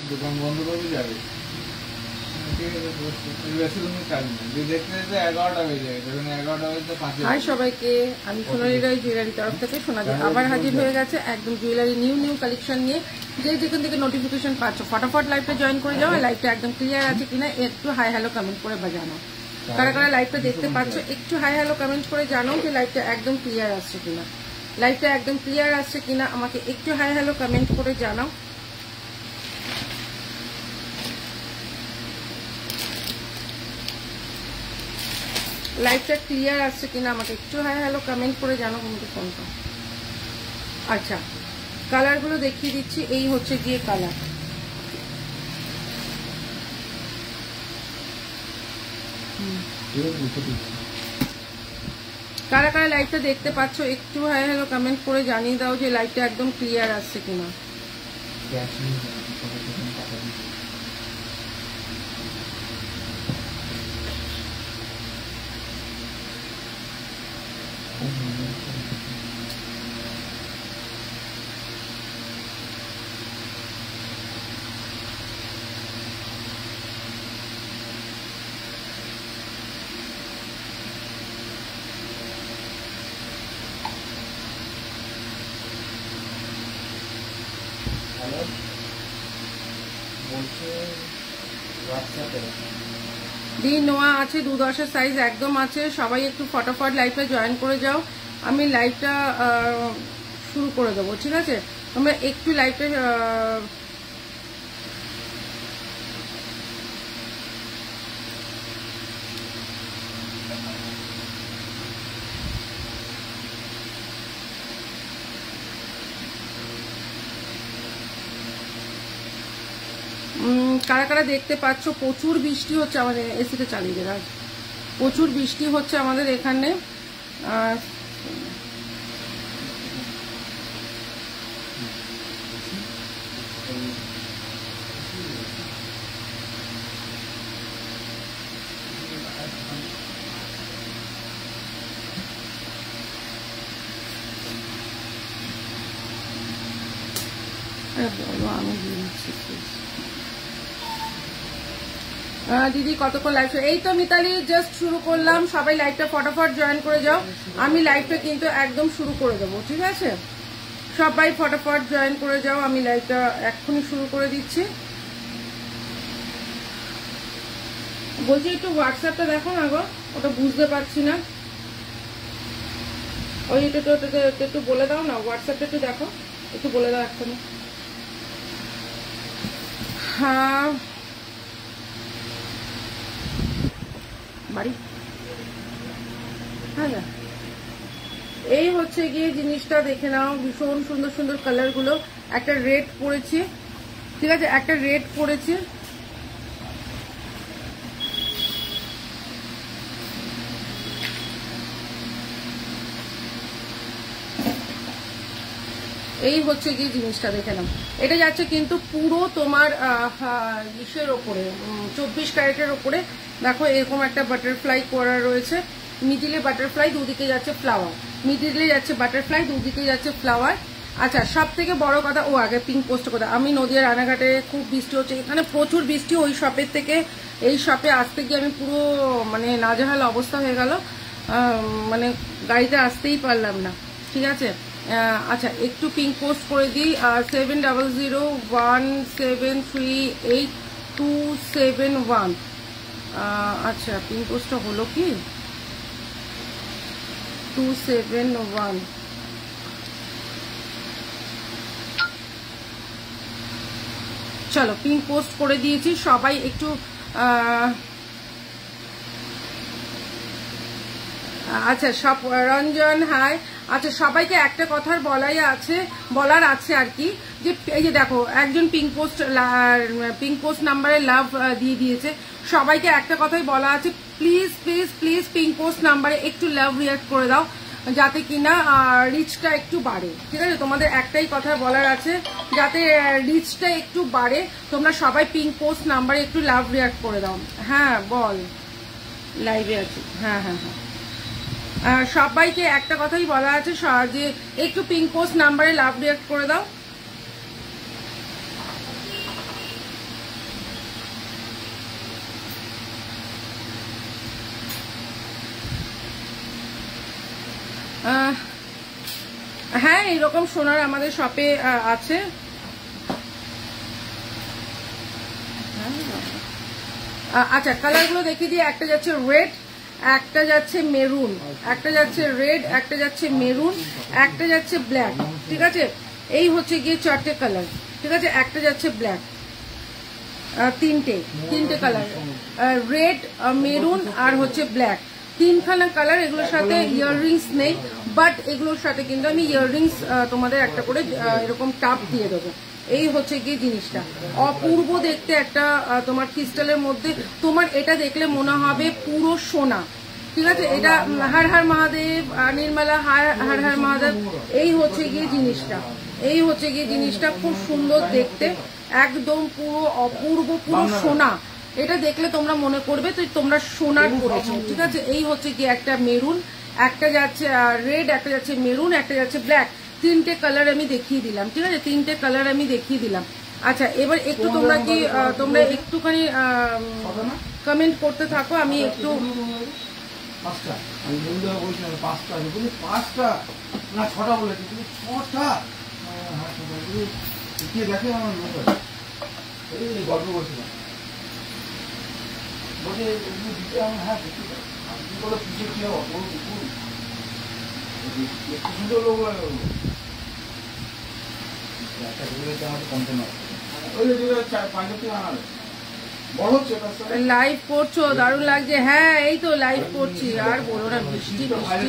দোকান বন্ধ করবে যাবে। হাই সবাইকে, আমি সোনালী রায় জুয়েলারি তরফ থেকে সোনালি আবার হাজির হয়ে গেছে একদম জুয়েলারি নিউ কালেকশন নিয়ে। যে যেখান থেকে নোটিফিকেশন পাচ্ছ ফটাফট লাইভটা জয়েন করে যাও। লাইভটা একদম ক্লিয়ার আছে কিনা একটু হাই হ্যালো কমেন্ট করে জানাও। কারা কারা লাইভটা দেখতে পাচ্ছ একটু হাই হ্যালো কমেন্ট করে জানাও যে লাইভটা একদম ক্লিয়ার আসছে কিনা। লাইভটা একদম ক্লিয়ার আসছে কিনা আমাকে একটু হাই হ্যালো কমেন্ট করে জানাও। লাইভটা ক্লিয়ার আসছে কিনা আমাকে একটু হাই হ্যালো কমেন্ট করে জানো কিন্তু ফোনটা। আচ্ছা, কালারগুলো দেখিয়ে দিচ্ছি। এই হচ্ছে গিয়ে কালার। কারা কারা লাইভটা দেখতে পাচ্ছ একটু হাই হ্যালো কমেন্ট করে জানিয়ে দাও যে লাইভটা একদম ক্লিয়ার আসছে কিনা। দি নোয়া আছে, 2-10 সাইজ একদম আছে। সবাই একটু ফটাফট লাইভে জয়েন করে যাও। আমি লাইভটা শুরু করে দেবো, ঠিক আছে? তোমরা একটু লাইভটা কারা কারা দেখতে পাচ্ছ প্রচুর বৃষ্টি হচ্ছে আমাদের। এসিটা চালিয়ে দেয়, প্রচুর বৃষ্টি হচ্ছে আমাদের এখানে। বলো, আমি দিয়ে দিচ্ছি। দিদি কতক্ষণ লাইভ? এই তো মিতালি জাস্ট শুরু করলাম। সবাই লাইভটা ফটাফট জয়েন করে যাও। আমি লাইভটা কিন্তু একদম শুরু করে দেবো, ঠিক আছে? সবাই ফটাফট জয়েন করে যাও। আমি লাইভটা এক্ষুনি শুরু করে দিচ্ছি। বলছি একটু হোয়াটসঅ্যাপটা দেখো না গো, ওটা বুঝতে পারছি না। ওই একটু বলে দাও না, হোয়াটসঅ্যাপটা একটু দেখো, একটু বলে দাও এক্ষুনি। হ্যাঁ বাড়ি, হ্যাঁ এই হচ্ছে গিয়ে জিনিসটা দেখে নাও। ভীষণ সুন্দর সুন্দর কালার গুলো। একটা রেড পড়েছে, ঠিক আছে? একটা রেড পড়েছে, এই হচ্ছে গিয়ে জিনিসটা দেখে নাও। এটা যাচ্ছে কিন্তু পুরো তোমার ইসের ওপরে, 24 ক্যারেটের ওপরে। দেখো এরকম একটা বাটারফ্লাই করা রয়েছে। মিডিলে বাটারফ্লাই, দুদিকে যাচ্ছে ফ্লাওয়ার। মিডিলে যাচ্ছে বাটারফ্লাই, দুদিকে যাচ্ছে ফ্লাওয়ার। আচ্ছা, সব থেকে বড় কথা, ও আগে পিঙ্ক পোস্ট কথা। আমি নদিয়া রানাঘাটে খুব বৃষ্টি হচ্ছে, এখানে প্রচুর বৃষ্টি। ওই শপের থেকে এই শপে আসতে গিয়ে আমি পুরো মানে নাজেহাল অবস্থা হয়ে গেল। মানে গাড়িতে আসতেই পারলাম না, ঠিক আছে? আচ্ছা, একটু পিঙ্ক পোস্ট করে দিই। 7001738271। আচ্ছা, পিঙ্ক পোস্টটা হলো কি 271। চলো, পিঙ্ক পোস্ট করে দিয়েছি। সবাই একটু আচ্ছা, সব রঞ্জন হাই। আচ্ছা, সবাইকে একটা কথার বলার আছে আর কি, যে এই যে দেখো একজন পিঙ্ক পোস্ট নাম্বারে লাভ দিয়ে দিয়েছে। সবাইকে একটা কথাই বলা আছে, please please please pink post নাম্বারে একটু লাভ রিয়াক্ট করে দাও, যাতে কিনা রিচটা একটু বাড়ে, ঠিক আছে? তোমাদের একটাই কথা বলার আছে, যাতে রিচটা একটু বাড়ে। তোমরা সবাই পিঙ্ক পোস্ট নাম্বারে একটু লাভ রিয়াক্ট করে দাও। হ্যাঁ বল, লাইভে আছি। হ্যাঁ হ্যাঁ হ্যাঁ, সবাইকে একটা কথাই বলা আছে, যে একটু পিঙ্ক পোস্ট নাম্বারে লাভ রিয়াক্ট করে দাও। হ্যাঁ এইরকম সোনার আমাদের শপে আছে। আচ্ছা কালারগুলো দেখিয়ে দিই। একটা যাচ্ছে রেড, একটা যাচ্ছে মেরুন, একটা যাচ্ছে রেড, একটা যাচ্ছে মেরুন, একটা যাচ্ছে ব্ল্যাক। ঠিক আছে, এই হচ্ছে গিয়ে 4টে কালার। ঠিক আছে, একটা যাচ্ছে ব্ল্যাক, তিনটে কালার, রেড, মেরুন আর হচ্ছে ব্ল্যাক, 3খানা কালার। এগুলোর সাথে ইয়াররিংস নেই, বাট এগুলোর সাথে কিন্তু আমি ইয়াররিংস তোমাদের একটা করে এরকম টাপ দিয়ে দেবো। এই হচ্ছে গিয়ে জিনিসটা অপূর্ব দেখতে একটা তোমার ক্রিস্টালের মধ্যে। তোমার এটা দেখলে মনে হবে পুরো সোনা। ঠিক আছে, এটা হর হর মহাদেব, নির্মলা হর হর মহাদেব। এই হচ্ছে গিয়ে জিনিসটা, এই হচ্ছে গিয়ে জিনিসটা খুব সুন্দর দেখতে, একদম পুরো অপূর্ব, পুরো সোনা। এটা দেখলে তোমরা মনে করবে তো তোমরা সোনার করেছো। ঠিক আছে, এই হচ্ছে গিয়ে একটা মেরুন, একটা যাচ্ছে রেড, একটা যাচ্ছে মেরুন, একটা যাচ্ছে ব্ল্যাক। 3টে কালার আমি দেখিয়ে দিলাম। ঠিক আছে, 3টে কালার আমি দেখিয়ে দিলাম। আচ্ছা এবার একটু তোমরা কি তোমরা একটুখানি কমেন্ট করতে থাকো, আমি একটু গল্প করছিলাম হ্যাঁ পিছিয়ে কি হবো সুন্দর লোক লাইভ করছো, দারুণ লাগছে। হ্যাঁ এই তো লাইভ করছি, আর বলো না, বৃষ্টি বৃষ্টি।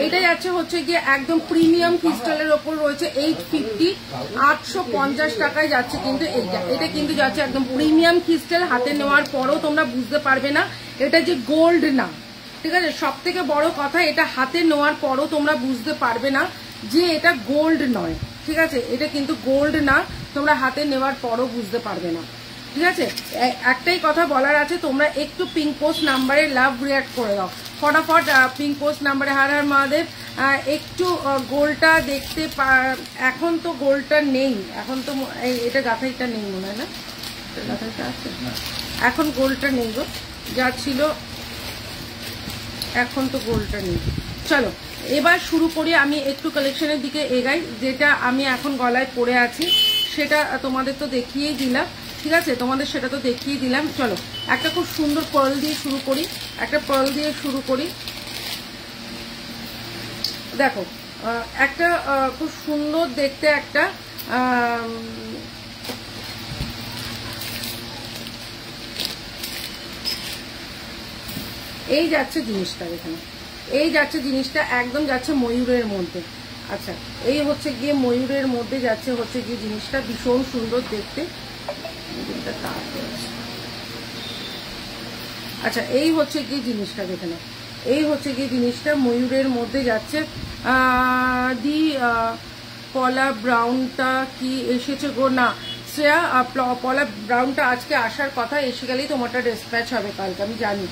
এটা যাচ্ছে হচ্ছে গিয়ে একদম প্রিমিয়াম ক্রিস্টালের ওপর রয়েছে 850, 850 টাকায় যাচ্ছে কিন্তু এইটা। এটা কিন্তু যাচ্ছে একদম প্রিমিয়াম ক্রিস্টাল। হাতে নেওয়ার পরও তোমরা বুঝতে পারবে না এটা যে গোল্ড না। ঠিক আছে, সব থেকে বড় কথা, এটা হাতে নেওয়ার পরও তোমরা বুঝতে পারবে না যে এটা গোল্ড নয়। ঠিক আছে, এটা কিন্তু গোল্ড না, তোমরা হাতে নেওয়ার পরও বুঝতে পারবে না। ঠিক আছে, একটাই কথা বলার আছে, তোমরা একটু পিঙ্ক পোস্ট নাম্বারে লাভ রিয়াক্ট করে দাও ফটাফট। পিঙ্ক পোস্ট নাম্বারে হর হর মহাদেব। একটু গোলটা দেখতে, এখন তো গোলটা নেই, এখন তো এটা গাথাইটা নেই মনে হয় না, গাথাইটা আছে এখন, গোলটা নেই গো, যা ছিল এখন তো গোলটা নেই। চলো এবার শুরু করি, আমি একটু কালেকশনের দিকে এগাই। যেটা আমি এখন গলায় পরে আছি সেটা তোমাদের তো দেখিয়েই দিলাম। ঠিক আছে, তোমাদের সেটা তো দেখিয়ে দিলাম। চলো একটা খুব সুন্দর পার্ল দিয়ে শুরু করি, একটা পার্ল দিয়ে শুরু করি। দেখো একটা খুব সুন্দর দেখতে একটা এই যাচ্ছে জিনিসটা, এখানে এই যাচ্ছে জিনিসটা, একদম যাচ্ছে ময়ূরের মধ্যে। আচ্ছা এই হচ্ছে গিয়ে ময়ূরের মধ্যে যাচ্ছে হচ্ছে গিয়ে জিনিসটা, ভীষণ সুন্দর দেখতে। আচ্ছা এই হচ্ছে গিয়ে জিনিসটা, দেখে নাও, এই হচ্ছে গিয়ে জিনিসটা ময়ূরের মধ্যে যাচ্ছে। দি পলা ব্রাউনটা কি এসেছে গো? না শ্রেয়া, পলা ব্রাউনটা আজকে আসার কথা, এসে গেলেই তোমারটা ডিসপ্যাচ হবে কালকে, আমি জানি।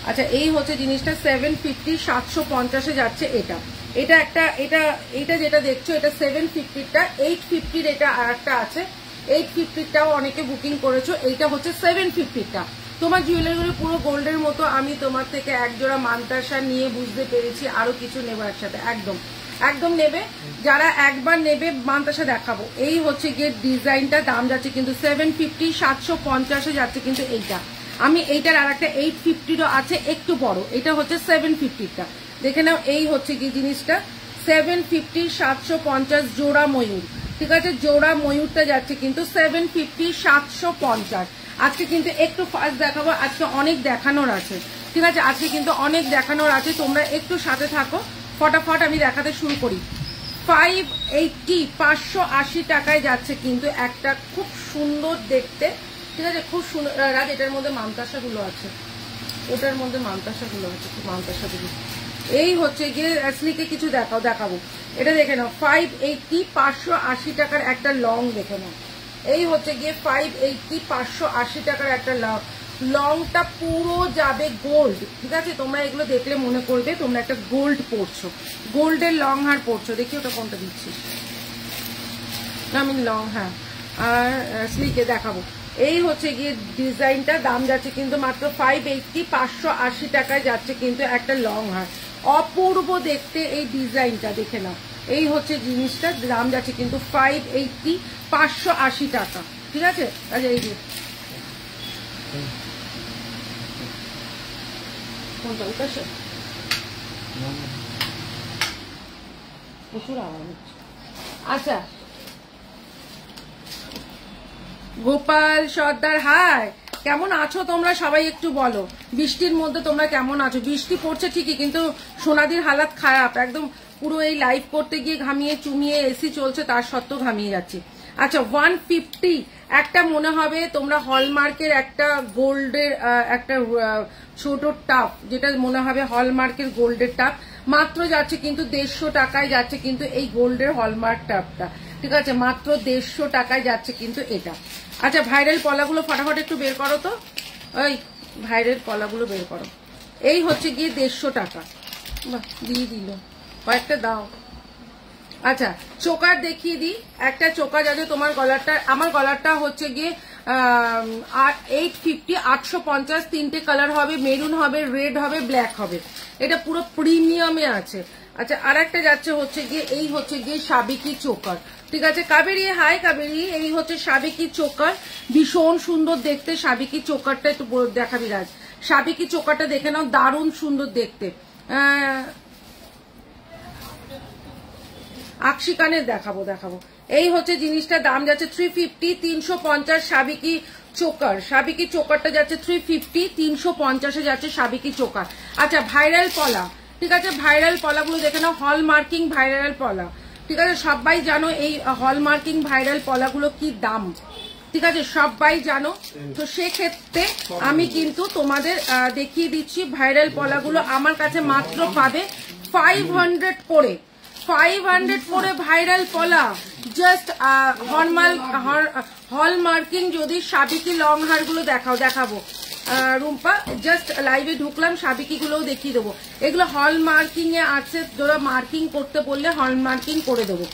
আচ্ছা এই হচ্ছে জিনিসটা 750, 750-এ যাচ্ছে এটা। এটা একটা, এটা যেটা দেখছো এটা 750-টা, 850-র এটা আর একটা আছে, 850-টাও অনেকে বুকিং করেছো। এইটা হচ্ছে 750-টা। তোমার জুয়েলারিগুলো পুরো গোল্ডের মতো। আমি তোমার থেকে একজোড়া মানতাসা নিয়ে বুঝতে পেরেছি আরো কিছু নেবো একসাথে, একদম একদম নেবে। যারা একবার নেবে মানতাসা দেখাবো। এই হচ্ছে গিয়ে ডিজাইনটা, দাম যাচ্ছে কিন্তু 750, 750-এ যাচ্ছে কিন্তু এইটা। আমি এইটার আর একটা 850-রও আছে একটু বড়, এটা হচ্ছে 750-টা। দেখে নাও, এই হচ্ছে কি জিনিসটা 750, 750 জোড়া ময়ূর। ঠিক আছে, জোড়া ময়ূরটা যাচ্ছে কিন্তু 750, 750। আজকে কিন্তু একটু ফাস্ট দেখাবো, আজকে অনেক দেখানোর আছে। ঠিক আছে, আজকে কিন্তু অনেক দেখানোর আছে, তোমরা একটু সাথে থাকো, ফটাফট আমি দেখাতে শুরু করি। 580, 580 টাকায় যাচ্ছে কিন্তু একটা খুব সুন্দর দেখতে। ঠিক আছে, খুব সুন্দর। রাজ এটার মধ্যে মানতাসাগুলো আছে, ওটার মধ্যে মানতাসাগুলো আছে, মানতাসাগুলো। এই হচ্ছে গিয়ে স্লিকে কিছু দেখাবো, এটা দেখে নাও। 580, 580 টাকার একটা লং দেখে নাও। এই হচ্ছে গিয়ে 580, 580 টাকার একটা লংটা পুরো যাবে গোল্ড। ঠিক আছে, তোমরা এগুলো দেখলে মনে করবে তোমরা একটা গোল্ড পরছো, গোল্ডের লং হার পরছো। দেখি ওটা কোনটা দিচ্ছিস, আমি লং, হ্যাঁ, আর স্লিকে দেখাবো। এই হচ্ছে গিয়ে ডিজাইনটা, দাম যাচ্ছে কিন্তু মাত্র 580, 580 টাকায় যাচ্ছে কিন্তু একটা লং হার। অপূর্ব দেখতে এই ডিজাইনটা, দেখে নাও। এই হচ্ছে জিনিসটা, দাম যাচ্ছে কিন্তু 580, 580 টাকা। ঠিক আছে, আচ্ছা এই যে কোনটা উঠেছে, প্রচুর আওয়াজ হচ্ছে। আচ্ছা, গোপাল সর্দার হাই, কেমন আছো তোমরা সবাই একটু বলো। বৃষ্টির মধ্যে তোমরা কেমন আছো? বৃষ্টি পড়ছে ঠিকই, কিন্তু সোনাদির হালাত খারাপ একদম, পুরো এই লাইভ করতে গিয়ে ঘামিয়ে চুমিয়ে, এসি চলছে তার সত্ত্বেও ঘামিয়ে যাচ্ছি। আচ্ছা 150 একটা মনে হবে তোমরা হলমার্কের একটা গোল্ডের একটা ছোট টাপ, যেটা মনে হবে হলমার্কের গোল্ডের টাপ, মাত্র যাচ্ছে কিন্তু 150 টাকায় যাচ্ছে কিন্তু এই গোল্ডের হলমার্ক টাপটা। ঠিক আছে, মাত্র 150 টাকায় যাচ্ছে কিন্তু এটা। আচ্ছা ভাইরাল পলাগুলো ফটাফট একটু বের করো তো, ওই ভাইরাল পলাগুলো বের করো। এই হচ্ছে গিয়ে 150 টাকা। বাহ, দিয়ে দিল, কয়েকটা দাও। আচ্ছা চোকার দেখিয়ে দিই, একটা চোকার যাতে তোমার গলারটা, আমার গলারটা হচ্ছে গিয়ে 850, 850, তিনটে কালার হবে, মেরুন হবে, রেড হবে, ব্ল্যাক হবে, এটা পুরো প্রিমিয়ামে আছে। আচ্ছা আর একটা যাচ্ছে হচ্ছে গিয়ে, এই হচ্ছে গিয়ে সাবেকি চোকার। ঠিক আছে কাবেরি, হাই কাবেরি, এই হচ্ছে সাবেকি চোকার, ভীষণ সুন্দর দেখতে। সাবেকি চোকারটা একটু দেখাবি রাজ, সাবেকি চোকারটা দেখে নাও, দারুণ সুন্দর দেখতে। আকশি কানের দেখাবো। এই হচ্ছে জিনিসটা, দাম যাচ্ছে 350, 350 সাবেকি চোকার। সাবেকি চোকারটা যাচ্ছে 350, 350-এ যাচ্ছে সাবেকি চোকার। আচ্ছা ভাইরাল পলা, ঠিক আছে, ভাইরাল পলাগুলো দেখে নাও, হলমার্কিং ভাইরাল পলা। ঠিক আছে, সবাই জানো এই হলমার্কিং ভাইরাল পলাগুলো কি দাম, ঠিক আছে, সবাই জানো। তো সেক্ষেত্রে আমি কিন্তু তোমাদের দেখিয়ে দিচ্ছি, ভাইরাল পলাগুলো আমার কাছে মাত্র পাবে 500 করে, 500 করে ভাইরাল পলা। জাস্ট হলমার্কিং যদি সাবেকি লং হার গুলো দেখাবো রুম্পা, জাস্ট লাইভে ঢুকলাম, সাবেকি গুলোও দেখিয়ে দেবো। এগুলো হলমার্কিং এ আছে, যারা মার্কিং করতে বললে হলমার্কিং করে দেবো।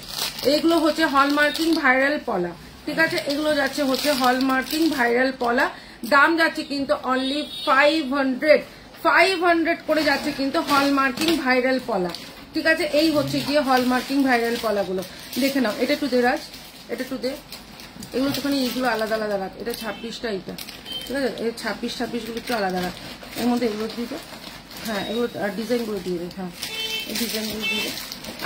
এগুলো হচ্ছে হলমার্কিং ভাইরাল পলা। ঠিক আছে, এগুলো যাচ্ছে হচ্ছে হলমার্কিং ভাইরাল পলা, দাম যাচ্ছে কিন্তু অনলি 500 করে যাচ্ছে কিন্তু হলমার্কিং ভাইরাল পলা। ঠিক আছে, এই হচ্ছে গিয়ে হলমার্কিং ভাইরাল পলাগুলো দেখে নাও। এটা একটু দে রাজ, এটা একটু দে, এগুলো একটুখানি এইগুলো আলাদা আলাদা রাখ, এটা 26টা, এইটা ঠিক আছে, এই 26 গুলো একটু আলাদা রাখ, এর মধ্যে এগুলো দিয়ে দে, হ্যাঁ এগুলো ডিজাইনগুলো দিয়ে দে, হ্যাঁ এই ডিজাইনগুলো দিয়ে দে।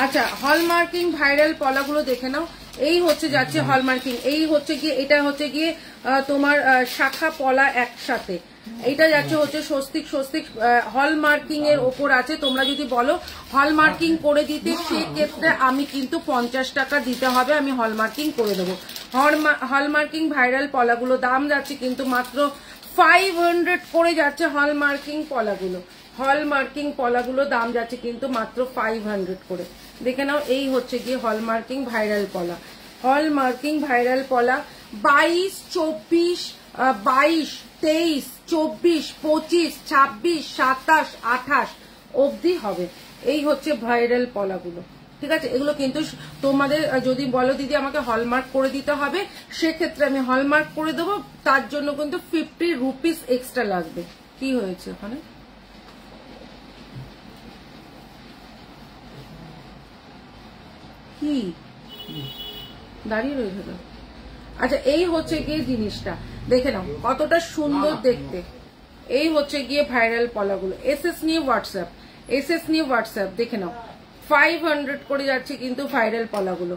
আচ্ছা হলমার্কিং ভাইরাল পলাগুলো দেখে নাও, এই হচ্ছে যাচ্ছে হলমার্কিং, এই হচ্ছে গিয়ে, এটা হচ্ছে গিয়ে তোমার শাখা পলা একসাথে, এইটা যাচ্ছে হচ্ছে স্বস্তিক হলমার্কিং এর ওপর আছে। তোমরা যদি বলো হলমার্কিং করে দিতে, সেক্ষেত্রে আমি কিন্তু 50 টাকা দিতে হবে, আমি হলমার্কিং করে দেবো। হলমার্কিং ভাইরাল পলাগুলো দাম যাচ্ছে কিন্তু মাত্র 500 করে যাচ্ছে হলমার্কিং পলাগুলো। হলমার্কিং পলাগুলো দাম যাচ্ছে কিন্তু মাত্র 500 করে। দেখে নাও, এই হচ্ছে গিয়ে হলমার্কিং ভাইরাল পলা। হলমার্কিং ভাইরাল পলা 22, 24, 22, 23, 24, 25, 26, 27, 28 অবধি হবে। এই হচ্ছে ভাইরাল পলাগুলো। ঠিক আছে, এগুলো কিন্তু তোমাদের যদি বলো দিদি আমাকে হলমার্ক করে দিতে হবে, সেক্ষেত্রে আমি হলমার্ক করে দেবো, তার জন্য কিন্তু 50 রুপিস এক্সট্রা লাগবে। কি হয়েছে ওখানে? কি দাঁড়িয়ে রয়েছে তো? আচ্ছা এই হচ্ছে গিয়ে জিনিসটা, দেখে নাও কতটা সুন্দর দেখতে। এই হচ্ছে গিয়ে ভাইরাল পলাগুলো, এসএস নিয়ে হোয়াটসঅ্যাপ দেখে নাও, 500 করে যাচ্ছে কিন্তু ভাইরাল পলাগুলো।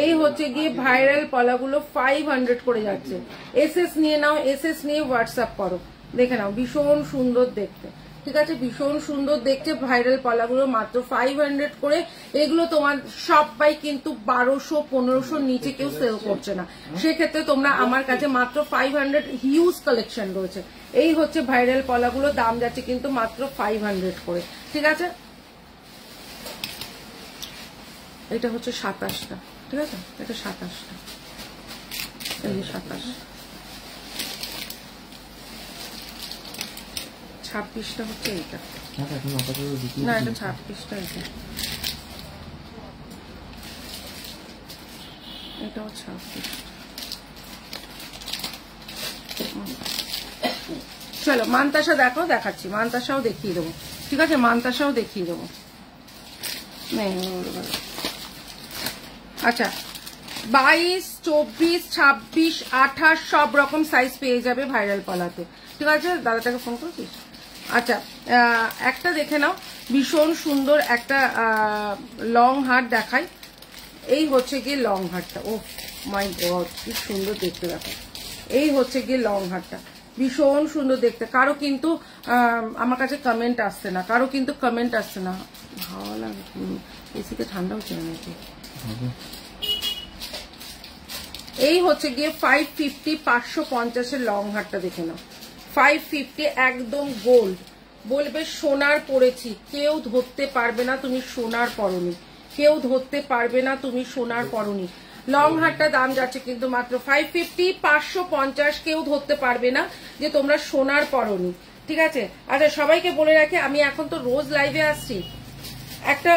এই হচ্ছে গিয়ে ভাইরাল পলাগুলো 500 করে যাচ্ছে। এসএস নিয়ে নাও, এসএস নিয়ে হোয়াটসঅ্যাপ করো, দেখে নাও ভীষণ সুন্দর দেখতে। ঠিক আছে, ভীষণ সুন্দর দেখতে ভাইরাল পলাগুলো, মাত্র 500 করে। এগুলো তোমার সবাই কিন্তু 1200-1500 নিচে কেউ সেল করছে না, সেক্ষেত্রে তোমরা আমার কাছে মাত্র 500, হিউজ কালেকশন রয়েছে। এই হচ্ছে ভাইরাল পলাগুলো, দাম যাচ্ছে কিন্তু মাত্র 500 করে। ঠিক আছে, এটা হচ্ছে 27টা, ঠিক আছে, এটা 27টা, এই 27, 26টা হচ্ছে এইটা, না এটা 26টা, এটাও 26, চলো মানতাসা দেখো, দেখাচ্ছি, মানতাসাও দেখিয়ে দেবো, ঠিক আছে, মানতাসাও দেখিয়ে দেবো। আচ্ছা 22, 24, 26, 28 সব রকম সাইজ পেয়ে যাবে ভাইরাল পালাতে, ঠিক আছে। দাদাটাকে ফোন করছিস? আচ্ছা একটা দেখে নাও, ভীষণ সুন্দর একটা লং হার দেখাই। এই হচ্ছে গিয়ে লং হারটা, ও মাই গড কি সুন্দর দেখতে, দেখো এই হচ্ছে গিয়ে লং হারটা, ভীষণ সুন্দর দেখতে। কারো কিন্তু আমার কাছে কমেন্ট আসছে না, কারো কিন্তু কমেন্ট আসছে না। ভালো লাগে এসিতে ঠান্ডা হচ্ছে নাকি? এই হচ্ছে গিয়ে 550, 550 লং হারটা দেখে নাও, 550 একদম গোল্ড, বলবে সোনার পরেছি, কেউ ধরতে পারবে না তুমি সোনার পরনি, কেউ ধরতে পারবে না তুমি সোনার পরনি। লং হারটা দাম যাচ্ছে কিন্তু মাত্র 550, 550, কেউ ধরতে পারবে না যে তোমরা সোনার পরনি, ঠিক আছে। আচ্ছা সবাইকে বলে রাখি, আমি এখন তো রোজ লাইভে আসছি, একটা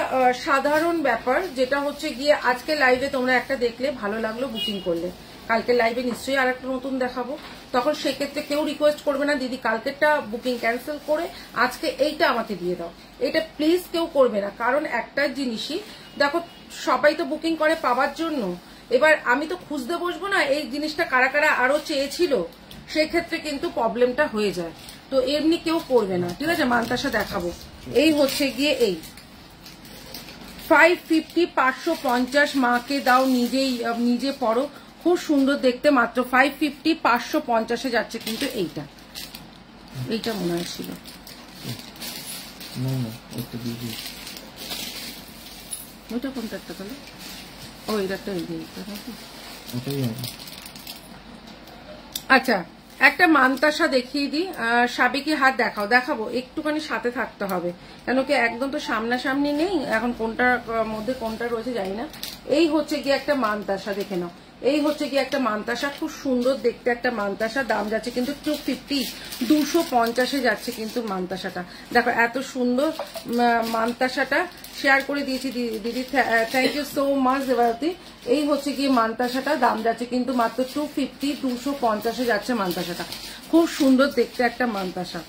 সাধারণ ব্যাপার যেটা হচ্ছে গিয়ে আজকে লাইভে তোমরা একটা দেখলে ভালো লাগলো, বুকিং করলে, কালকে লাইভে নিশ্চয়ই আর একটা নতুন দেখাবো, তখন সেক্ষেত্রে কেউ রিকোয়েস্ট করবে না দিদি কালকেরটা বুকিং ক্যান্সেল করে আজকে এইটা আমাকে দিয়ে দাও, এটা প্লিজ কেউ করবে না। কারণ একটা জিনিসই দেখো, সবাই তো বুকিং করে পাওয়ার জন্য, এবার আমি তো খুঁজতে বসবো না এই জিনিসটা কারা কারা আরো চেয়েছিল, সেক্ষেত্রে কিন্তু প্রবলেমটা হয়ে যায়, তো এমনি কেউ করবে না, ঠিক আছে। মানতাসা দেখাবো, এই হচ্ছে গিয়ে এই 550, 550, মাকে দাও নিজে পড়ো, খুব সুন্দর দেখতে, মাত্র 550, 550 যাচ্ছে কিন্তু এইটা, এইটা মনে হয় ছিল ওইটা কোনটা একটা তাহলে, ও এটা একটা আচ্ছা একটা মানতাসা দেখিয়ে দিই, সাবেকি হাত দেখাবো, একটুখানি সাথে থাকতে হবে, কেন কি একদম তো সামনাসামনি নেই, এখন কোনটার মধ্যে কোনটা রয়েছে জানি না। এই হচ্ছে গিয়ে একটা মানতাসা দেখে নাও, এই হচ্ছে গিয়ে একটা মানতাসা, খুব সুন্দর দেখতে একটা মানতাসা, দাম যাচ্ছে কিন্তু 250, 250 যাচ্ছে কিন্তু মানতাসাটা, দেখো এত সুন্দর মানতাসাটা শেয়ার করে দিয়েছি দিদি, thank you so much Debarati. এই হচ্ছে গিয়ে মানতাসাটা, দাম যাচ্ছে কিন্তু মাত্র 250, 250 যাচ্ছে মানতাসাটা, খুব সুন্দর দেখতে একটা মানতাসা।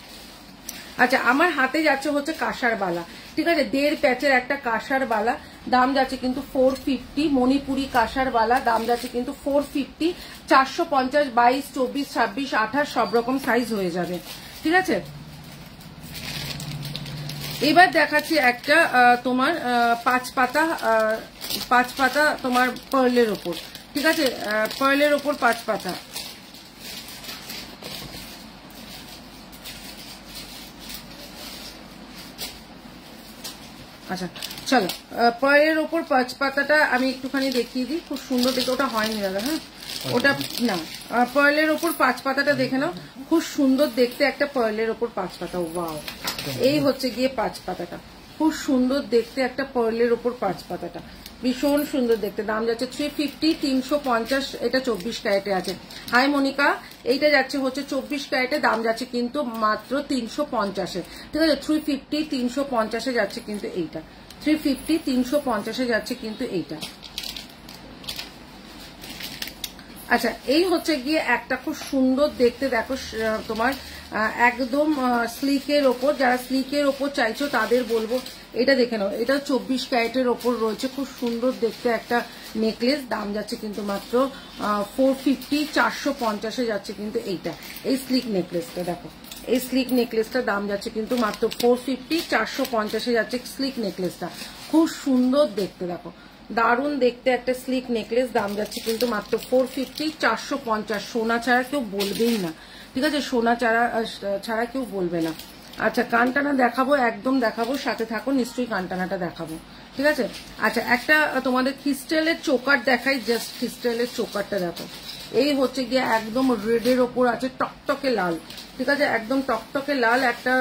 আচ্ছা আমার হাতে যাচ্ছে হচ্ছে কাঁসার বালা, ঠিক আছে, 1.5 প্যাচের একটা কাঁসার বালা, দাম যাচ্ছে কিন্তু 450, মণিপুরি কাঁসার বালা, দাম যাচ্ছে কিন্তু 450, 450, 22, 24, 26, 28 সব রকম সাইজ হয়ে যাবে, ঠিক আছে। এবার দেখাচ্ছি একটা তোমার 5 পাতা তোমার পার্লের ওপর, ঠিক আছে, পার্লের ওপর 5 পাতা। আচ্ছা চলো পার্লের ওপর 5 পাতাটা আমি একটুখানি দেখিয়ে দিই, খুব সুন্দর দেখে, ওটা হয়নি দাদা, হ্যাঁ ওটা না, পার্লের ওপর 5 পাতাটা দেখে নাও, খুব সুন্দর দেখতে একটা পার্লের ওপর 5 পাতা, ওয়াও, এই হচ্ছে গিয়ে 5 পাতাটা, খুব সুন্দর দেখতে একটা পার্লের ওপর 5 পাতাটা, ভীষণ সুন্দর দেখতে, দাম যাচ্ছে 350, 350, এটা 24 ক্যারেটে আছে। হাই মনিকা, এইটা যাচ্ছে হচ্ছে 24 ক্যারেটে, দাম যাচ্ছে কিন্তু মাত্র 350, ঠিক আছে, 350, 350 যাচ্ছে কিন্তু এইটা, 350, 350 যাচ্ছে কিন্তু এইটা। আচ্ছা এই হচ্ছে গিয়ে একটা খুব সুন্দর দেখতে, দেখো তোমার একদম স্লিকের ওপর, যারা স্লিকের ওপর চাইছো তাদের বলবো এটা দেখে নাও, এটা 24 ক্যারেটের ওপর রয়েছে, খুব সুন্দর দেখতে একটা নেকলেস, দাম যাচ্ছে কিন্তু মাত্র 450, 450 যাচ্ছে কিন্তু এইটা, এই স্লিক নেকলেসটা দেখো, এই স্লিক নেকলেসটা দাম যাচ্ছে কিন্তু মাত্র 450, 450 যাচ্ছে স্লিক নেকলেসটা, খুব সুন্দর দেখতে, দেখো দারুণ দেখতে একটা স্লিক নেকলেস, দাম যাচ্ছে কিন্তু মাত্র 450, 450, সোনা ছাড়া কেউ বলবেই না, ঠিক আছে, সোনা ছাড়া কেউ বলবে না। আচ্ছা কানটানা দেখাবো, একদম দেখাবো, সাথে থাকো, নিশ্চয়ই কানটানাটা দেখাবো, ঠিক আছে। আচ্ছা একটা তোমাদের ক্রিস্টালের চোকার দেখাই, জাস্ট ক্রিস্টালের চোকারটা দেখো, এই হচ্ছে গিয়ে একদম রেডের ওপর আছে টকটকে লাল, ঠিক আছে, একদম টকটকে লাল একটা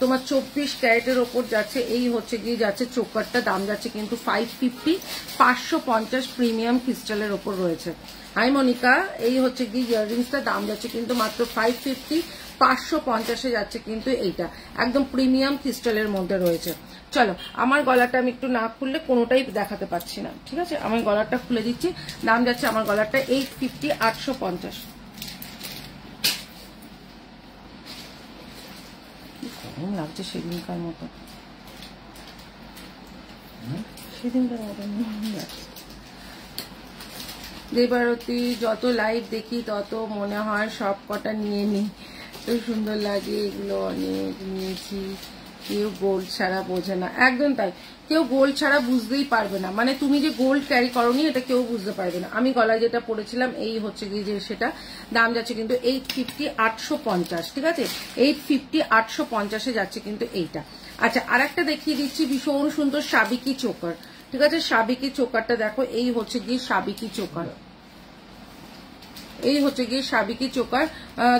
তোমার 24 ক্যারেটের ওপর যাচ্ছে, এই হচ্ছে গিয়ে যাচ্ছে চোকারটা, দাম যাচ্ছে কিন্তু 550, 550 প্রিমিয়াম ক্রিস্টালের ওপর রয়েছে। হাই মনিকা, এই হচ্ছে গিয়ে ইয়াররিংসটা, দাম যাচ্ছে কিন্তু মাত্র 550, 550 যাচ্ছে কিন্তু এইটা, একদম প্রিমিয়াম ক্রিস্টালের মধ্যে রয়েছে। চলো আমার গলাটা আমি একটু না খুললে কোনোটাই দেখাতে পাচ্ছি না, ঠিক আছে, আমি গলাটা খুলে দিচ্ছি, দাম যাচ্ছে আমার গলাটা 850, 850। দারুণ লাগছে সেদিনকার মতো, সেদিনকার মতো লাগছে। দেবারতী যত লাইভ দেখি তত মনে হয় সব কটা নিয়ে নিই, তো সুন্দর লাগে। এগুলো অনেক নিয়েছি। কেউ গোল্ড ছাড়া বোঝে না, একদম তাই, কেউ গোল্ড ছাড়া বুঝতেই পারবে না। মানে তুমি যে গোল্ড ক্যারি করোনি এটা কেউ বুঝতে পারবে না। আমি গলায় যেটা পরেছিলাম এই হচ্ছে গিয়ে যে সেটা দাম যাচ্ছে কিন্তু 850, 850, ঠিক আছে, 850, 850 যাচ্ছে কিন্তু এইটা। আচ্ছা আর একটা দেখিয়ে দিচ্ছি, ভীষণ সুন্দর সাবিকি চোকার, ঠিক আছে, সাবিকি চোকারটা দেখো, এই হচ্ছে গিয়ে সাবিকি চোকার, এই হচ্ছে গিয়ে সাবিকি চোকার।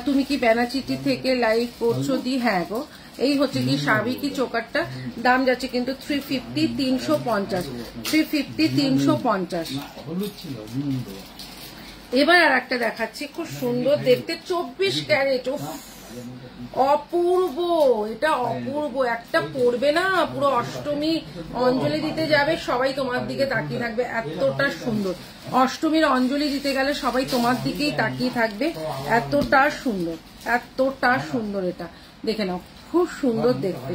তুমি কি বেনাচিটি থেকে লাইভ করছো দি? হ্যাঁ গো, এই হচ্ছে গিয়ে সাবিকি চোকারটা, দাম যাচ্ছে কিন্তু 350, 350, 350, 350। এবার আর একটা দেখাচ্ছি, খুব সুন্দর দেখতে, 24 ক্যারেট, অপূর্ব, এটা অপূর্ব, একটা পড়বে না পুরো অষ্টমী অঞ্জলি দিতে যাবে সবাই তোমার দিকে তাকিয়ে থাকবে, এতটা সুন্দর। অষ্টমীর অঞ্জলি দিতে গেলে সবাই তোমার দিকেই তাকিয়ে থাকবে, এতটা সুন্দর, এতটা সুন্দর। এটা দেখে নাও, খুব সুন্দর দেখতে।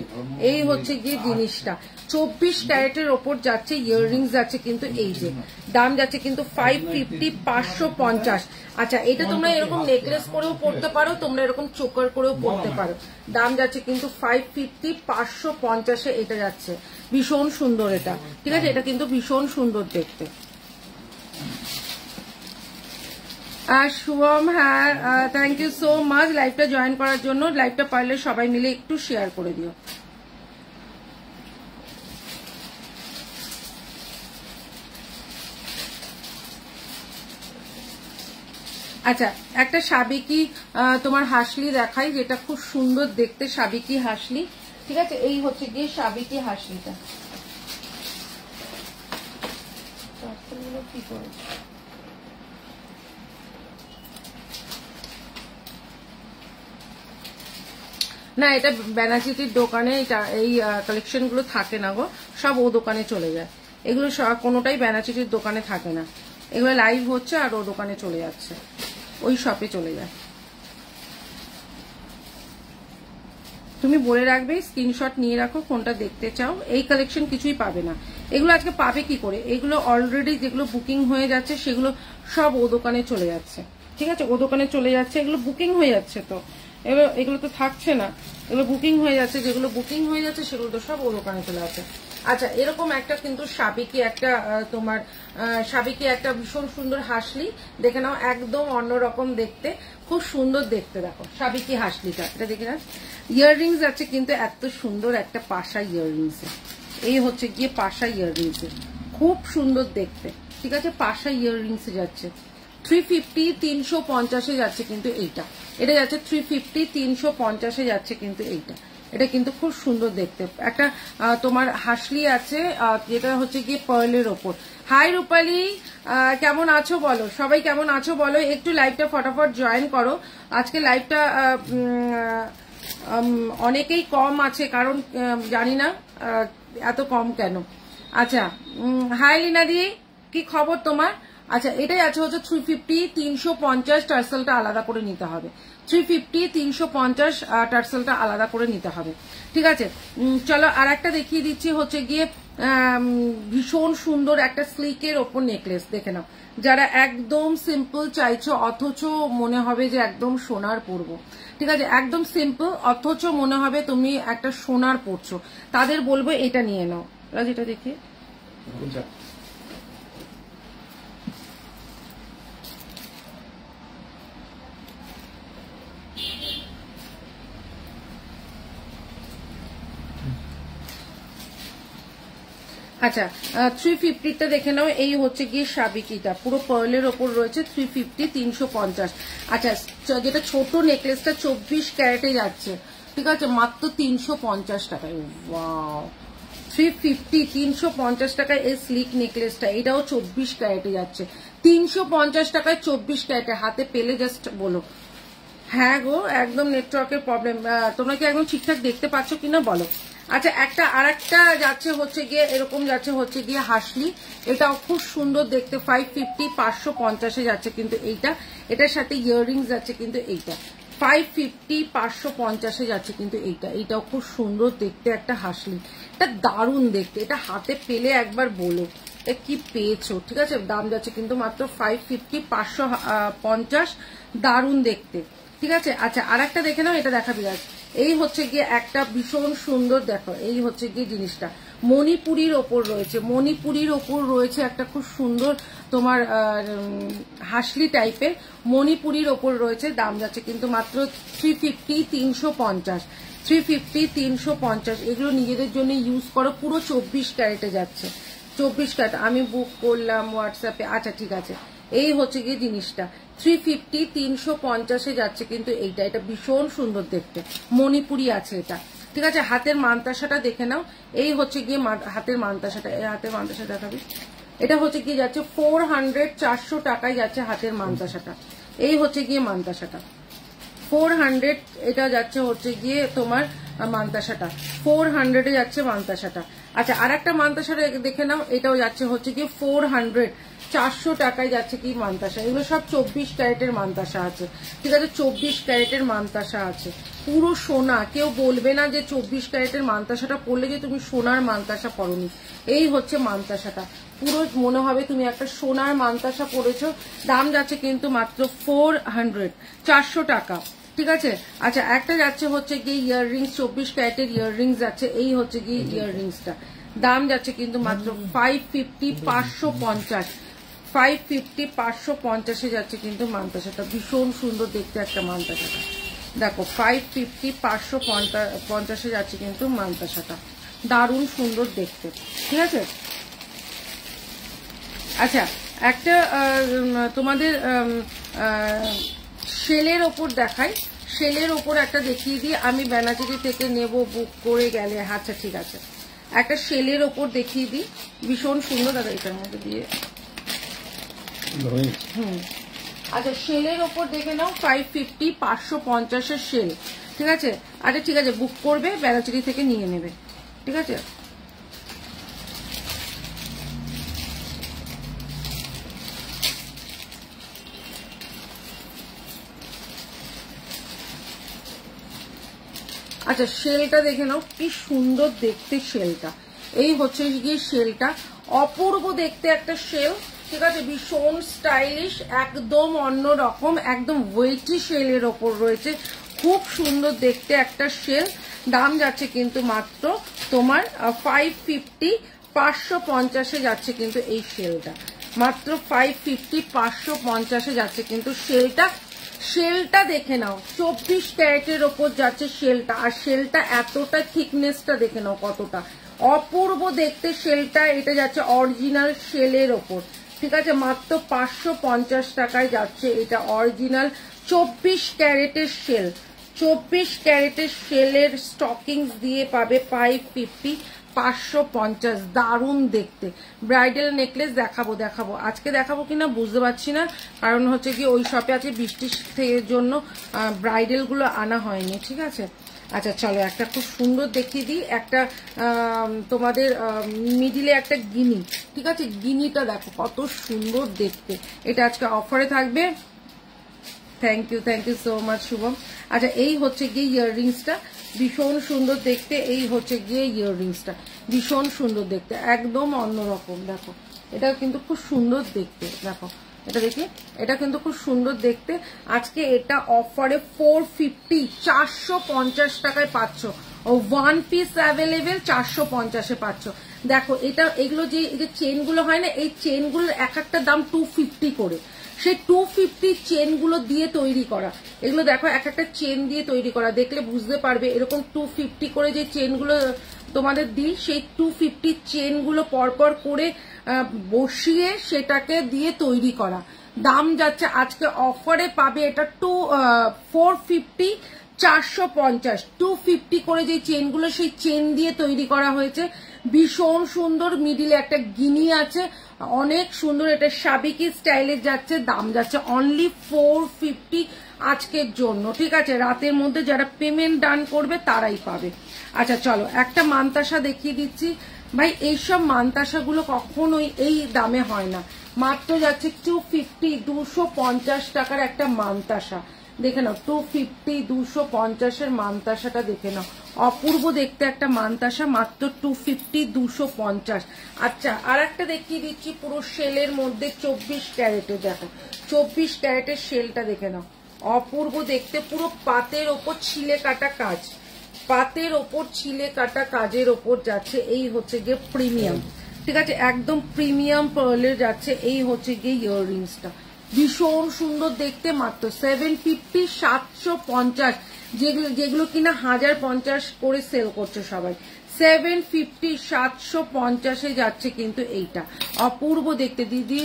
এই হচ্ছে গিয়ে জিনিসটা 24 ক্যারেটের ওপর যাচ্ছে, ইয়াররিংস যাচ্ছে কিন্তু এই যে দাম যাচ্ছে কিন্তু 550, 550। আচ্ছা এটা তোমরা এরকম নেকলেস করেও পড়তে পারো, তোমরা এরকম চোকার করেও পড়তে পারো, দাম যাচ্ছে কিন্তু 550, 550 এটা যাচ্ছে। ভীষণ সুন্দর এটা, ঠিক আছে, এটা কিন্তু ভীষণ সুন্দর দেখতে। শুভম, হ্যাঁ থ্যাংক ইউ সো মাচ লাইভটা জয়েন করার জন্য। লাইভটা পারলে সবাই মিলে একটু শেয়ার করে দিও। আচ্ছা একটা সাবিকি তোমার হাসলি দেখাই, যেটা খুব সুন্দর দেখতে, সাবিকি হাসলি, ঠিক আছে, এই হচ্ছে গিয়ে সাবিকি হাসলিটা। কি করে না, এটা বেনাচিটির দোকানে এই কালেকশন গুলো থাকে না গো, সব ও দোকানে চলে যায়, এগুলো কোনোটাই বেনাচিটির দোকানে থাকে না, এগুলো লাইভ হচ্ছে আর ও দোকানে চলে যাচ্ছে, ওই শপে চলে যায়। তুমি বলে রাখবে, স্ক্রিনশট নিয়ে রাখো কোনটা দেখতে চাও। এই কালেকশন কিছুই পাবে না, এগুলো আজকে পাবে কি করে, এগুলো অলরেডি যেগুলো বুকিং হয়ে যাচ্ছে সেগুলো সব ও দোকানে চলে যাচ্ছে, ঠিক আছে, ও দোকানে চলে যাচ্ছে, এগুলো বুকিং হয়ে যাচ্ছে, তো এগুলো তো থাকছে না, এগুলো বুকিং হয়ে যাচ্ছে, যেগুলো বুকিং হয়ে যাচ্ছে সেগুলো তো সব ও দোকানে চলে যাচ্ছে। আচ্ছা এরকম একটা কিন্তু সাবিকি একটা তোমার সাবিকি একটা ভীষণ সুন্দর হাসলি, দেখে নাও, একদম অন্যরকম দেখতে, খুব সুন্দর দেখতে। দেখো সাবিকি হাসলিটা, এটা দেখে না, ইয়াররিংস আছে কিন্তু এত সুন্দর একটা পাশা ইয়াররিংস, এই হচ্ছে গিয়ে পাশা ইয়াররিংস, খুব সুন্দর দেখতে, ঠিক আছে, পাশা ইয়াররিংস যাচ্ছে 350, 350 যাচ্ছে কিন্তু এইটা, এটা যাচ্ছে 350, 350 যাচ্ছে কিন্তু এইটা, এটা কিন্তু খুব সুন্দর দেখতে। একটা তোমার হাসলি আছে যেটা হচ্ছে গিয়ে পার্লের ওপর। হাই রূপালী, কেমন আছো বলো, সবাই কেমন আছো বলো, একটু লাইভটা ফটাফট জয়েন করো। আজকে লাইভটা অনেকেই কম আছে, কারণ জানি না এত কম কেন। আচ্ছা হাই লিনাদি, কি খবর তোমার? আচ্ছা এটাই আছে হচ্ছে 350, 350 টার্সেলটা আলাদা করে নিতে হবে, 350, 350 টার্সেলটা আলাদা করে নিতে হবে, ঠিক আছে। চলো আর একটা দেখিয়ে দিচ্ছি, হচ্ছে গিয়ে ভীষণ সুন্দর একটা স্লিকের ওপর নেকলেস, দেখে নাও, যারা একদম সিম্পল চাইছো অথচ মনে হবে যে একদম সোনার পরবো, ঠিক আছে, একদম সিম্পল অথচ মনে হবে তুমি একটা সোনার পরছো, তাদের বলবো এটা নিয়ে নাও। যেটা দেখি আচ্ছা 350টা দেখে নাও, এই হচ্ছে গিয়ে সাবিকিটা পুরো পার্লের ওপর রয়েছে, 350, 350। আচ্ছা যেটা ছোট নেকলেসটা 24 ক্যারেটে যাচ্ছে, ঠিক আছে, মাত্র 350 টাকায়। ওয়াও, 350, 350 টাকায় এই স্লিক নেকলেসটা, এটাও 24 ক্যারেটে যাচ্ছে, 350 টাকায় 24 ক্যারেটে, হাতে পেলে জাস্ট বলো। হ্যাঁ গো, একদম নেটওয়ার্কের প্রবলেম, তোমরা কি একদম ঠিকঠাক দেখতে পাচ্ছ কিনা বলো। আচ্ছা একটা আর একটা যাচ্ছে হচ্ছে গিয়ে এরকম যাচ্ছে হচ্ছে গিয়ে হাসলি, এটাও খুব সুন্দর দেখতে, 550, 550 যাচ্ছে কিন্তু এইটা, এটার সাথে ইয়াররিংস যাচ্ছে কিন্তু এইটা, 550 550-এ যাচ্ছে কিন্তু এইটাও খুব সুন্দর দেখতে একটা হাসলি, এটা দারুণ দেখতে, এটা হাতে পেলে একবার বলো কি পেয়েছো, ঠিক আছে। দাম যাচ্ছে কিন্তু মাত্র 550 550, দারুণ দেখতে, ঠিক আছে। আচ্ছা আর একটা দেখে নাও, এটা দেখাবি আজ। এই হচ্ছে গিয়ে একটা ভীষণ সুন্দর, দেখো এই হচ্ছে গিয়ে জিনিসটা মণিপুরির ওপর রয়েছে, মণিপুরির ওপর রয়েছে একটা খুব সুন্দর তোমার হাসলি টাইপের মণিপুরির ওপর রয়েছে। দাম যাচ্ছে কিন্তু মাত্র 350 350 350 350। এগুলো নিজেদের জন্য ইউজ করো, পুরো 24 ক্যারেটে যাচ্ছে, 24 ক্যারেট। আমি বুক করলাম হোয়াটসঅ্যাপে, আচ্ছা ঠিক আছে। এই হচ্ছে গিয়ে জিনিসটা 350 350-এ যাচ্ছে কিন্তু এটা ভীষণ সুন্দর দেখতে, মণিপুরি আছে এটা, ঠিক আছে। হাতের মানতাসাটা দেখে নাও, এই হচ্ছে গিয়ে হাতের মানতাসাটা, এই হাতের মানতাসা দেখাবি। এটা হচ্ছে গিয়ে যাচ্ছে 400 400 টাকায় যাচ্ছে হাতের মানতাসাটা, এই হচ্ছে গিয়ে মানতাসাটা 400, এটা যাচ্ছে হচ্ছে গিয়ে তোমার মানতাসাটা 400-এ যাচ্ছে মানতাসাটা। আচ্ছা আর একটা মানতাসাটা দেখে নাও, এটাও যাচ্ছে হচ্ছে গিয়ে 400 400 টাকায় যাচ্ছে কি মানতাসা। এগুলো সব 24 ক্যারেটের মানতাসা আছে, ঠিক আছে, 24 ক্যারেটের মানতাসা আছে, পুরো সোনা। কেউ বলবে না যে 24 ক্যারেটের মানতাসাটা পরলে যে তুমি সোনার মানতাসা পরোনি। এই হচ্ছে মানতাসাটা, পুরো মনে হবে তুমি একটা সোনার মানতাসা পরেছো। দাম যাচ্ছে কিন্তু মাত্র 400 400 টাকা, ঠিক আছে। আচ্ছা একটা যাচ্ছে হচ্ছে গিয়ে ইয়াররিংস, 24 ক্যারেটের ইয়াররিংস যাচ্ছে, এই হচ্ছে গিয়ে ইয়াররিংসটা, দাম যাচ্ছে কিন্তু মাত্র 550 550 550 550-এ যাচ্ছে কিন্তু মানতাসাটা, ভীষণ সুন্দর দেখতে একটা মানতাসাটা, দেখো 550 550-এ যাচ্ছে কিন্তু মানতাসাটা, দারুণ সুন্দর দেখতে, ঠিক আছে। আচ্ছা একটা তোমাদের সেলের ওপর দেখাই, সেলের ওপর একটা দেখিয়ে দিই। আমি ব্যানাচিরি থেকে নেব বুক করে গেলে, আচ্ছা ঠিক আছে। একটা সেলের ওপর দেখিয়ে দিই, ভীষণ সুন্দর, দাদা এটার মধ্যে দিয়ে আচ্ছা সেলের ওপর দেখে নাও 550 550-এর সেল, ঠিক আছে। আচ্ছা ঠিক আছে, বুক করবে ব্যানাচিরি থেকে নিয়ে নেবে, ঠিক আছে। আচ্ছা শেলটা দেখে নাও, কি সুন্দর দেখতে শেলটা, এই হচ্ছে গিয়ে শেলটা, অপূর্ব দেখতে একটা শেল, ঠিক আছে, ভীষণ স্টাইলিশ, একদম অন্যরকম, একদম ওয়েটি শেলের ওপর রয়েছে, খুব সুন্দর দেখতে একটা শেল। দাম যাচ্ছে কিন্তু মাত্র তোমার 550 550-এ যাচ্ছে কিন্তু এই শেলটা, মাত্র 550 550-এ যাচ্ছে কিন্তু শেলটা। শেলটা দেখে নাও, 24 ক্যারেটের ওপর যাচ্ছে শেলটা, আর শেলটা এতটা থিকনেসটা দেখে নাও কতটা অপূর্ব দেখতে শেলটা। এটা যাচ্ছে অরিজিনাল শেলের ওপর, ঠিক আছে, মাত্র 550 টাকায় যাচ্ছে এটা অরিজিনাল 24 ক্যারেটের শেল, 24 ক্যারেটের শেলের স্টকিংস দিয়ে পাবে 550 550, দারুণ দেখতে। ব্রাইডাল নেকলেস দেখাবো আজকে দেখাবো কিনা বুঝতে পারছি না, কারণ হচ্ছে কি ওই শপে আছে বৃষ্টির জন্য ব্রাইডাল গুলো আনা হয়নি, ঠিক আছে। আচ্ছা চলো একটা খুব সুন্দর দেখিয়ে দিই, একটা তোমাদের মিডিলে একটা গিনি, ঠিক আছে, গিনিটা দেখো কত সুন্দর দেখতে, এটা আজকে অফারে থাকবে। Thank you so much Shubham. আচ্ছা এই হচ্ছে গিয়ে ইয়াররিংসটা, ভীষণ সুন্দর দেখতে, এই হচ্ছে গিয়ে ইয়াররিংসটা, ভীষণ সুন্দর দেখতে, একদম অন্যরকম, দেখো এটা কিন্তু খুব সুন্দর দেখতে, দেখো এটা দেখি, এটা কিন্তু খুব সুন্দর দেখতে। আজকে এটা অফারে 450 450 টাকায় পাচ্ছ, ও 1 পিস অ্যাভেলেবেল 450-এ পাচ্ছ। দেখো এটা এগুলো যে এই যে চেনগুলো হয় না, এই চেনগুলোর এক একটা দাম 250 করে, সেই 250 চেনগুলো দিয়ে তৈরি করা, এগুলো দেখো এক একটা চেন দিয়ে তৈরি করা, দেখলে বুঝতে পারবে এরকম 250 করে যে চেনগুলো তোমাদের দিই, সেই 250 চেনগুলো পরপর করে বসিয়ে সেটাকে দিয়ে তৈরি করা। দাম যাচ্ছে আজকে অফারে পাবে এটা 450 450, 250 করে যে চেনগুলো সেই চেন দিয়ে তৈরি করা হয়েছে, ভীষণ সুন্দর, মিডিলে একটা গিনি আছে, অনেক সুন্দর, এটা সাবিকি স্টাইলে যাচ্ছে, দাম যাচ্ছে অনলি 450 আজকের জন্য, ঠিক আছে, রাতের মধ্যে যারা পেমেন্ট ডান করবে তারাই পাবে। আচ্ছা চলো একটা মানতাসা দেখিয়ে দিচ্ছি ভাই, এইসব মানতাসাগুলো কখনোই এই দামে হয় না, মাত্র যাচ্ছে 250 250 টাকার একটা মানতাসা, দেখে নাও 250 250 মানতাসাটা দেখে নাও, অপূর্ব দেখতে একটা মানতাসা, মাত্র 250 250। আচ্ছা আর একটা দেখিয়ে দিচ্ছি পুরো সেলের মধ্যে 24 ক্যারেটে, দেখো 24 ক্যারেটের সেলটা দেখে নাও, অপূর্ব দেখতে, পুরো পাতের ওপর ছিলে কাটা কাজ, পাতের ওপর ছিলে কাটা কাজের ওপর যাচ্ছে। এই হচ্ছে গিয়ে প্রিমিয়াম, ঠিক আছে, একদম প্রিমিয়াম পার্লের যাচ্ছে। এই হচ্ছে গিয়ে ইয়াররিংসটা, ভীষণ সুন্দর দেখতে, মাত্র 750 750, যেগুলো কিনা 1050 করে সেল করছে সবাই, 750 750 যাচ্ছে কিন্তু এইটা, অপূর্ব দেখতে। দিদি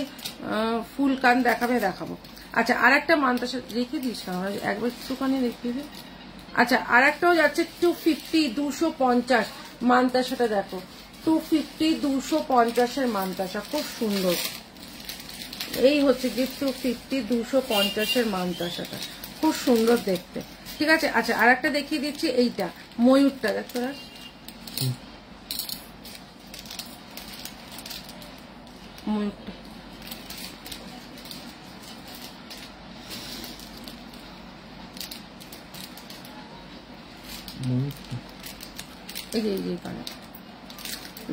ফুল কান দেখাবে, দেখাবো। আচ্ছা আর একটা মানতাসা রেখে দিস না, একবার একটুখানি দেখিয়ে দিই। আচ্ছা আর একটাও যাচ্ছে 250 250 মানতাসাটা দেখো, 250 250 মানতাসা, খুব সুন্দর। এই হচ্ছে কি 250 250 মানতাসাটা, খুব সুন্দর দেখতে, ঠিক আছে। আচ্ছা আর একটা দেখিয়ে দিচ্ছি, এইটা ময়ূরটা দেখো, ময়ূরটা এই যে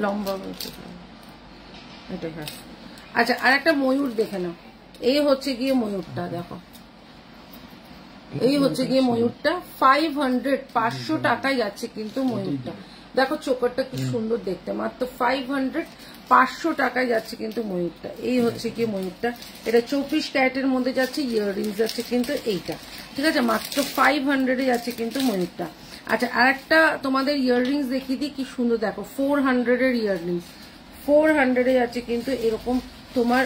লম্বা এটা। আচ্ছা আর একটা ময়ূর দেখে নাও, এই হচ্ছে গিয়ে ময়ূরটা দেখো, এই হচ্ছে গিয়ে ময়ূরটা 500 500 টাকায় যাচ্ছে কিন্তু ময়ূরটা, দেখো চোখটা কি সুন্দর দেখতে, মাত্র 500 500 টাকায় যাচ্ছে কিন্তু ময়ূরটা। এই হচ্ছে গিয়ে ময়ূরটা, এটা 24 ক্যারেটের মধ্যে যাচ্ছে, ইয়াররিংস যাচ্ছে কিন্তু এইটা, ঠিক আছে, মাত্র 500 যাচ্ছে কিন্তু ময়ূরটা। আচ্ছা আর একটা তোমাদের ইয়াররিংস দেখিয়ে দিই, কি সুন্দর দেখো, 400 ইয়াররিংস, 400 যাচ্ছে কিন্তু এরকম তোমার,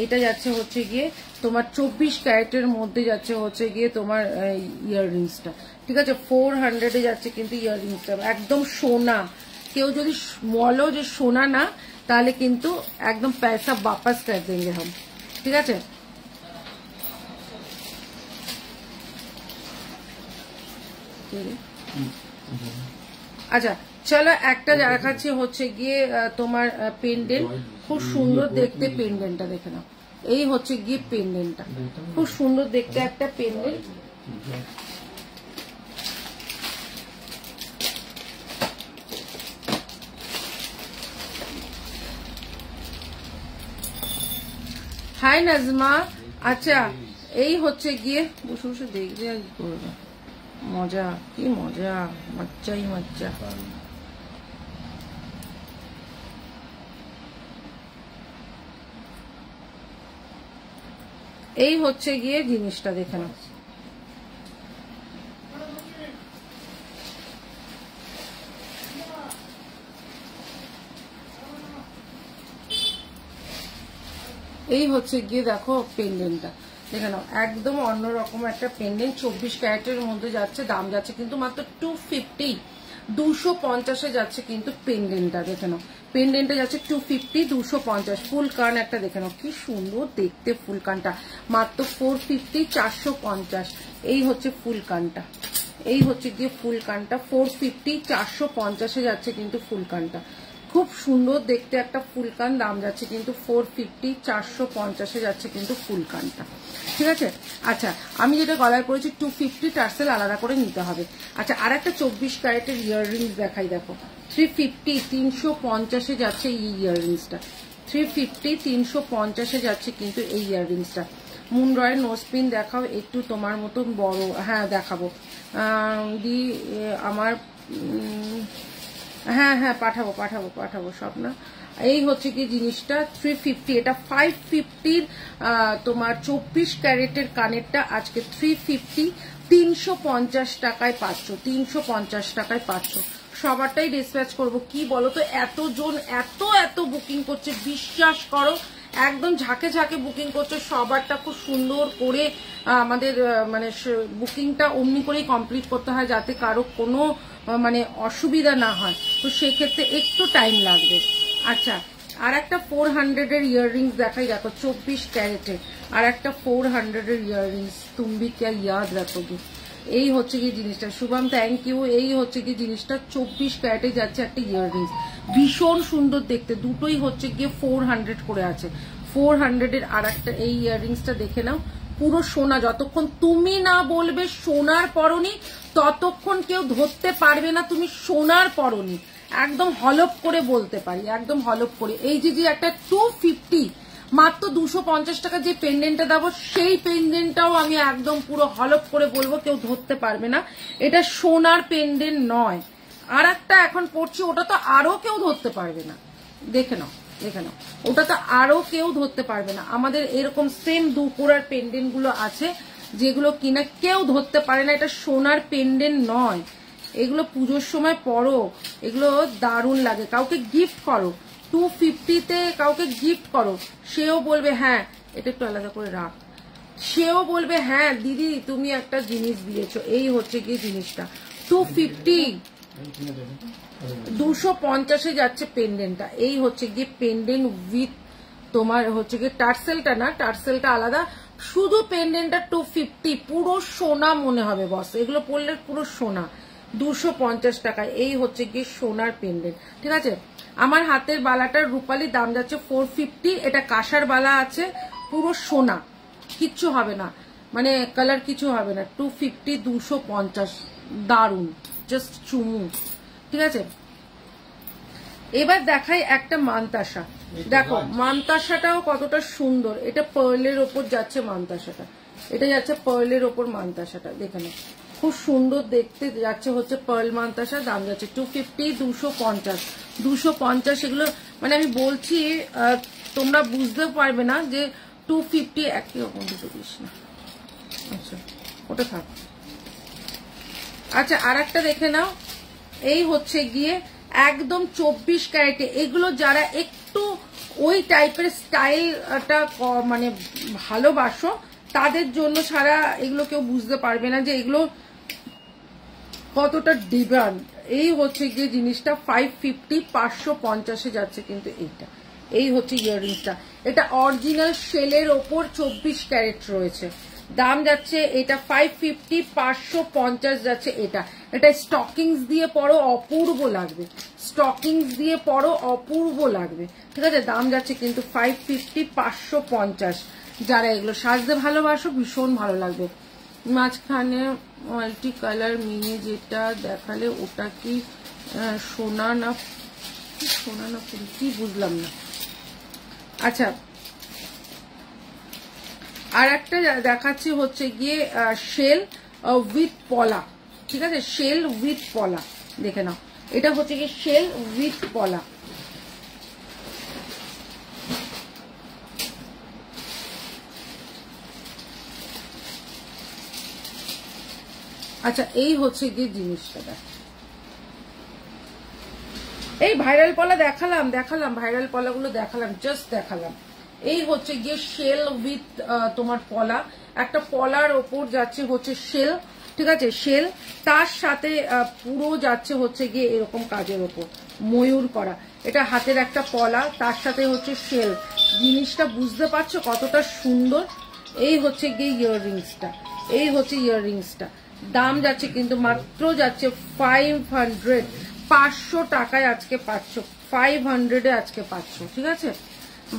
এটা যাচ্ছে হচ্ছে গিয়ে তোমার 24 ক্যারেটের মধ্যে যাচ্ছে হচ্ছে গিয়ে তোমার ইয়াররিংসটা, ঠিক আছে, 400 যাচ্ছে কিন্তু ইয়াররিংসটা, একদম সোনা। কেউ যদি বলো যে সোনা না, তাহলে কিন্তু একদম পয়সা वापस कर देंगे हम, ঠিক আছে। আচ্ছা চলো একটা দেখাচ্ছি হচ্ছে গিয়ে তোমার পেন্ডেন্ট, খুব সুন্দর দেখতে পেন্ডেন্টটা দেখে নাও, এই হচ্ছে গিয়ে পেন্ডেন্টটা, খুব সুন্দর দেখতে একটা পেন্ডেন্ট। হাই নাজমা। আচ্ছা এই হচ্ছে গিয়ে বসে বসে দেখবে আর কি করবে, মজা কি মজা, মজ্জাই মজ্জা। এই হচ্ছে গিয়ে জিনিসটা দেখে নাও, এই হচ্ছে গিয়ে দেখো পেন্ডেন্টটা দেখে নাও, একদম অন্যরকম একটা পেন্ডেন্ট, 24 ক্যারেটের মধ্যে যাচ্ছে, দাম যাচ্ছে কিন্তু মাত্র 250 250 যাচ্ছে কিন্তু পেন্ডেন্টটা দেখে নাও, পেন্ডেন্টটা যাচ্ছে 250 250। ফুল কান একটা দেখে নাও, কি সুন্দর দেখতে ফুল কানটা, মাত্র 450 450। এই হচ্ছে ফুল কানটা, এই হচ্ছে গিয়ে ফুল কানটা, 450 450 যাচ্ছে কিন্তু ফুল কানটা, খুব সুন্দর দেখতে একটা ফুল কান, দাম যাচ্ছে কিন্তু 450 450 যাচ্ছে কিন্তু ফুল কানটা, ঠিক আছে। আচ্ছা আমি যেটা গলায় পরেছি 250 টার্সেল আলাদা করে নিতে হবে। আচ্ছা আর একটা 24 ক্যারেটের ইয়াররিংস দেখাই, দেখো 350 350 যাচ্ছে এই ইয়াররিংসটা, 350 350 যাচ্ছে কিন্তু এই ইয়াররিংসটা। মুন্ড্রয়ের নোজপিন দেখাও একটু তোমার মতন বড়, হ্যাঁ দেখাবো দি আমার, হ্যাঁ হ্যাঁ পাঠাবো পাঠাবো পাঠাবো সব না। এই হচ্ছে কি জিনিসটা 350, এটা 550 তোমার 24 ক্যারেটের কানেরটা আজকে 350 350 টাকায় পাচ্ছ, 350 টাকায় পাচ্ছ। সবারটাই ডিসপ্যাচ করবো, কি বলো তো, এতজন এত এত বুকিং করছে, বিশ্বাস করো একদম ঝাঁকে ঝাঁকে বুকিং করছে, সবারটা খুব সুন্দর করে আমাদের মানে বুকিংটা অমনি করেই কমপ্লিট করতে হয়, যাতে কারো কোনো মানে অসুবিধা না হয়, তো সেক্ষেত্রে একটু টাইম লাগবে। আচ্ছা আর একটা 400 ইয়াররিংস দেখাই, দেখো 24 ক্যারেটের আর একটা 400 ইয়াররিংস, তুমি কে ইয়াদ রাখোগে। এই হচ্ছে কি জিনিসটা, শুভম থ্যাংক ইউ। এই হচ্ছে কি জিনিসটা 24 ক্যারেটে যাচ্ছে একটা ইয়াররিংস, ভীষণ সুন্দর দেখতে, দুটোই হচ্ছে গিয়ে 400 করে আছে, 400 আর একটা এই ইয়াররিংসটা দেখে নাও, পুরো সোনা, যতক্ষণ তুমি না বলবে সোনার পরনি ততক্ষণ কেউ ধরতে পারবে না তুমি সোনার পরনি। একদম হলপ করে বলতে পারি, একদম হলপ করে। এই যে একটা 250 মাত্র 250 টাকা যে পেন্ডেন্টটা দেবো সেই পেন্ডেন্টটাও আমি একদম পুরো হলপ করে বলবো কেউ ধরতে পারবে না, এটা সোনার পেন্ডেন্ট নয়। আর একটা এখন পড়ছি, ওটা তো আরো কেউ ধরতে পারবে না, দেখে নাও দেখে নাও, ওটা তো আরো কেউ ধরতে পারবে না। আমাদের এরকম সেম দুপুরার পেন্ডেন্ট গুলো আছে যেগুলো কিনা কেউ ধরতে পারে না, এটা সোনার পেন্ডেন্ট নয়। এগুলো পুজোর সময় পরো, এগুলো দারুণ লাগে, কাউকে গিফট করো 250-তে, কাউকে গিফট করো, সেও বলবে হ্যাঁ, এটা একটু আলাদা করে রাখ, সেও বলবে হ্যাঁ দিদি তুমি একটা জিনিস দিয়েছো। এই হচ্ছে গিয়ে জিনিসটা 250, 250-এ যাচ্ছে পেন্ডেন্টটা। এই হচ্ছে গিয়ে পেন্ডেন্ট উইথ তোমার হচ্ছে গিয়ে টার্সেলটা না, টার্সেলটা আলাদা, শুধু পেন্ডেন্টটা 250, পুরো সোনা মনে হবে বস, এগুলো পড়লে পুরো সোনা, 250 টাকায়। এই হচ্ছে গিয়ে সোনার পেন্ডেন্ট, ঠিক আছে। আমার হাতের বালাটার রূপালি দাম যাচ্ছে 450, এটা কাঁসার বালা আছে, পুরো সোনা, কিচ্ছু হবে না, মানে কালার কিছু হবে না। 250, 250, দারুন, জাস্ট চুমু, ঠিক আছে। এবার দেখাই একটা মানতাসা, দেখো মানতাসাটাও কতটা সুন্দর, এটা পার্লের ওপর যাচ্ছে মানতাসাটা, এটা যাচ্ছে পার্লের ওপর মানতাসাটা, দেখে নাও খুব সুন্দর দেখতে যাচ্ছে, হচ্ছে পার্ল মানতাসা, দাম যাচ্ছে 250, 250, 250। এগুলো মানে আমি বলছি তোমরা বুঝতেও পারবে না যে 250 একই রকম দুটো দিস না, আচ্ছা ওটা থাক। আচ্ছা আর একটা দেখে নাও, এই হচ্ছে গিয়ে একদম 24 ক্যারেটে, এগুলো যারা একটু ওই টাইপের স্টাইলটা মানে ভালোবাসো তাদের জন্য ছাড়া এগুলো কেউ বুঝতে পারবে না যে এগুলো কতটা ডিমান্ড। এই হচ্ছে গিয়ে জিনিসটা 550, 550-এ যাচ্ছে কিন্তু এইটা। এই হচ্ছে ইয়াররিংসটা, এটা অরিজিনাল শেলের ওপর 24 ক্যারেট রয়েছে, দাম যাচ্ছে এটা 550, 550 যাচ্ছে এটা। এটা স্টকিংস দিয়ে পরো অপূর্ব লাগবে, স্টকিংস দিয়ে পরো অপূর্ব লাগবে, ঠিক আছে। দাম যাচ্ছে কিন্তু 550, 550। যারা এগুলো সাজতে ভালোবাসো ভীষণ ভালো লাগবে। মাঝখানে মাল্টি কালার মিনি যেটা দেখালে ওটা কি সোনা না, সোনা না কি বুঝলাম না। আচ্ছা আর একটা দেখাচ্ছি হচ্ছে গিয়ে শেল উইথ পলা, ঠিক আছে, শেল উইথ পলা, দেখে নাও এটা হচ্ছে গিয়ে শেল উইথ পলা। আচ্ছা এই হচ্ছে গিয়ে জিনিসটা, এই ভাইরাল পলা দেখালাম ভাইরাল পলাগুলো দেখালাম, জাস্ট দেখালাম। এই হচ্ছে গিয়ে শেল উইথ তোমার পলা, একটা পলার ওপর যাচ্ছে হচ্ছে শেল, ঠিক আছে, শেল, তার সাথে পুরো যাচ্ছে হচ্ছে গিয়ে এরকম কাজের ওপর ময়ূর করা, এটা হাতের একটা পলা, তার সাথে হচ্ছে শেল, জিনিসটা বুঝতে পারছো কতটা সুন্দর। এই হচ্ছে গিয়ে ইয়াররিংসটা, এই হচ্ছে ইয়াররিংসটা, দাম যাচ্ছে কিন্তু মাত্র যাচ্ছে 500, 500 টাকায় আজকে পাচ্ছ, 500-এ আজকে পাচ্ছ, ঠিক আছে।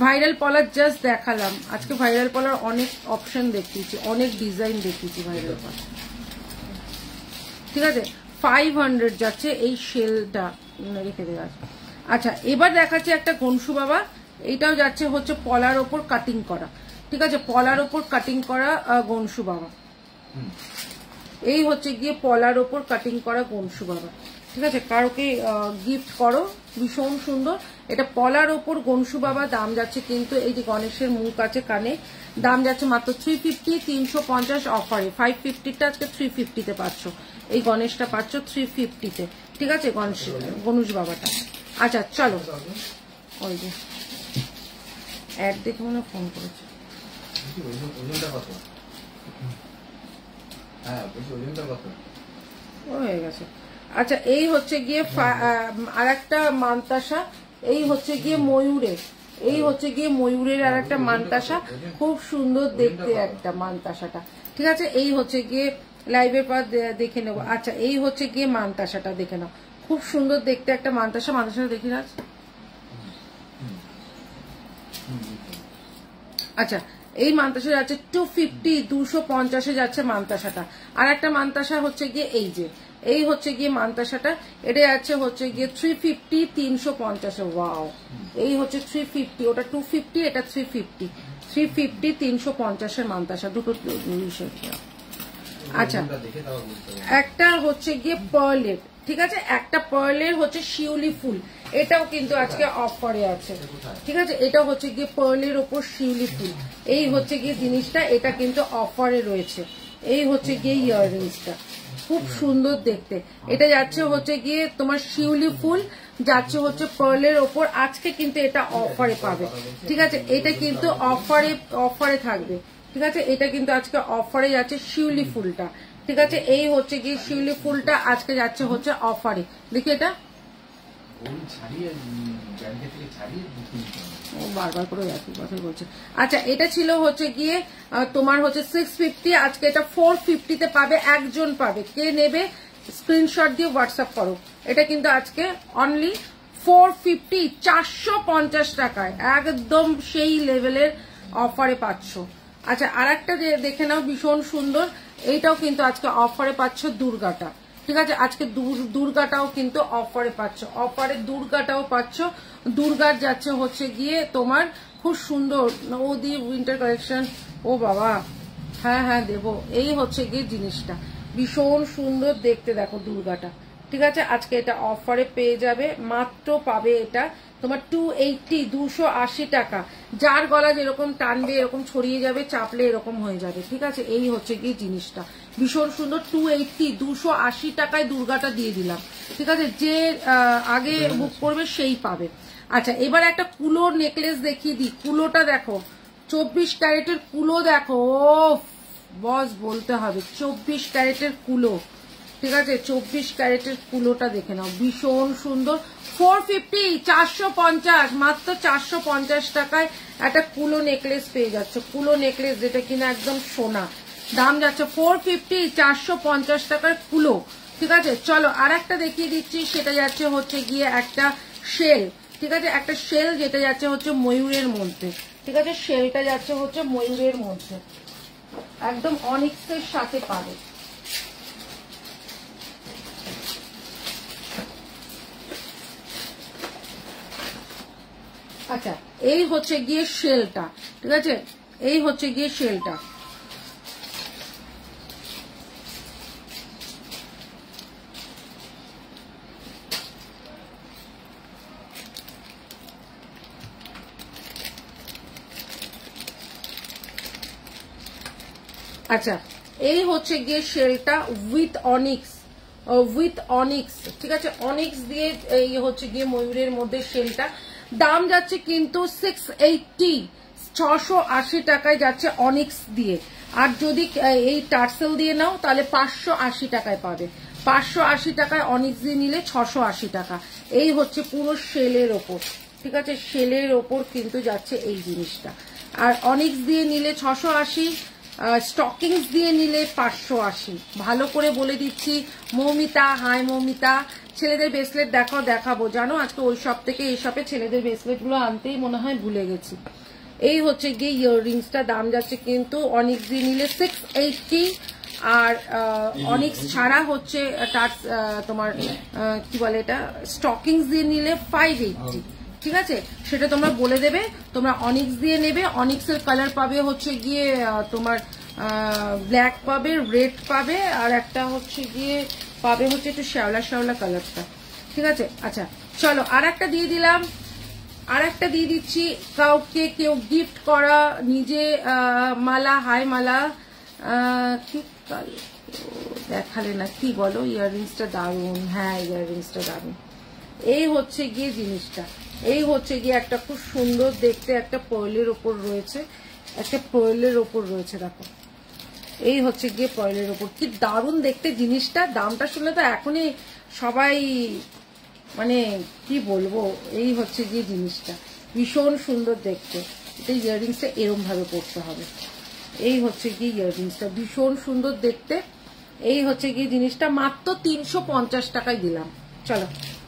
ভাইরাল পলার জাস্ট দেখালাম, আজকে ভাইরাল পলার অনেক অপশন দেখিয়েছি, অনেক ডিজাইন দেখিয়েছি ভাইরাল পলার, ঠিক আছে। 500 যাচ্ছে এই শেলটা, রেখে দেওয়া আছে। আচ্ছা এবার দেখাচ্ছি একটা ঘনসু বাবা, এইটাও যাচ্ছে হচ্ছে পলার ওপর কাটিং করা, ঠিক আছে, পলার ওপর কাটিং করা ঘনসু বাবা। এই হচ্ছে গিয়ে পলার ওপর কাটিং করা ঘনসু বাবা, ঠিক আছে, কারোকে গিফট করো, ভীষণ সুন্দর। এটা পলার ওপর ঘনসু বাবা, দাম যাচ্ছে কিন্তু এই যে গণেশের মুখ আছে কানে, দাম যাচ্ছে মাত্র 350, 350 অফারে, 550-টা আজকে 350-তে পাচ্ছ, এই গণেশটা পাচ্ছ 350-তে, ঠিক আছে, গণেশ বাবাটা। আচ্ছা চলো, ওই যে অ্যাড দেখে মনে ফোন করেছে, হয়ে গেছে। আচ্ছা এই হচ্ছে গিয়ে আর একটা মানতাসা, এই হচ্ছে গিয়ে ময়ূরের, এই হচ্ছে গিয়ে ময়ূরের আর একটা মানতাসা, খুব সুন্দর দেখতে একটা মানতাসাটা, ঠিক আছে। এই হচ্ছে গিয়ে লাইভের পর দেখে নেবো। আচ্ছা এই হচ্ছে গিয়ে মানতাসাটা দেখে নাও, খুব সুন্দর দেখতে একটা মানতাসা, মানতাসাটা দেখে না। আচ্ছা এই মান্তাসা যাচ্ছে 250, 250 যাচ্ছে মান্তাসাটা। আর একটা মান্তাসা হচ্ছে গিয়ে এই হচ্ছে গিয়ে মান্তাসাটা, এটা যাচ্ছে হচ্ছে গিয়ে 350, 350। ওয়াও, এই হচ্ছে 350, ওটা 250, এটা 350, 350 মান্তাসা, দুটো 200। আচ্ছা, একটা হচ্ছে গিয়ে পার্লের, ঠিক আছে, একটা পার্লের হচ্ছে শিউলি ফুল, এটাও কিন্তু আজকে অফারে আছে, ঠিক আছে, এটা হচ্ছে গিয়ে পার্লের ওপর শিউলি ফুল, এই হচ্ছে গিয়ে জিনিসটা, এটা কিন্তু অফারে রয়েছে। এই হচ্ছে গিয়ে ইয়াররিংসটা, খুব সুন্দর দেখতে, এটা যাচ্ছে হচ্ছে গিয়ে তোমার শিউলি ফুল, যাচ্ছে হচ্ছে পার্লের ওপর, আজকে কিন্তু এটা অফারে পাবে, ঠিক আছে, এটা কিন্তু অফারে থাকবে, ঠিক আছে, এটা কিন্তু আজকে অফারে যাচ্ছে শিউলি ফুলটা, ঠিক আছে, এই হচ্ছে গিয়ে শিউলি ফুলটা আজকে যাচ্ছে হচ্ছে অফারে। দেখি এটা বারবার করে একই কথাই বলছে। আচ্ছা, এটা ছিল হচ্ছে গিয়ে তোমার হচ্ছে 650, আজকে এটা 450-তে পাবে, একজন পাবে, কে নেবে স্ক্রিনশট দিয়ে হোয়াটসঅ্যাপ করো। এটা কিন্তু আজকে অনলি 450, 450 টাকায় একদম সেই লেভেলের অফারে পাচ্ছ। আচ্ছা, আর একটা দেখে নাও, ভীষণ সুন্দর, এইটাও কিন্তু আজকে অফারে পাচ্ছ, দুর্গাটা, ঠিক আছে, আজকে দুর্গাটাও কিন্তু অফারে পাচ্ছ, অফারে দুর্গাটাও পাচ্ছ। দুর্গার যাচ্ছে হচ্ছে গিয়ে তোমার খুব সুন্দর দি উইন্টার কালেকশন। ও বাবা, হ্যাঁ হ্যাঁ দেবো, এই হচ্ছে গিয়ে জিনিসটা ভীষণ সুন্দর দেখতে, দেখো দুর্গাটা, ঠিক আছে, আজকে এটা অফারে পেয়ে যাবে, মাত্র পাবে এটা তোমার 280, 280 টাকা। যার গলা যেরকম টানবে এরকম ছড়িয়ে যাবে, চাপলে এরকম হয়ে যাবে, ঠিক আছে, এই হচ্ছে গিয়ে জিনিসটা ভীষণ সুন্দর। 280, 280 টাকায় দুর্গাটা দিয়ে দিলাম, ঠিক আছে, যে আগে বুক করবে সেই পাবে। আচ্ছা, এবার একটা কুলোর নেকলেস দেখিয়ে দিই, কুলোটা দেখো, 24 ক্যারেটের কুলো দেখো, ও বস বলতে হবে, 24 ক্যারেটের কুলো, ঠিক আছে, 24 ক্যারেটের কুলোটা দেখে নাও, ভীষণ সুন্দর। 450, 450, মাত্র 450 টাকায় একটা কুলো নেকলেস পেয়ে যাচ্ছে, কুলো নেকলেস যেটা কিনা একদম সোনা, দাম যাচ্ছে 450, 450 টাকার কুলো, ঠিক আছে। চলো আর একটা দেখিয়ে দিচ্ছি, সেটা যাচ্ছে হচ্ছে গিয়ে একটা শেল, ঠিক আছে, একটা শেল যেটা যাচ্ছে হচ্ছে ময়ূরের মধ্যে, ঠিক আছে, শেলটা যাচ্ছে হচ্ছে ময়ূরের মধ্যে, একদম অনিক্সের সাথে পাবে। আচ্ছা, এই হচ্ছে গিয়ে শেলটা, ঠিক আছে, এই হচ্ছে গিয়ে শেলটা, আচ্ছা, এই হচ্ছে গিয়ে শেলটা উইথ অনিক্স, ঠিক আছে, অনিক্স দিয়ে এই হচ্ছে গিয়ে ময়ূরের মধ্যে শেলটা, দাম যাচ্ছে কিন্তু 680, 680 টাকায় যাচ্ছে অনিক্স দিয়ে। আর যদি এই টার্সেল দিয়ে নাও তাহলে 580 টাকায় পাবে, 580 টাকায় অনিক্স দিয়ে নিলে 680 টাকা। এই হচ্ছে পুরো শেলের ওপর, ঠিক আছে, শেলের ওপর কিন্তু যাচ্ছে এই জিনিসটা। আর অনিক্স দিয়ে নিলে 680, স্টকিংস দিয়ে নিলে 580। ভালো করে বলে দিচ্ছি, মৌমিতা, হাই মৌমিতা, ছেলেদের ব্রেসলেট দেখাবো, জানো আজকে ওই শপ থেকে এই শপে ছেলেদের ব্রেসলেট গুলো আনতেই মনে হয় ভুলে গেছি। এই হচ্ছে গিয়ে ইয়াররিংসটা, দাম যাচ্ছে কিন্তু অনিক্স দিয়ে নিলে 680, আর অনিক্স ছাড়া হচ্ছে তোমার কি বলে এটা, স্টকিংস দিয়ে নিলে 580, ঠিক আছে, সেটা তোমরা বলে দেবে, তোমরা অনিক্স দিয়ে নেবে। অনিক্সের কালার পাবে হচ্ছে গিয়ে তোমার ব্ল্যাক পাবে, রেড পাবে, আর একটা হচ্ছে গিয়ে পাবে হচ্ছে একটু শ্যাওলা শ্যাওলা কালারটা, ঠিক আছে। আচ্ছা চলো আর একটা দিয়ে দিলাম, আর একটা দিয়ে দিচ্ছি, কাউকে কেউ গিফট করা, নিজে মালা, হাই মালা, কি দেখালে না, কি বলো, ইয়াররিংসটা দারুন, হ্যাঁ ইয়াররিংসটা দারুন। এই হচ্ছে গিয়ে জিনিসটা, এই হচ্ছে গিয়ে একটা খুব সুন্দর দেখতে একটা পার্লের ওপর রয়েছে, একটা পার্লের ওপর রয়েছে, দেখো এই হচ্ছে গিয়ে পার্লের ওপর, কি দারুণ দেখতে জিনিসটা। দামটা শুনলে তো এখনই সবাই মানে কি বলবো, এই হচ্ছে গিয়ে জিনিসটা ভীষণ সুন্দর দেখতে। এটা ইয়াররিংসটা এরম ভাবে পড়তে হবে, এই হচ্ছে গিয়ে ইয়াররিংসটা ভীষণ সুন্দর দেখতে। এই হচ্ছে গিয়ে জিনিসটা মাত্র 350 টাকায় দিলাম, চলো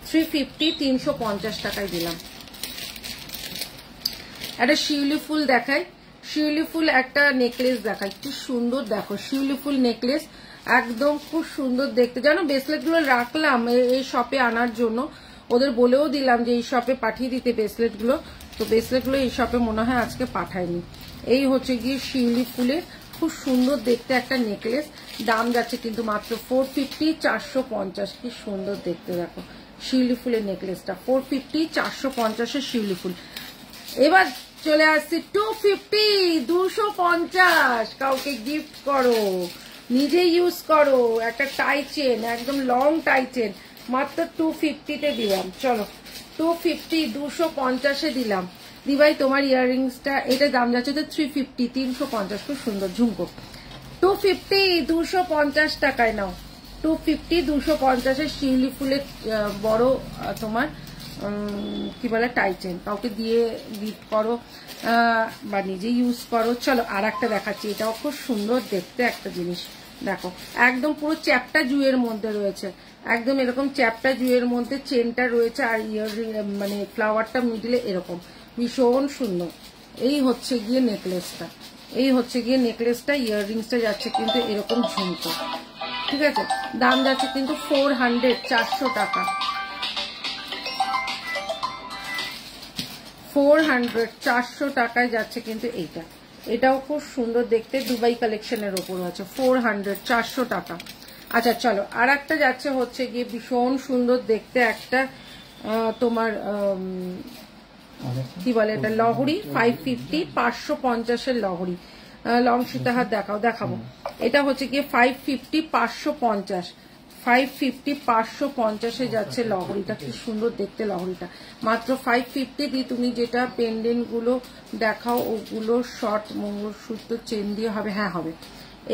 350, 350 টাকায় দিলাম। একটা শিউলি ফুল দেখাই, শিউলি ফুল একটা নেকলেস দেখাই, কি সুন্দর দেখো শিউলি ফুল নেকলেস, একদম খুব সুন্দর দেখতে। জানো ব্রেসলেট গুলো রাখলাম এই শপে আনার জন্য, ওদের বলেও দিলাম যে এই শপে পাঠিয়ে দিতে ব্রেসলেট গুলো, তো ব্রেসলেট গুলো এই শপে মনে হয় আজকে পাঠায়নি। এই হচ্ছে গিয়ে শিউলি ফুলের খুব সুন্দর দেখতে একটা নেকলেস, দাম যাচ্ছে কিন্তু মাত্র 450, 450। কি সুন্দর দেখতে দেখো শিউলি ফুলের নেকলেসটা, 450, 450 শিউলি ফুল। এবার চলে আসছি 250, 250। কাউকে গিফট করো, নিজে ইউজ করো, একটা টাই চেন, একদম লং টাই চেন, মাত্র 250-তে দিলাম। চলো 250, 250-এ দিলাম। দিভাই তোমার ইয়াররিংসটা, এটা দাম যাচ্ছে তো 350, 350। খুব সুন্দর ঝুমকো, 250, 250 টাকায় নাও। 250, 250-এর শিউলি ফুলের বড় তোমার কি বলে টাই চেন, কাউকে দিয়ে গিফট করো বা নিজে ইউজ করো। চলো আর একটা দেখাচ্ছি, এটাও খুব সুন্দর দেখতে একটা জিনিস দেখো, একদম পুরো চ্যাপটা জুয়ের মধ্যে রয়েছে, একদম এরকম চ্যাপটা জুয়ের মধ্যে চেনটা রয়েছে, আর ইয়াররিং মানে ফ্লাওয়ারটা মিডিলে এরকম, ভীষণ সুন্দর। এই হচ্ছে গিয়ে নেকলেসটা, এই হচ্ছে গিয়ে নেকলেসটা, ইয়াররিংসটা যাচ্ছে কিন্তু এরকম ঝুমকো, ঠিক আছে। দাম যাচ্ছে কিন্তু 400, 400 টাকা, 400, 400 টাকায় যাচ্ছে কিন্তু এইটা। এটাও খুব সুন্দর দেখতে, দুবাই কালেকশনের ওপর আছে, 400, 400 টাকা। আচ্ছা চলো আর একটা যাচ্ছে হচ্ছে গিয়ে ভীষণ সুন্দর দেখতে একটা তোমার কি বলে এটা, লহরি, 550, 550-এর লহরি, লং সীতাহার দেখাবো। এটা হচ্ছে গিয়ে 550, 550, 550, 550-এ যাচ্ছে লহরিটা। কি সুন্দর দেখতে লহরিটা, মাত্র 550 দিয়ে তুমি যেটা পেন্ডেন্ট গুলো দেখাও ওগুলো শর্ট মঙ্গলসূত্র চেন দিয়ে হবে, হ্যাঁ হবে।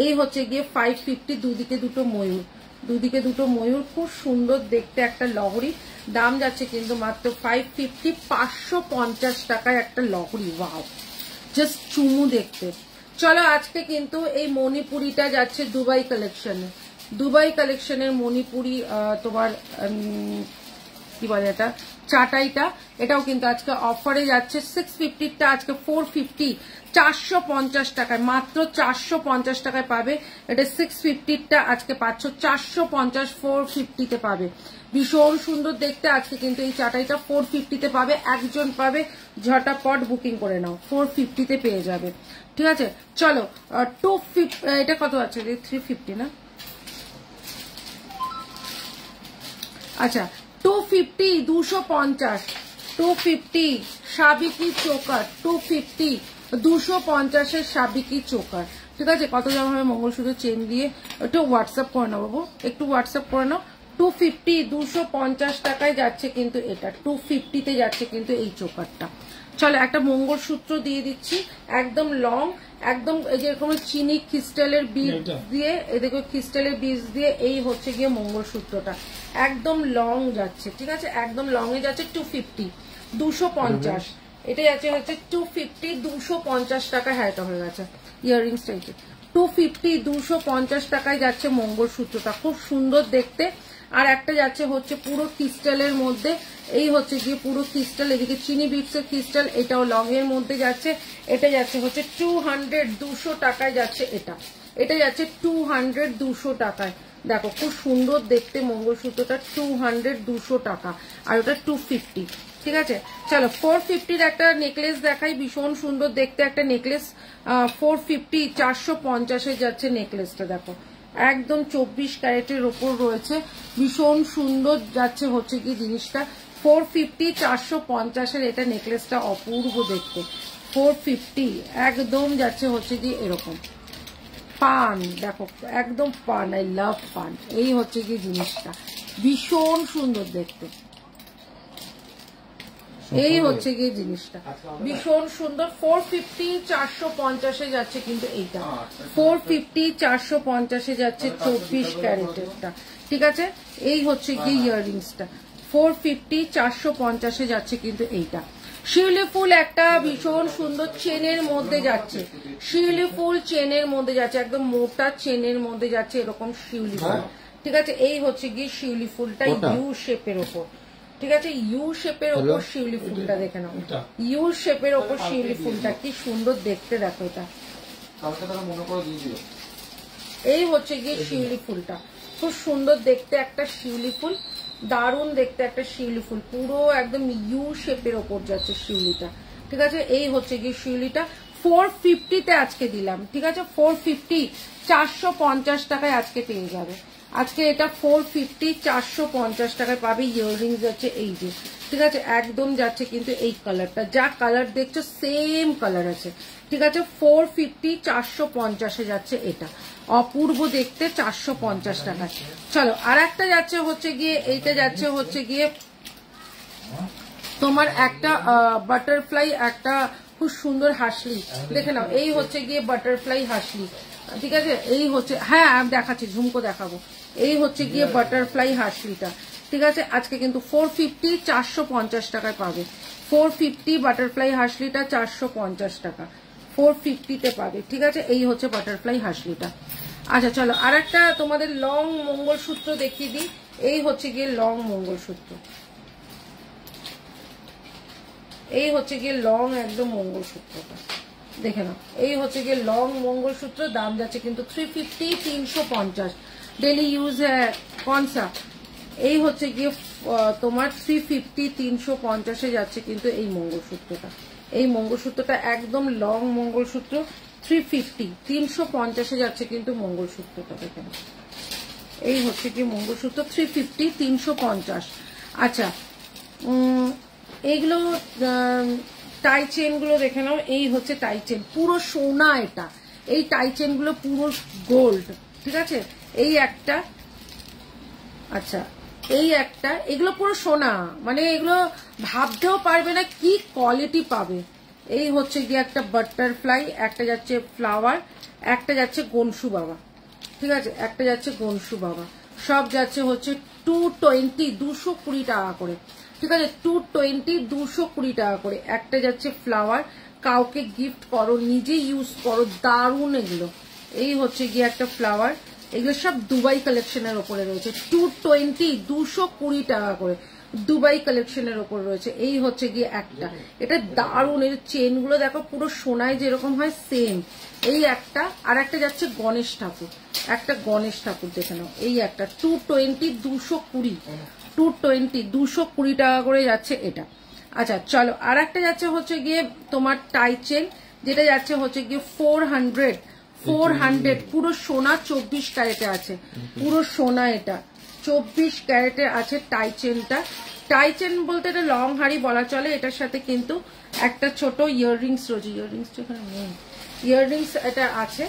এই হচ্ছে গিয়ে 550, দুদিকে দুটো ময়ূর, দুদিকে দুটো ময়ূর, খুব সুন্দর দেখতে একটা লহরি। দাম যাচ্ছে কিন্তু মাত্র 550, 550 টাকায় একটা লহরি। ওয়াও, জাস্ট চুমু দেখতে। চলো আজকে কিন্তু এই মণিপুরিটা যাচ্ছে দুবাই কালেকশনে, দুবাই কালেকশনের মণিপুরি তোমার কি বলে এটা চাটাইটা, এটাও কিন্তু আজকে অফারে যাচ্ছে। 650-টা আজকে 450, 450 টাকায়, মাত্র 450 টাকায় পাবে এটা। 650-টা আজকে পাচ্ছ 450, 450-তে পাবে। ভীষণ সুন্দর দেখতে আজকে কিন্তু এই চাটাইটা 450-তে পাবে, একজন পাবে, ঝটাপট বুকিং করে নাও, 450-তে পেয়ে যাবে, ঠিক আছে। চলো 250, এটা কত আছে, 350 না, আচ্ছা 250, 250, 250 সাবিকি চোকার, 250, 250-এর সাবিকি চোকার, ঠিক আছে। কত দাম হবে মঙ্গলসূত্র চেন দিয়ে, একটু হোয়াটসঅ্যাপ করে নাও বাবু, একটু হোয়াটসঅ্যাপ করে নাও। 250, 250 টাকায় যাচ্ছে কিন্তু এটা, 250-তে যাচ্ছে কিন্তু এই চোকারটা। চলো একটা মঙ্গলসূত্র দিয়ে দিচ্ছি, একদম লং, একদম যেরকম চিনি ক্রিস্টালের বীজ দিয়ে, এদিকে ক্রিস্টালের বীজ দিয়ে, এই হচ্ছে গিয়ে মঙ্গলসূত্রটা, একদম লং যাচ্ছে, ঠিক আছে, একদম লং এ যাচ্ছে। 250, 250, এটা যাচ্ছে হচ্ছে 250, 250 টাকা, হ্যাঁ এটা হয়ে গেছে ইয়াররিংসটা, 250, 250 টাকায় যাচ্ছে মঙ্গলসূত্রটা, খুব সুন্দর দেখতে। আর একটা যাচ্ছে হচ্ছে পুরো ক্রিস্টালের মধ্যে, এই হচ্ছে গিয়ে পুরো ক্রিস্টাল, এদিকে চিনি বিটসের ক্রিস্টাল, এটাও লং এর মধ্যে যাচ্ছে। এটা যাচ্ছে হচ্ছে 200, 200 টাকায় যাচ্ছে এটা, এটা যাচ্ছে 200, 200 টাকায়। দেখো খুব সুন্দর দেখতে মঙ্গলসূত্রটা, 200, 200 টাকা, আর ওটা 250, ঠিক আছে। চলো 450-র একটা নেকলেস দেখাই, ভীষণ সুন্দর দেখতে একটা নেকলেস, 450, 450-এ যাচ্ছে নেকলেসটা, দেখো একদম 24 ক্যারেটের ওপর রয়েছে, ভীষণ সুন্দর যাচ্ছে হচ্ছে কি জিনিসটা। 450, 450-এর এটা নেকলেসটা অপূর্ব দেখতে, 450 একদম যাচ্ছে হচ্ছে কি এরকম পান, দেখো একদম পান, আই লাভ পান, এই হচ্ছে কি জিনিসটা, ভীষণ সুন্দর দেখতে, এই হচ্ছে গিয়ে জিনিসটা, ভীষণ সুন্দর। 450, 450-এ যাচ্ছে কিন্তু এইটা, 450, 450-এ যাচ্ছে 24 ক্যারেটেরটা, ঠিক আছে। এই হচ্ছে গিয়ে ইয়াররিংসটা, 450, 450-এ যাচ্ছে কিন্তু এইটা। শিউলি ফুল একটা ভীষণ সুন্দর চেনের মধ্যে যাচ্ছে, শিউলি ফুল চেনের মধ্যে যাচ্ছে, একদম মোটা চেনের মধ্যে যাচ্ছে এরকম শিউলি ফুল, ঠিক আছে। এই হচ্ছে গিয়ে শিউলি ফুলটা ইউ শেপের ওপর, ঠিক ঠিক আছে, ইউ শেপের ওপর শিউলি ফুলটা দেখে নাও, ইউ শেপের ওপর শিউলি ফুলটা কি সুন্দর দেখতে, দেখো এটা এই হচ্ছে গিয়ে শিউলি ফুলটা, খুব সুন্দর দেখতে একটা শিউলি ফুল, দারুণ দেখতে একটা শিউলি ফুল, পুরো একদম ইউ শেপের ওপর যাচ্ছে শিউলিটা। ঠিক আছে, এই হচ্ছে গিয়ে শিউলিটা 450-তে আজকে দিলাম। ঠিক আছে, 450, 450 টাকায় আজকে পেয়ে যাবে। আজকে এটা 450, 450 টাকায় পাবে। ইয়াররিংস যাচ্ছে এই যে, ঠিক আছে, একদম যাচ্ছে কিন্তু এই কালারটা, যা কালার দেখছো সেম কালার আছে। ঠিক আছে, 450, 450-এ যাচ্ছে এটা, অপূর্ব দেখতে, 450 টাকায়। চলো আর একটা যাচ্ছে হচ্ছে গিয়ে, এইটা যাচ্ছে হচ্ছে গিয়ে তোমার একটা বাটারফ্লাই, একটা খুব সুন্দর হাসলি, দেখে নাও, এই হচ্ছে গিয়ে বাটারফ্লাই হাসলি। ঠিক আছে, এই হচ্ছে, হ্যাঁ আমি দেখাচ্ছি, ঝুমকো দেখাবো, এই হচ্ছে গিয়ে বাটারফ্লাই হাসলিটা। ঠিক আছে, আজকে কিন্তু 450, 450 টাকায় পাবে। 450 বাটারফ্লাই হাসলিটা 450 টাকা, 450-তে পাবে। ঠিক আছে, এই হচ্ছে বাটারফ্লাই হাসলিটা। আচ্ছা চলো আর একটা তোমাদের লং মঙ্গলসূত্র দেখিয়ে দিই। এই হচ্ছে গিয়ে লং মঙ্গলসূত্র, এই হচ্ছে গিয়ে লং একদম মঙ্গলসূত্রটা দেখে নাও, এই হচ্ছে গিয়ে লং মঙ্গলসূত্র, দাম যাচ্ছে কিন্তু 350, 350 ডেলি ইউজ কনসা। এই হচ্ছে গিয়ে তোমার 350, 350-এ যাচ্ছে কিন্তু এই মঙ্গলসূত্রটা, এই মঙ্গলসূত্রটা একদম লং মঙ্গলসূত্র, 350, 350-এ যাচ্ছে কিন্তু মঙ্গলসূত্রটা দেখে নাও, এই হচ্ছে কি মঙ্গলসূত্র 350, 350। আচ্ছা এইগুলো টাই চেন গুলো দেখে নাও, এই হচ্ছে টাই চেন, পুরো সোনা এটা, এই টাই চেন গুলো পুরো গোল্ড। ঠিক আছে, এই একটা, আচ্ছা এই একটা, এগুলো পুরো সোনা, মানে এগুলো ভাবতেও পারবে না কি কোয়ালিটি পাবে। এই হচ্ছে গিয়ে একটা বাটারফ্লাই, একটা যাচ্ছে ফ্লাওয়ার, একটা যাচ্ছে গনসু বাবা। ঠিক আছে, একটা যাচ্ছে গনসু বাবা, সব যাচ্ছে হচ্ছে 220, 220 টাকা করে। ঠিক আছে, 220, 220 টাকা করে। একটা যাচ্ছে ফ্লাওয়ার, কাউকে গিফট করো, নিজে ইউজ করো, দারুণ এগুলো। এই হচ্ছে গিয়ে একটা ফ্লাওয়ার, এগুলো সব দুবাই কালেকশনের ওপরে রয়েছে, 220, 220 টাকা করে, দুবাই কালেকশনের ওপর রয়েছে। এই হচ্ছে গিয়ে একটা, এটা দারুণ, এর চেন গুলো দেখো পুরো সোনায় যেরকম হয় সেম। এই একটা, আর একটা যাচ্ছে গণেশ ঠাকুর, একটা গণেশ ঠাকুর দেখে নাও, এই একটা 220, 220, 220, 220 টাকা করে যাচ্ছে এটা। আচ্ছা চলো আর একটা যাচ্ছে হচ্ছে গিয়ে তোমার টাই চেন, যেটা যাচ্ছে হচ্ছে গিয়ে 400, 400 পুরো সোনা, 24 ক্যারেটে আছে, পুরো সোনা, এটা 24 ক্যারেটে আছে টাই চেনটা। টাই চেন বলতে এটা লং হাড়ি বলা চলে, এটার সাথে কিন্তু একটা ছোট ইয়াররিংস রয়েছে, ইয়াররিংস এখানে নেই, ইয়াররিংস এটা আছে।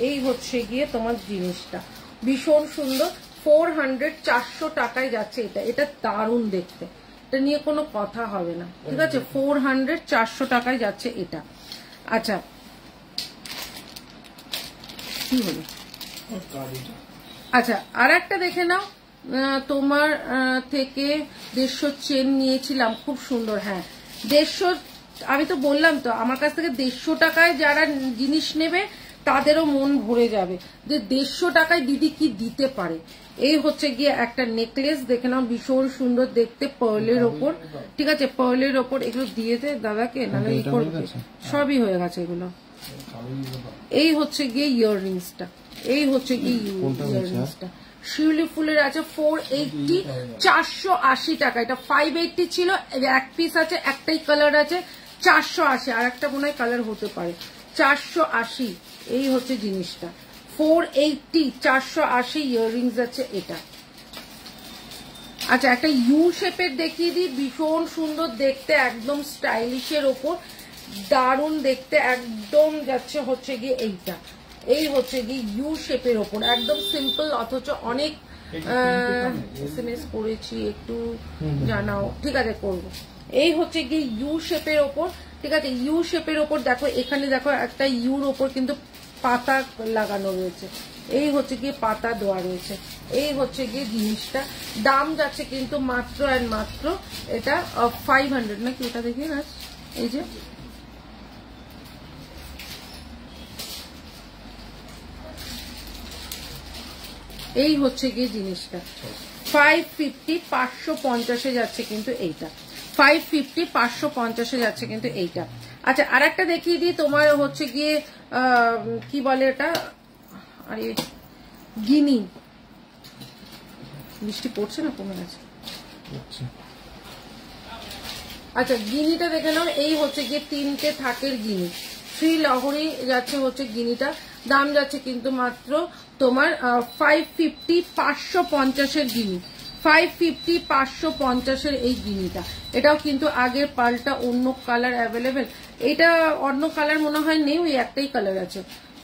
এই হচ্ছে গিয়ে তোমার জিনিসটা ভীষণ সুন্দর, 400, 400 টাকায় যাচ্ছে এটা, এটা দারুণ দেখতে, এটা নিয়ে কোনো কথা হবে না। ঠিক আছে, 400, 400 টাকায় যাচ্ছে এটা। আচ্ছা কি হলো, আচ্ছা আর একটা দেখে নাও, তোমার থেকে 150 চেন নিয়েছিলাম, খুব সুন্দর। হ্যাঁ 150, আমি তো বললাম তো আমার কাছ থেকে 150 টাকায় যারা জিনিস নেবে তাদেরও মন ভরে যাবে যে 150 টাকায় দিদি কি দিতে পারে। এই হচ্ছে গিয়ে একটা নেকলেস দেখে নাও, ভীষণ সুন্দর দেখতে, পার্লের ওপর। ঠিক আছে, পার্লের ওপর, এগুলো দিয়ে দে দাদাকে, নাহলে এই করবে, সবই হয়ে গেছে এগুলো। এই হচ্ছে গিয়ে ইয়াররিংসটা, এই হচ্ছে গিয়ে ইয়াররিংসটা, শিউলি ফুলের আছে 480, 480 টাকা। এটা 580 ছিল, এক পিস আছে, একটাই কালার আছে, 480, আর একটা মনে হয় কালার হতে পারে, 480। এই হচ্ছে জিনিসটা 480, 480 ইয়াররিংস আছে এটা। আচ্ছা একটা ইউ শেপের দেখিয়ে দিই, ভীষণ সুন্দর দেখতে, একদম স্টাইলিশের ওপর, দারুণ দেখতে, একদম যাচ্ছে হচ্ছে গিয়ে এইটা, এই হচ্ছে গিয়ে ইউ শেপের ওপর, একদম সিম্পল অথচ অনেক এসএমএস করেছি, একটু জানাও। ঠিক আছে করবো। এই হচ্ছে গিয়ে ইউ শেপের ওপর। ঠিক আছে, ইউ শেপের ওপর দেখো, এখানে দেখো একটা ইউর ওপর কিন্তু পাতা লাগানো রয়েছে, এই হচ্ছে গিয়ে পাতা দেওয়া রয়েছে। এই হচ্ছে গিয়ে জিনিসটা, দাম যাচ্ছে কিন্তু মাত্র আর মাত্র এটা 500 নাকি, এটা দেখি না, এই যে এই হচ্ছে গিয়ে জিনিসটা 550 550 যাচ্ছে কিন্তু এইটা, 550 550 যাচ্ছে কিন্তু এইটা। আচ্ছা আর একটা দেখিয়ে দিই, তোমার হচ্ছে গিয়ে কি বলে এটা, আরে গিনি, বৃষ্টি পড়ছে না কমে গেছে। আচ্ছা গিনিটা দেখে নাও, এই হচ্ছে গিয়ে 3টে থাকের গিনি, 3 লহরি যাচ্ছে হচ্ছে গিনিটা, দাম যাচ্ছে কিন্তু মাত্র তোমার 550 550 গিনি, 550 550 এই গিনিটা। এটাও কিন্তু আগের পাল্টা অন্য কালার অ্যাভেলেবেল, এটা অন্য কালার মনে হয় নেই, ওই একটাই কালার আছে,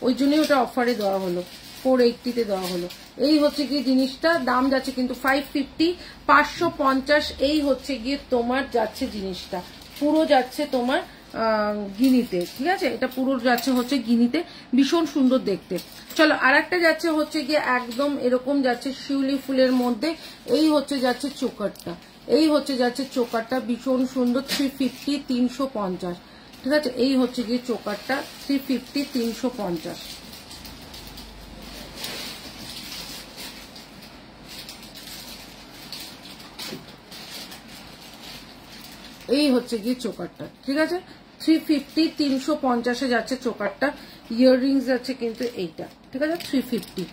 ওই জন্যই ওটা অফারে দেওয়া হলো, 480 দেওয়া হলো। এই হচ্ছে গিয়ে জিনিসটা, দাম যাচ্ছে কিন্তু 550 550, এই হচ্ছে গিয়ে তোমার যাচ্ছে জিনিসটা, পুরো যাচ্ছে তোমার গিনিতে, ঠিক আছে, এটা পুরো যাচ্ছে হচ্ছে গিনিতে, ভীষণ সুন্দর দেখতে। চলো আর একটা যাচ্ছে হচ্ছে গিয়ে একদম এরকম যাচ্ছে শিউলি ফুলের মধ্যে, এই হচ্ছে যাচ্ছে চোকারটা, এই হচ্ছে যাচ্ছে চোকারটা, ভীষণ সুন্দর, 350 350, ঠিক আছে, এই হচ্ছে গিয়ে চোকারটা 350 350। এই হচ্ছে গিয়ে চোকারটা, ঠিক আছে, 350 350 যাচ্ছে চোকারটা, ইয়াররিংস যাচ্ছে কিন্তু এইটা, ঠিক আছে, 350।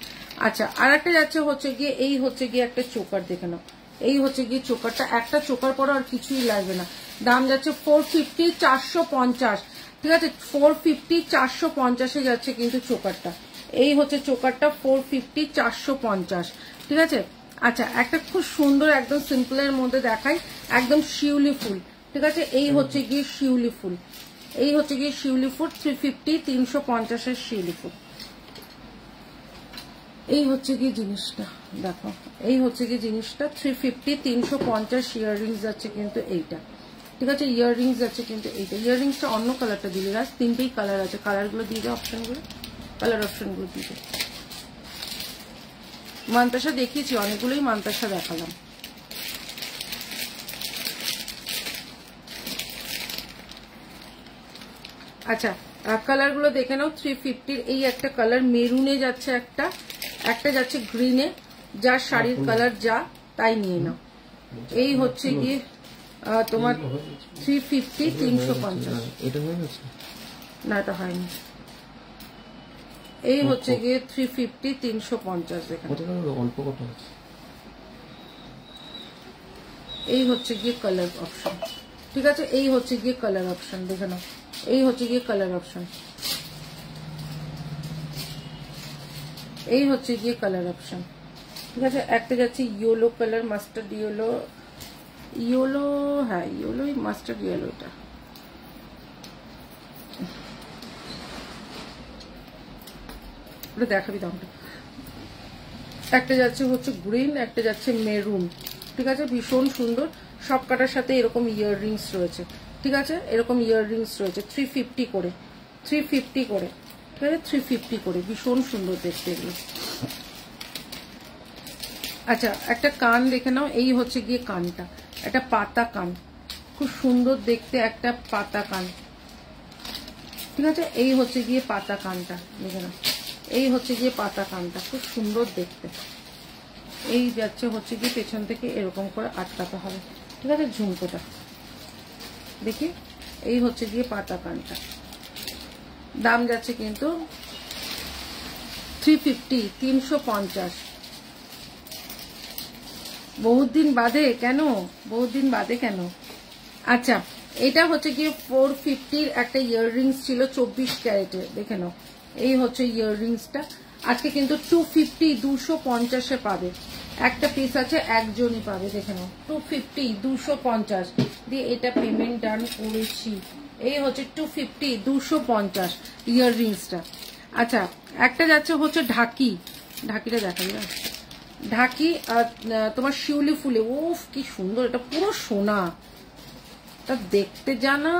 আচ্ছা আর একটা যাচ্ছে হচ্ছে গিয়ে, এই হচ্ছে গিয়ে একটা চোকার দেখে নাও, এই হচ্ছে গিয়ে চোকারটা, একটা চোকার পরে আর কিছুই লাগবে না, দাম যাচ্ছে 450 450, ঠিক আছে, 450 450 যাচ্ছে কিন্তু চোকারটা, এই হচ্ছে চোকারটা 450 450, ঠিক আছে। আচ্ছা একটা খুব সুন্দর একদম সিম্পলের মধ্যে দেখাই, একদম শিউলি ফুল, ঠিক আছে, এই হচ্ছে গিয়ে শিউলি ফুল, এই হচ্ছে গিয়ে শিউলি ফুল, 350 350 শিউলি ফুল। এই হচ্ছে গিয়ে জিনিসটা দেখো, এই হচ্ছে গিয়ে জিনিসটা 350 350 ইয়াররিংস যাচ্ছে কিন্তু এইটা, ঠিক আছে, ইয়াররিংস যাচ্ছে কিন্তু এইটা, ইয়াররিংসটা অন্য কালারটা দিলে গাছ, 3টেই কালার আছে, কালারগুলো দিয়ে দাও, অপশনগুলো, কালার অপশনগুলো দিয়ে দাও। মান্তাসা দেখিয়েছি, অনেকগুলোই মান্তাসা দেখালাম। আচ্ছা কালার গুলো দেখে নাও, 350 এই একটা কালার মেরুনে যাচ্ছে, একটা একটা যাচ্ছে গ্রিনে, যার শাড়ির কালার যা তাই নিয়ে নাও। এই হচ্ছে গিয়ে তোমার 350 350, এটা হয়ে গেছে না এটা হয়নি, এই হচ্ছে গিয়ে 350 350 দেখেন, অল্প কত আছে, এই হচ্ছে গিয়ে কালার অপশন, ঠিক আছে, এই হচ্ছে গিয়ে কালার অপশন দেখে নাও, এই হচ্ছে গিয়ে কালার অপশন, এই হচ্ছে গিয়ে কালার অপশন, ঠিক আছে। একটা যাচ্ছে yellow colour, mustard yellow, yellow, হ্যাঁ ইয়েলো, মাস্টার্ড ইয়েলোটা, ওটা দেখাবি দামটা। একটা যাচ্ছে হচ্ছে গ্রিন, একটা যাচ্ছে মেরুন, ঠিক আছে, ভীষণ সুন্দর, সব কাটার সাথে এরকম ইয়াররিংস রয়েছে, ঠিক আছে, এরকম ইয়াররিংস রয়েছে, 350 করে, 350 করে, ঠিক আছে, 350 করে, ভীষণ সুন্দর দেখতে এগুলো। আচ্ছা একটা কান দেখে নাও, এই হচ্ছে গিয়ে কানটা, একটা পাতা কান, খুব সুন্দর দেখতে একটা পাতা কান, ঠিক আছে, এই হচ্ছে গিয়ে পাতা কানটা দেখে নাও, এই হচ্ছে গিয়ে পাতা কানটা, খুব সুন্দর দেখতে। এই যাচ্ছে হচ্ছে গিয়ে পেছন থেকে এরকম করে আটকাতে হবে, ঠিক আছে, ঝুমকোটা দেখি, এই হচ্ছে গিয়ে পাতা কানটা, দাম যাচ্ছে কিন্তু 350 350, বহুত দিন বাদে কেন, বহুত দিন বাদে কেন। আচ্ছা এটা হচ্ছে গিয়ে 450 একটা ইয়াররিংস ছিল 24 ক্যারেটের, দেখে নাও, এই হচ্ছে ইয়াররিংসটা, আজকে কিন্তু 250 250 পাবে, একটা পিস আছে একজনই পাবে, দেখে নাও, 250 250 দিয়ে এটা পেমেন্ট ডান করেছি, এই হচ্ছে 250 250 ইয়াররিংসটা। আচ্ছা একটা যাচ্ছে হচ্ছে ঢাকি, ঢাকিটা দেখাই না, ঢাকি তোমার শিউলি ফুলে, উফ কি সুন্দর, এটা পুরো সোনা, তা দেখতে জানা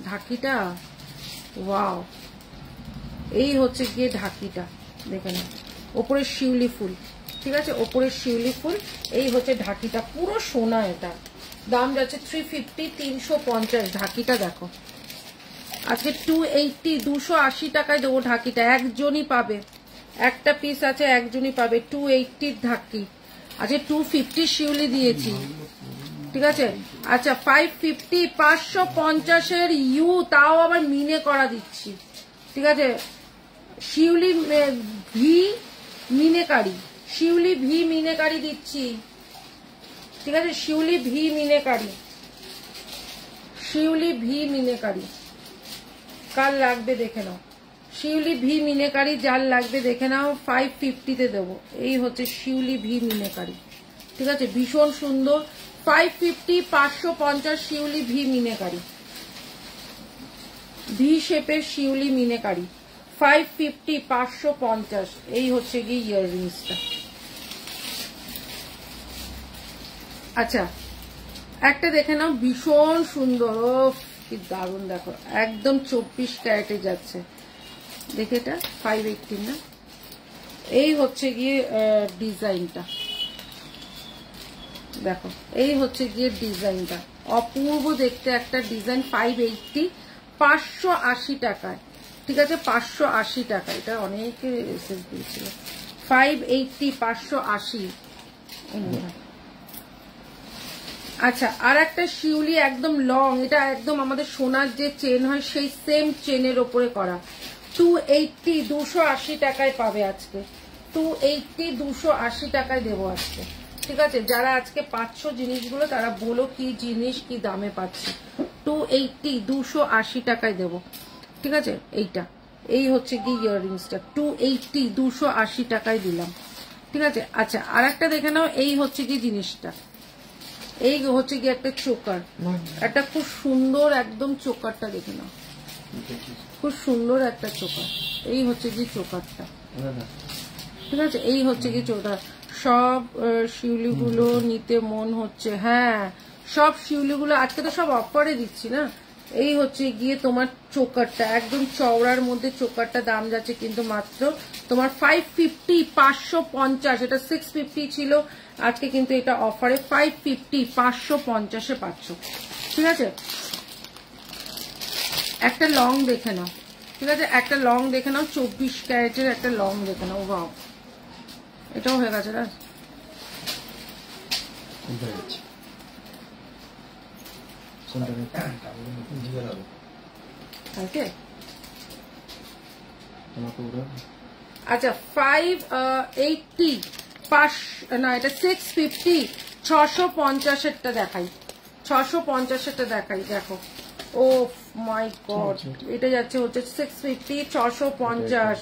ঢাকিটা, ওয়াও, এই হচ্ছে গিয়ে ঢাকিটা দেখে না, ওপরে শিউলি ফুল, ঠিক আছে, ওপরে শিউলি ফুল, এই হচ্ছে ঢাকিটা, পুরো সোনা, এটা দাম যাচ্ছে 350 350, ঢাকিটা দেখো, আজকে 280 280 টাকায় দেবো ঢাকিটা, একজনই পাবে, একটা পিস আছে একজনই পাবে, 280 ঢাকি, আচ্ছা 250 শিউলি দিয়েছি, ঠিক আছে। আচ্ছা 550 550-এর ইউ, তাও আবার মিনে করা দিচ্ছি, ঠিক আছে। শিউলি ভি মিনেকারি, শিউলি ভি মিনেকারি দিচ্ছি, ঠিক আছে। শিউলি ভি মিনেকারি, শিউলি ভি মিনেকারি কার লাগবে দেখে নাও। শিউলি ভি মিনেকারি যার লাগবে দেখে নাও, 550-তে দেবো। এই হচ্ছে শিউলি ভি মিনেকারি, ঠিক আছে, ভীষণ সুন্দর। 550 550 শিউলি ভি মিনেকারি, ভি শেপের শিউলি মিনেকারি 550 550। এই হচ্ছে গিয়ে ইয়াররিংসটা। আচ্ছা একটা দেখে নাও, ভীষণ সুন্দর, ও কি দারুণ, দেখো একদম 24 ক্যারেটে যাচ্ছে, দেখে এটা 580 না। এই হচ্ছে গিয়ে ডিজাইনটা, দেখো এই হচ্ছে গিয়ে ডিজাইনটা, অপূর্ব দেখতে একটা ডিজাইন। 580 580 টাকায়, ঠিক আছে, 580 টাকা। এটা অনেকে এসএস দিয়েছিল। 580 580। আচ্ছা আর একটা শিউলি একদম লং, এটা একদম আমাদের সোনার যে চেন হয় সেই সেম চেনের ওপরে করা, 280 280 টাকায় পাবে আজকে। 280 280 টাকায় দেবো আজকে, ঠিক আছে। যারা আজকে পাচ্ছ জিনিসগুলো তারা বলো কি জিনিস কি দামে পাচ্ছি। 280 280 টাকায় দেবো, ঠিক আছে। এইটা এই হচ্ছে কি ইয়াররিংসটা 280 280 টাকায় দিলাম, ঠিক আছে। আচ্ছা আর একটা দেখে নাও, এই হচ্ছে কি জিনিসটা, এই হচ্ছে কি একটা চোকার, একটা খুব সুন্দর একদম চোকারটা দেখে নাও, খুব সুন্দর একটা চোকার। এই হচ্ছে কি চোকারটা, ঠিক আছে। এই হচ্ছে কি চোকার। সব শিউলিগুলো নিতে মন হচ্ছে, হ্যাঁ সব শিউলিগুলো আজকে তো সব অফারে দিচ্ছি না। এই হচ্ছে গিয়ে তোমার চোকারটা, একদম চওড়ার মধ্যে চোকারটা দাম যাচ্ছে কিন্তু মাত্র তোমার 550 550। এটা 650 ছিল, আজকে কিন্তু এটা অফারে 550 550-এ পাচ্ছ, ঠিক আছে। একটা লং দেখে নাও, ঠিক আছে, একটা লং দেখে নাও, 24 ক্যারেটের একটা লং দেখে নাও। বাহ এটাও হয়ে গেছে না, আচ্ছা 580 না এটা 650 650-এরটা দেখাই, 650-এরটা দেখাই। দেখো ও মাই গড, এটা যাচ্ছে হচ্ছে 650 650,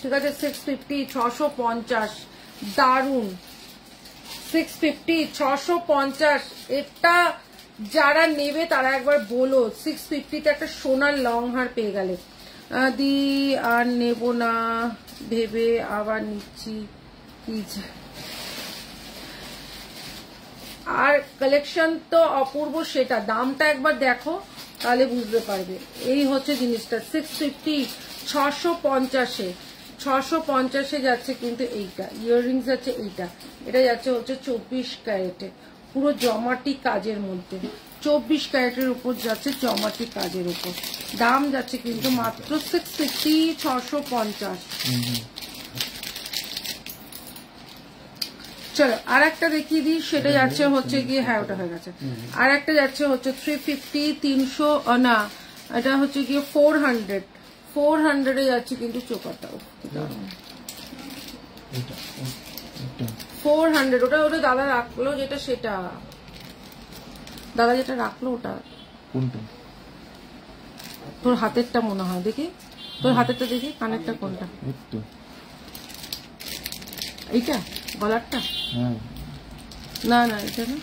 ঠিক আছে। 650 650 দারুন, 650 650। এটা যারা নেবে তারা একবার বলো 650-তে একটা সোনার লং হার পেয়ে গেলে। দি আর নেব না ভেবে আবার নিচ্ছি কি, আর কালেকশন তো অপূর্ব, সেটা দামটা একবার দেখো তাহলে বুঝতে পারবে। এই হচ্ছে জিনিসটা 650 650-এ 650-এ যাচ্ছে কিন্তু এইটা ইয়াররিংস যাচ্ছে, এইটা এটা যাচ্ছে হচ্ছে 24 ক্যারেটে, পুরো জমাটি কাজের মধ্যে, 24 ক্যারেটের উপর যাচ্ছে, জমাটি কাজের উপর, দাম যাচ্ছে কিন্তু মাত্র 650 650। চলো আর একটা দেখিয়ে দিই, সেটা যাচ্ছে হচ্ছে গিয়ে, হ্যাঁ ওটা হয়ে গেছে। আর একটা যাচ্ছে হচ্ছে 350 300 না, এটা হচ্ছে গিয়ে 400 যাচ্ছে কিন্তু চোকারটা 400। ওটা ওটা দাদা রাখলো যেটা, সেটা দাদা যেটা রাখলো ওটা কোনটা, তোর হাতেরটা মনে হয়, দেখি তোর হাতেরটা দেখি, কানেরটা কোনটা, এইটা গলারটা, না না এটা না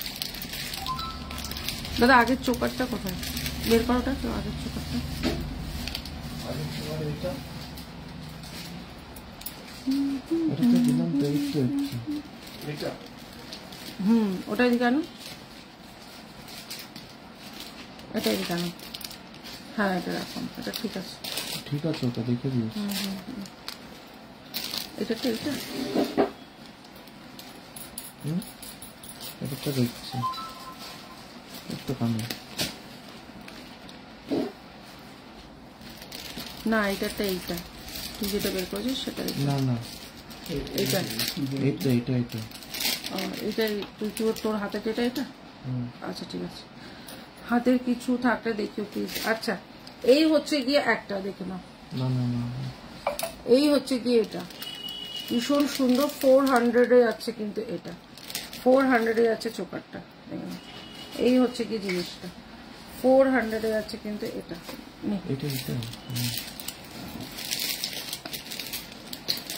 দাদা। আগের চোকারটা কোথায়, বের করাটা তো আগের চোকারটা, ওটা কেন, এটা কেন, হ্যাঁ এটা রাখুন, এটা ঠিক আছে, ঠিক আছে, ওটা দেখে দিয়েছি। এটা তো এটা এটা দেখছি একটু কানে, না এটাটা, এইটা তুই যেটা বের করেছিস সেটা, না না এইটা এইটা এইটা এইটা এটাই তুই কি তোর হাতে যেটা এটা? হুম। আচ্ছা ঠিক আছে, হাতের কিছু থাকলে দেখিও প্লিজ। আচ্ছা এই হচ্ছে গিয়ে একটা, দেখে নাও। না না না, এই হচ্ছে গিয়ে এটা ভীষণ সুন্দর, 400 যাচ্ছে কিন্তু এটা 400 যাচ্ছে চোকারটা, দেখে নাও। এই হচ্ছে কি জিনিসটা 400 যাচ্ছে কিন্তু এটা। এটা এটা।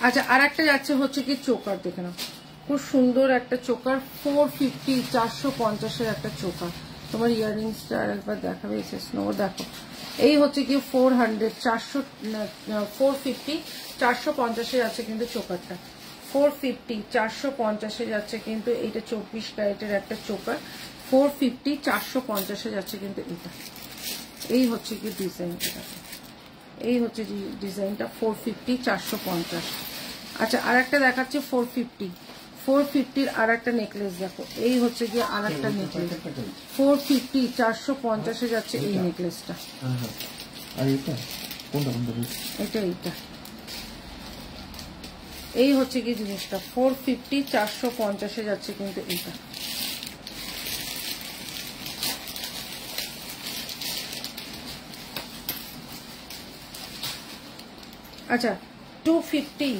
আচ্ছা আর একটা যাচ্ছে হচ্ছে কি চোকার, দেখে নাও খুব সুন্দর একটা চোকার, 450 450 একটা চোকার। তোমার ইয়াররিংসটা আর একবার দেখাবে এসএস নো, দেখো এই হচ্ছে কি 400 450 450 যাচ্ছে কিন্তু চোকারটা, 450 450 যাচ্ছে কিন্তু এটা 24 ক্যারেটের একটা চোকার, 450 450 যাচ্ছে কিন্তু এটা। এই হচ্ছে কি ডিজাইনটা, এই হচ্ছে ডিজাইনটা 450 450। আচ্ছা আর একটা দেখাচ্ছে 450 আর একটা নেকলেস, দেখো এই হচ্ছে গিয়ে আর একটা নেকলেস 450 450 যাচ্ছে এই নেকলেসটা। আর এটা কোনটা কোনটা? এটা এইটা, এই হচ্ছে কি জিনিসটা 450 450 যাচ্ছে কিন্তু এইটা। আচ্ছা 250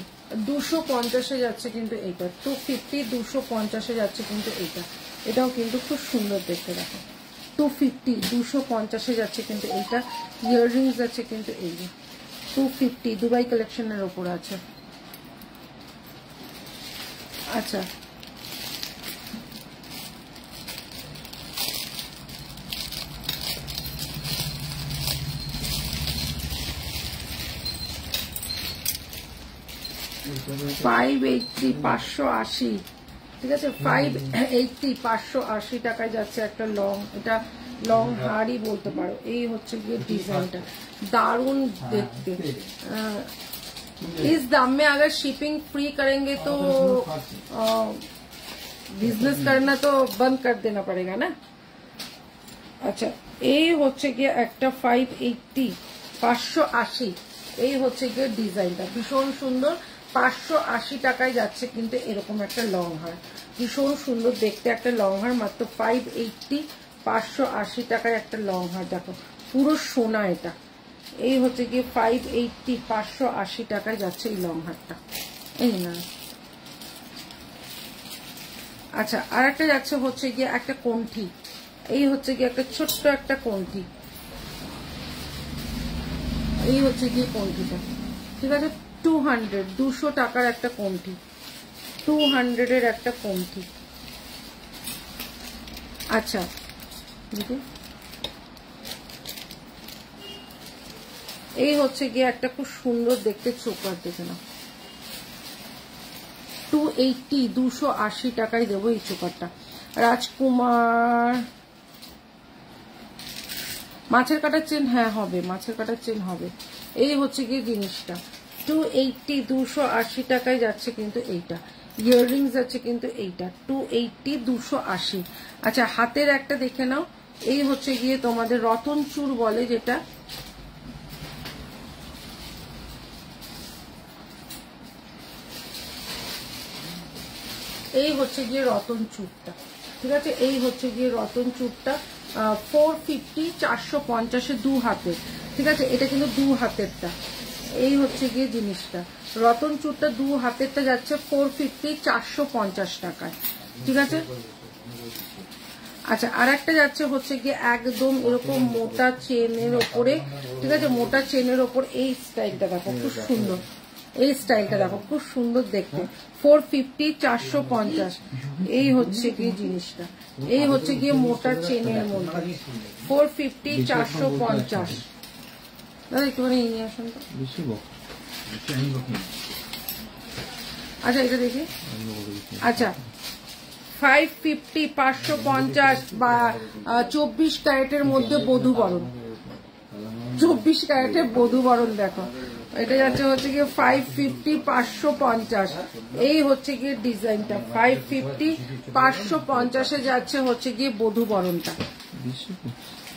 250 যাচ্ছে কিন্তু এইটা, 250 250 যাচ্ছে কিন্তু এইটা, এটাও কিন্তু খুব সুন্দর দেখতে, দেখো 250 250 যাচ্ছে কিন্তু এইটা। ইয়াররিংস আছে কিন্তু এই 250 দুবাই কালেকশনের ওপর আছে। আচ্ছা $580 580, ঠিক আছে 580 580 টাকায় যাচ্ছে একটা লং, এটা লং হারই বলতে পারো। এই হচ্ছে গিয়ে ডিজাইনটা दारुण देखते। इस दाम में अगर शिपिंग फ्री करेंगे तो बिजनेस करना तो बंद कर देना पड़ेगा ना। আচ্ছা এই হচ্ছে গিয়ে একটা 580 580, এই হচ্ছে গিয়ে ডিজাইনটা ভীষণ সুন্দর, 580 টাকায় যাচ্ছে কিন্তু এরকম একটা লং হার, ভীষণ সুন্দর দেখতে একটা লং হার, মাত্র 580 580 টাকায় একটা লং হার, দেখো পুরো সোনা এটা। এই হচ্ছে গিয়ে 580 580 টাকায় যাচ্ছে এই লং হারটা, এই না। আচ্ছা আর একটা যাচ্ছে হচ্ছে গিয়ে একটা কোণ্ঠি, এই হচ্ছে গিয়ে একটা ছোট্ট একটা কোণ্ঠি, এই হচ্ছে গিয়ে কোণ্ঠিটা, ঠিক আছে 200 টাকার একটা কোণ্ঠি, 200 একটা কোণ্ঠি। আচ্ছা এই হচ্ছে গিয়ে একটা খুব সুন্দর দেখতে চোকার, দেখে না 280 280 টাকায় দেবো এই চোকারটা। রাজকুমার মাছের কাটার চেন, হ্যাঁ হবে মাছের কাটার চেন হবে। এই হচ্ছে গিয়ে জিনিসটা 280 280 টাকায় যাচ্ছে কিন্তু এইটা। ইয়াররিংস আছে কিন্তু এইটা 280 280। আচ্ছা হাতের একটা দেখে নাও, এই হচ্ছে গিয়ে তোমাদের রতন চূড় বলে যেটা, এই হচ্ছে গিয়ে রতন চূড়টা, ঠিক আছে এই হচ্ছে গিয়ে রতন চূড়টা 450 450 দু হাতের, ঠিক আছে এটা কিন্তু দু হাতেরটা। এই হচ্ছে গিয়ে জিনিসটা রতন চূড়টা দু হাতেরটা যাচ্ছে 450 450 টাকায়, ঠিক আছে। আচ্ছা আর একটা যাচ্ছে হচ্ছে গিয়ে একদম এরকম মোটা চেনের ওপরে, ঠিক আছে মোটা চেনের ওপর এই স্টাইলটা দেখো খুব সুন্দর, এই স্টাইলটা দেখো খুব সুন্দর দেখতে 450 450। এই হচ্ছে গিয়ে জিনিসটা, এই হচ্ছে গিয়ে মোটা চেনের মধ্যে 450 450। দাদা একটুখানি নিয়ে আসুন তো। আচ্ছা এটা দেখি, আচ্ছা 550 550 বা 24 ক্যারেটের মধ্যে বধূবরণ, 24 ক্যারেটের বধূবরণ দেখো, এটা যাচ্ছে হচ্ছে গিয়ে 550 550। এই হচ্ছে গিয়ে ডিজাইনটা 550 550 যাচ্ছে হচ্ছে গিয়ে বধূবরণটা,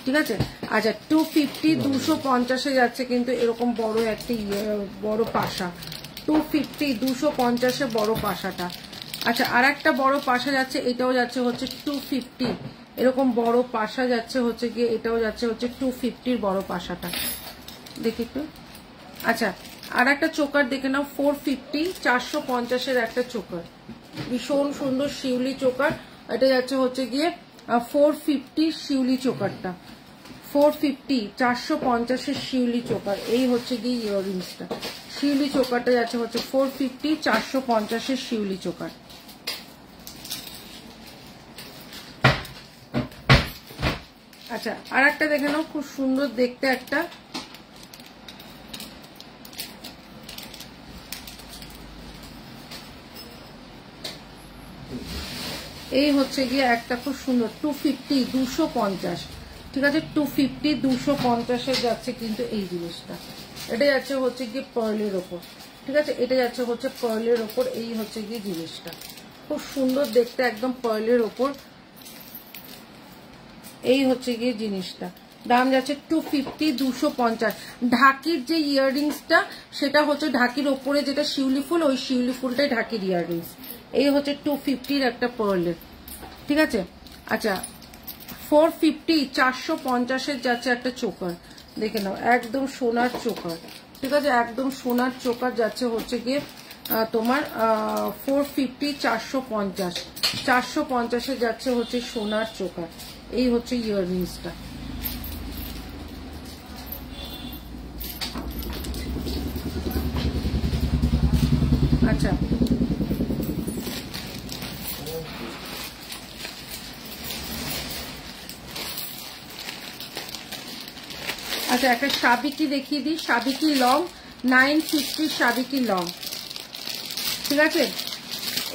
ঠিক আছে। আচ্ছা 250 250 যাচ্ছে কিন্তু এরকম বড় একটা বড় পাশা, 250 250 বড় পাশাটা। আচ্ছা, আর একটা বড় পাশা যাচ্ছে, এটাও যাচ্ছে হচ্ছে 250। এরকম বড় পাশা যাচ্ছে হচ্ছে গিয়ে, এটাও যাচ্ছে হচ্ছে 250 বড় পাশাটা, দেখি একটু। আচ্ছা, আর একটা চোকার দেখে নাও, 450, 450 একটা চোকার, ভীষণ সুন্দর শিউলি চোকার। এটা যাচ্ছে হচ্ছে গিয়ে 450 শিউলি চোকারটা, 450, 450 শিউলি চোকার। এই হচ্ছে গিয়ে ইয়াররিংসটা, শিউলি চোকারটা যাচ্ছে হচ্ছে 450, 450 শিউলি চোকার। আচ্ছা, আর একটা দেখে নাও, খুব সুন্দর দেখতে একটা, এই হচ্ছে গিয়ে একটা খুব সুন্দর 250, 250, ঠিক আছে, 250, 250 যাচ্ছে কিন্তু এই জিনিসটা। এটা যাচ্ছে হচ্ছে গিয়ে পার্লের ওপর, ঠিক আছে, এটা যাচ্ছে হচ্ছে পার্লের ওপর। এই হচ্ছে গিয়ে জিনিসটা খুব সুন্দর দেখতে, একদম পার্লের ওপর। এই হচ্ছে গিয়ে জিনিসটা, দাম যাচ্ছে 250, 250। ঢাকির যে ইয়াররিংসটা সেটা হচ্ছে ঢাকির ওপরে যেটা শিউলি ফুল, ওই শিউলি ফুলটাই ঢাকির ইয়াররিংস। এই হচ্ছে 250 একটা পার্লের, ঠিক আছে। আচ্ছা, 450, 450 যাচ্ছে একটা চোকার, দেখে নাও, একদম সোনার চোকার, ঠিক আছে, একদম সোনার চোকার যাচ্ছে হচ্ছে গিয়ে তোমার 450, 450, 450 যাচ্ছে হচ্ছে সোনার চোকার। এই হচ্ছে ইয়াররিংসটা। আচ্ছা, আচ্ছা, একটা সাবিকি দেখিয়ে দিই, সাবিকি লং 950, সাবিকি লং, ঠিক আছে।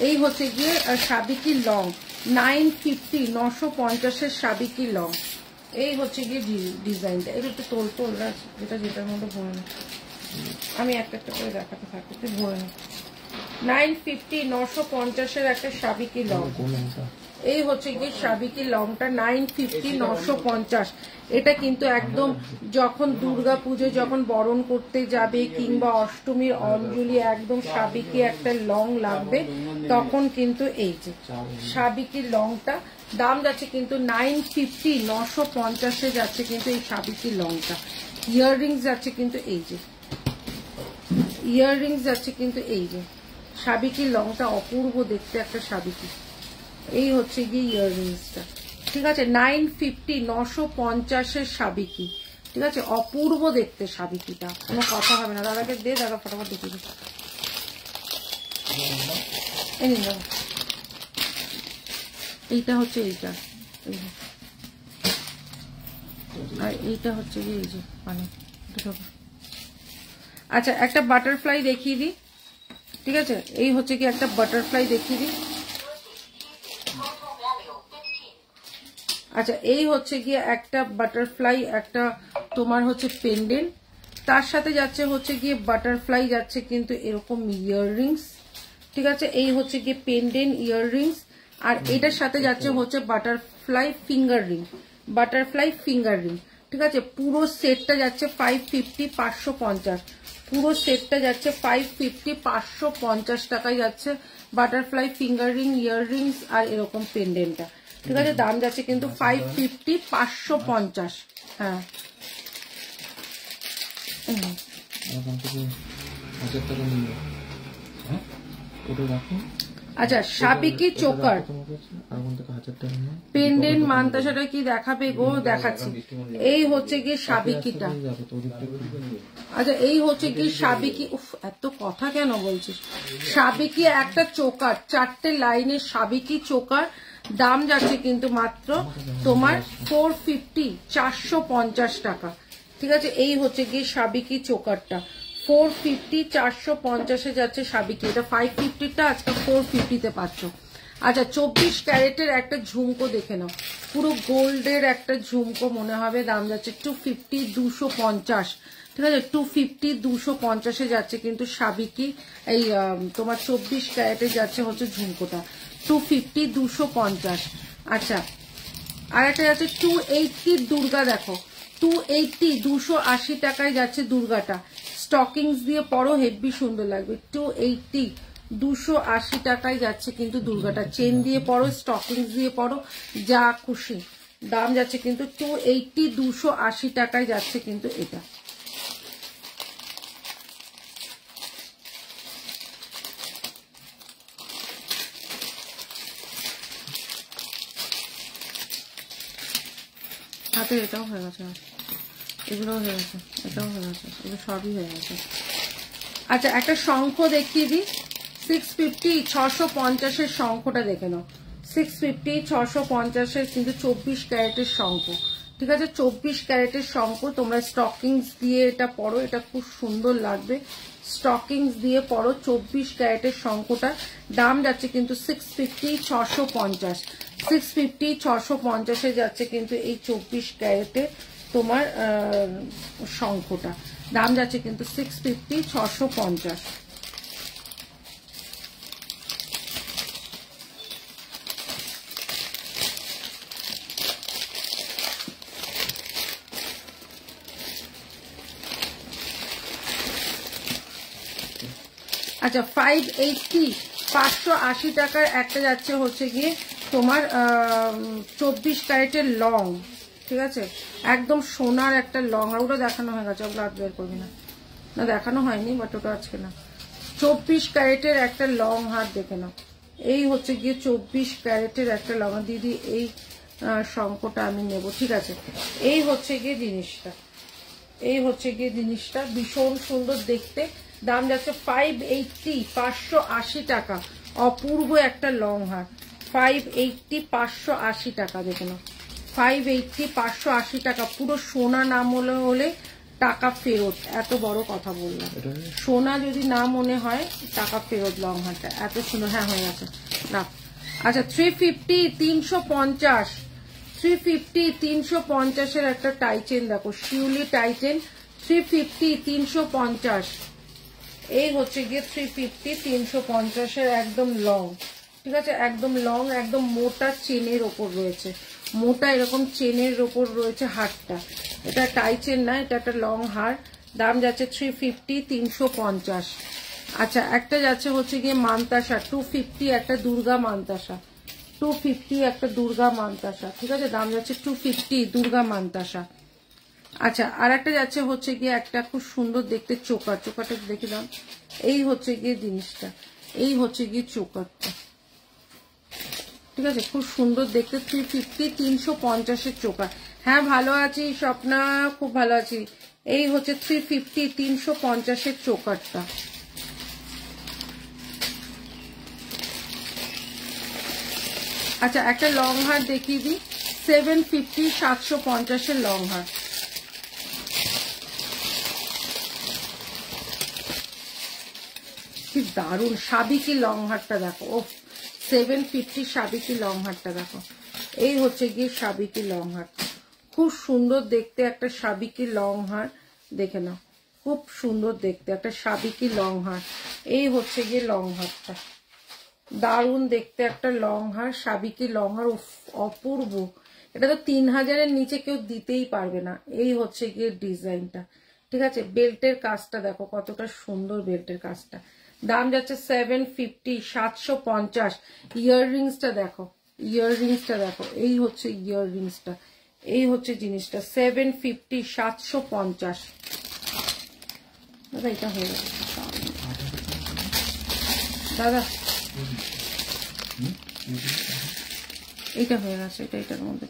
এই হচ্ছে গিয়ে সাবিকি লং 950, 950 সাবিকি লং। এই হচ্ছে গিয়ে ডিজাইনটা, এটা একটু তোল যেটা যেটার মধ্যে ভরে না, আমি একটা একটা করে দেখাতে থাকি, তুই ভরে না। 950, 950 একটা সাবিকি লং। এই হচ্ছে গিয়ে সাবিকি লংটা 950, 950। এটা কিন্তু একদম যখন দুর্গা পুজো যখন বরণ করতে যাবে কিংবা অষ্টমীর অঞ্জলি, একদম সাবিকি একটা লং লাগবে, তখন কিন্তু এই যে সাবিকি লংটা দাম যাচ্ছে কিন্তু 950, 950 যাচ্ছে কিন্তু এই সাবিকি লংটা। ইয়াররিংস যাচ্ছে কিন্তু এই যে, ইয়াররিংস যাচ্ছে কিন্তু এই যে সাবিকি লংটা, অপূর্ব দেখতে একটা সাবিকি। এই হচ্ছে গিয়ে ইয়াররিংসটা, ঠিক আছে, 950, 950 সাবিকি, ঠিক আছে, অপূর্ব দেখতে সাবিকিটা, কোনো কথা হবে না। দাদাকে দে, দাদা ফটাফট দেখে দিই। এইটা হচ্ছে এইটা, আর এইটা হচ্ছে গিয়ে এই যে মানে দুটো। আচ্ছা, একটা বাটারফ্লাই দেখিয়ে দিই, ঠিক আছে, এই হচ্ছে কি একটা বাটারফ্লাই দেখিয়ে দিই। আচ্ছা, এই হচ্ছে গিয়ে একটা বাটারফ্লাই, একটা তোমার হচ্ছে পেন্ডেন্ট, তার সাথে যাচ্ছে হচ্ছে গিয়ে বাটারফ্লাই যাচ্ছে কিন্তু এরকম ইয়াররিংস, ঠিক আছে, এই হচ্ছে গিয়ে পেন্ডেন্ট ইয়াররিংস, আর এটার সাথে যাচ্ছে হচ্ছে butterfly finger ring, butterfly finger ring, ঠিক আছে। পুরো সেটটা যাচ্ছে 550, 550, পুরো সেটটা যাচ্ছে 550, 550 টাকায় যাচ্ছে বাটারফ্লাই ফিঙ্গার রিং, ইয়াররিংস আর এরকম পেন্ডেন্টটা, ঠিক আছে। দাম যাচ্ছে কিন্তু 550, 550। হ্যাঁ, আচ্ছা, সাবিকি চোকার পেন্ডেন্ট মান্তাসাটা কি দেখাবে গো, দেখাচ্ছি। এই হচ্ছে গিয়ে সাবিকিটা, আচ্ছা, এই হচ্ছে কি সাবিকি। উফ, এত কথা কেন বলছিস? সাবিকি একটা চোকার, 4টে লাইনের সাবিকি চোকার, দাম যাচ্ছে কিন্তু মাত্র তোমার 450, 450 টাকা, ঠিক আছে। এই হচ্ছে গিয়ে সাবিকি চোকারটা 450, 450 যাচ্ছে সাবিকি। এটা 550টা আজকে 450-তে পাচ্ছ। আচ্ছা, 24 ক্যারেটের একটা ঝুমকো দেখে নাও, পুরো গোল্ডের একটা ঝুমকো মনে হবে, দাম যাচ্ছে 250, 250, ঠিক আছে, 250, 250 যাচ্ছে কিন্তু সাবিকি। এই তোমার 24 ক্যারেটের যাচ্ছে হচ্ছে ঝুমকোটা 250, 250। আচ্ছা, আর একটা যাচ্ছে 280 দুর্গা, দেখো 280, 280 টাকায় যাচ্ছে দুর্গাটা, স্টকিংস দিয়ে পরো, হেভি সুন্দর লাগবে। 280, 280 টাকায় যাচ্ছে কিন্তু দুর্গাটা। চেন দিয়ে পরো, স্টকিংস দিয়ে পরো, যা খুশি। দাম যাচ্ছে কিন্তু 280, 280 টাকায় যাচ্ছে কিন্তু এটা। হাতে এটাও হয়ে গেছে, এগুলোও হয়ে গেছে, এটাও হয়ে গেছে, এগুলো সবই হয়ে গেছে। আচ্ছা একটা শঙ্খ দেখিয়ে দিই, 650, 650-এর শঙ্খটা দেখে নাও। 650, 650-এর কিন্তু 24 ক্যারেটের শঙ্খ, ঠিক আছে? 24 ক্যারেটের শঙ্খ। তোমরা স্টকিংস দিয়ে এটা পরো, এটা খুব সুন্দর লাগবে। স্টকিংস দিয়ে পরো 24 ক্যারেটের শঙ্খটা। দাম যাচ্ছে কিন্তু 650, 650, 650, 650-এ যাচ্ছে কিন্তু এই 24 ক্যারেটের তোমার শঙ্খটা। দাম যাচ্ছে কিন্তু 650, 650। আচ্ছা 580, 580 টাকার একটা যাচ্ছে হচ্ছে গিয়ে তোমার 24 ক্যারেটের লং, ঠিক আছে? একদম সোনার একটা লং। আর ওটা দেখানো হয়ে গেছে, ওগুলো আর বের করবি না, না দেখানো হয়নি, বাট ওটা আজকে না। 24 ক্যারেটের একটা লং হার দেখে নাও। এই হচ্ছে গিয়ে 24 ক্যারেটের একটা লং। দিদি এই শঙ্খটা আমি নেব, ঠিক আছে? এই হচ্ছে গিয়ে জিনিসটা, এই হচ্ছে গিয়ে জিনিসটা ভীষণ সুন্দর দেখতে। দাম যাচ্ছে 580, 580 টাকা। অপূর্ব একটা লং হার, 580, 580 টাকা। দেখে নাও, 580, 580 টাকা। পুরো সোনা না মনে হলে টাকা ফেরত, এত বড় কথা বললাম। সোনা যদি না মনে হয় টাকা ফেরত। লং হারটা এত সুন্দর। হ্যাঁ হয়ে গেছে না। আচ্ছা 350, 350, 350, 350-এর একটা টাইচেন দেখো, শিউলি টাইচেন 350, 350। এই হচ্ছে গিয়ে 350, 350-এর একদম লং, ঠিক আছে? একদম লং, একদম মোটা চেনের ওপর রয়েছে, মোটা এরকম চেনের ওপর রয়েছে হারটা। এটা টাইচেন না, এটা একটা লং হার। দাম যাচ্ছে 350, 350। আচ্ছা একটা যাচ্ছে হচ্ছে গিয়ে মানতাসা 250, একটা দুর্গা মানতাসা 250, একটা দুর্গা মানতাসা, ঠিক আছে? দাম যাচ্ছে 250, দুর্গা মানতাসা। আচ্ছা আর একটা যাচ্ছে হচ্ছে গিয়ে একটা খুব সুন্দর দেখতে চোকার, চোকারটা দেখে দাম। এই হচ্ছে গিয়ে জিনিসটা, এই হচ্ছে গিয়ে চোকারটা, ঠিক আছে? খুব সুন্দর দেখতে। 350, 350-এর চোকার। হ্যাঁ ভালো আছি স্বপ্না, খুব ভালো আছি। এই হচ্ছে 350, 350-এর চোকারটা। আচ্ছা একটা লং হার দেখিয়ে দিই, 750, 750-এর লং হার। কি দারুণ সাবিকি লং হারটা দেখো। ও 750 সাবিকি লং হারটা দেখো। এই হচ্ছে গিয়ে সাবিকি লং হার, খুব সুন্দর দেখতে একটা সাবিকি লং হার। দেখে নাও, খুব সুন্দর দেখতে একটা সাবিকি লং হার। এই হচ্ছে গিয়ে লং হারটা, দারুণ দেখতে একটা লং হার, সাবিকি লং হার। অপূর্ব। এটা তো 3000-এর নিচে কেউ দিতেই পারবে না। এই হচ্ছে গিয়ে ডিজাইনটা, ঠিক আছে? বেল্টের কাজটা দেখো কতটা সুন্দর, বেল্টের কাজটা। দাম যাচ্ছে 750, 750। ইয়াররিংসটা দেখো, ইয়াররিংসটা দেখো। এই হচ্ছে ইয়াররিংসটা, এই হচ্ছে জিনিসটা 750, 750। দাদা এটা হয়ে গেছে দাদা, এইটা হয়ে গেছে, এটার মধ্যে।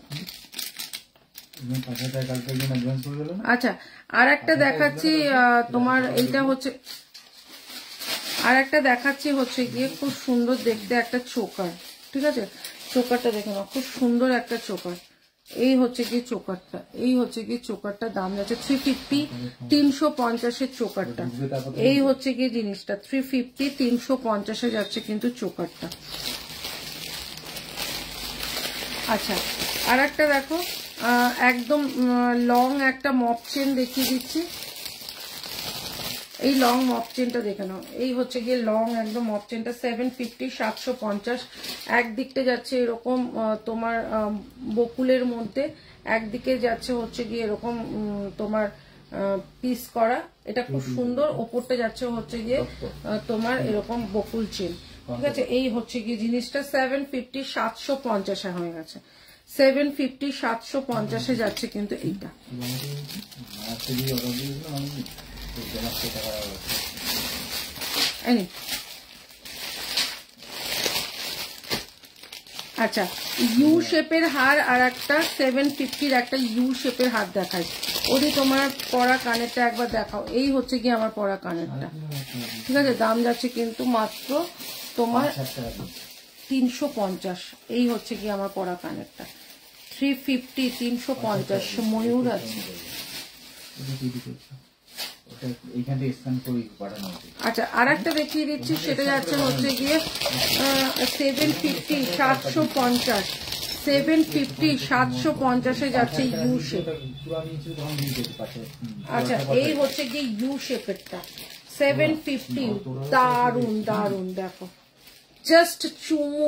আচ্ছা আর একটা দেখাচ্ছি তোমার, এইটা হচ্ছে আর একটা দেখাচ্ছি হচ্ছে গিয়ে খুব সুন্দর দেখতে একটা চোকার, ঠিক আছে? চোকারটা দেখে নাও, খুব সুন্দর একটা চোকার। এই হচ্ছে গিয়ে চোকারটা, এই হচ্ছে গিয়ে চোকারটা। দাম যাচ্ছে 350, 350-এর চোকারটা। এই হচ্ছে গিয়ে জিনিসটা 350, 350-এ যাচ্ছে কিন্তু চোকারটা। আচ্ছা আর একটা দেখো, একদম লং একটা মপ চেন দেখিয়ে দিচ্ছি। এই লং মপ চেনটা দেখে নাও। এই হচ্ছে গিয়ে লং একদম মপ চেনটা 750, 750। একদিকটা যাচ্ছে এরকম তোমার বকুলের মধ্যে, একদিকে যাচ্ছে হচ্ছে গিয়ে এরকম তোমার পিস করা, এটা খুব সুন্দর। ওপরটা যাচ্ছে হচ্ছে গিয়ে তোমার এরকম বকুল চেন, ঠিক আছে। এই হচ্ছে গিয়ে জিনিসটা 750 750 হয়ে গেছে, 750 750 যাচ্ছে কিন্তু এইটা। আচ্ছা, ইউ শেপের হার আর একটা 750 একটা ইউ শেপের হার দেখাই। ওদি তোমার পরা কানেরটা একবার দেখাও। এই হচ্ছে কি আমার পরা কানেরটা, ঠিক আছে। দাম যাচ্ছে কিন্তু মাত্র তোমার 350। এই হচ্ছে কি আমার পরা কানেরটা 350 350 ময়ূর আছে। আচ্ছা, আর একটা দেখিয়ে দিচ্ছি, সেটা যাচ্ছে হচ্ছে গিয়ে 750 750 750 750 যাচ্ছে ইউ শেপ। আচ্ছা, এই হচ্ছে গিয়ে ইউ শেপেরটা 750। দারুন দারুন, দেখো জাস্ট চুমু।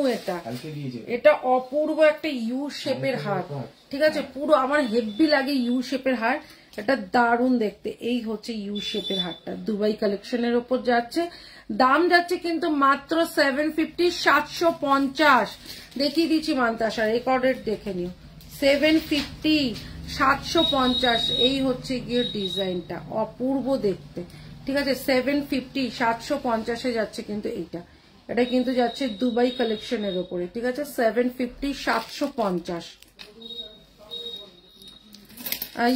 এটা অপূর্ব একটা ইউ শেপের হার, ঠিক আছে। পুরো আমার হেভি লাগে ইউ শেপের হার, এটা দারুন দেখতে। এই হচ্ছে ইউ শেপের হারটা, দুবাই কালেকশনের ওপর যাচ্ছে। দাম যাচ্ছে কিন্তু মাত্র 750 750। দেখিয়ে দিচ্ছি মান্তাসা, রেকর্ডেড দেখে নিও। 750 750 এই হচ্ছে গিয়ে ডিজাইনটা, অপূর্ব দেখতে, ঠিক আছে। 750 750 যাচ্ছে কিন্তু এইটা। এটা কিন্তু যাচ্ছে দুবাই কালেকশনের ওপরে, ঠিক আছে। 750 750।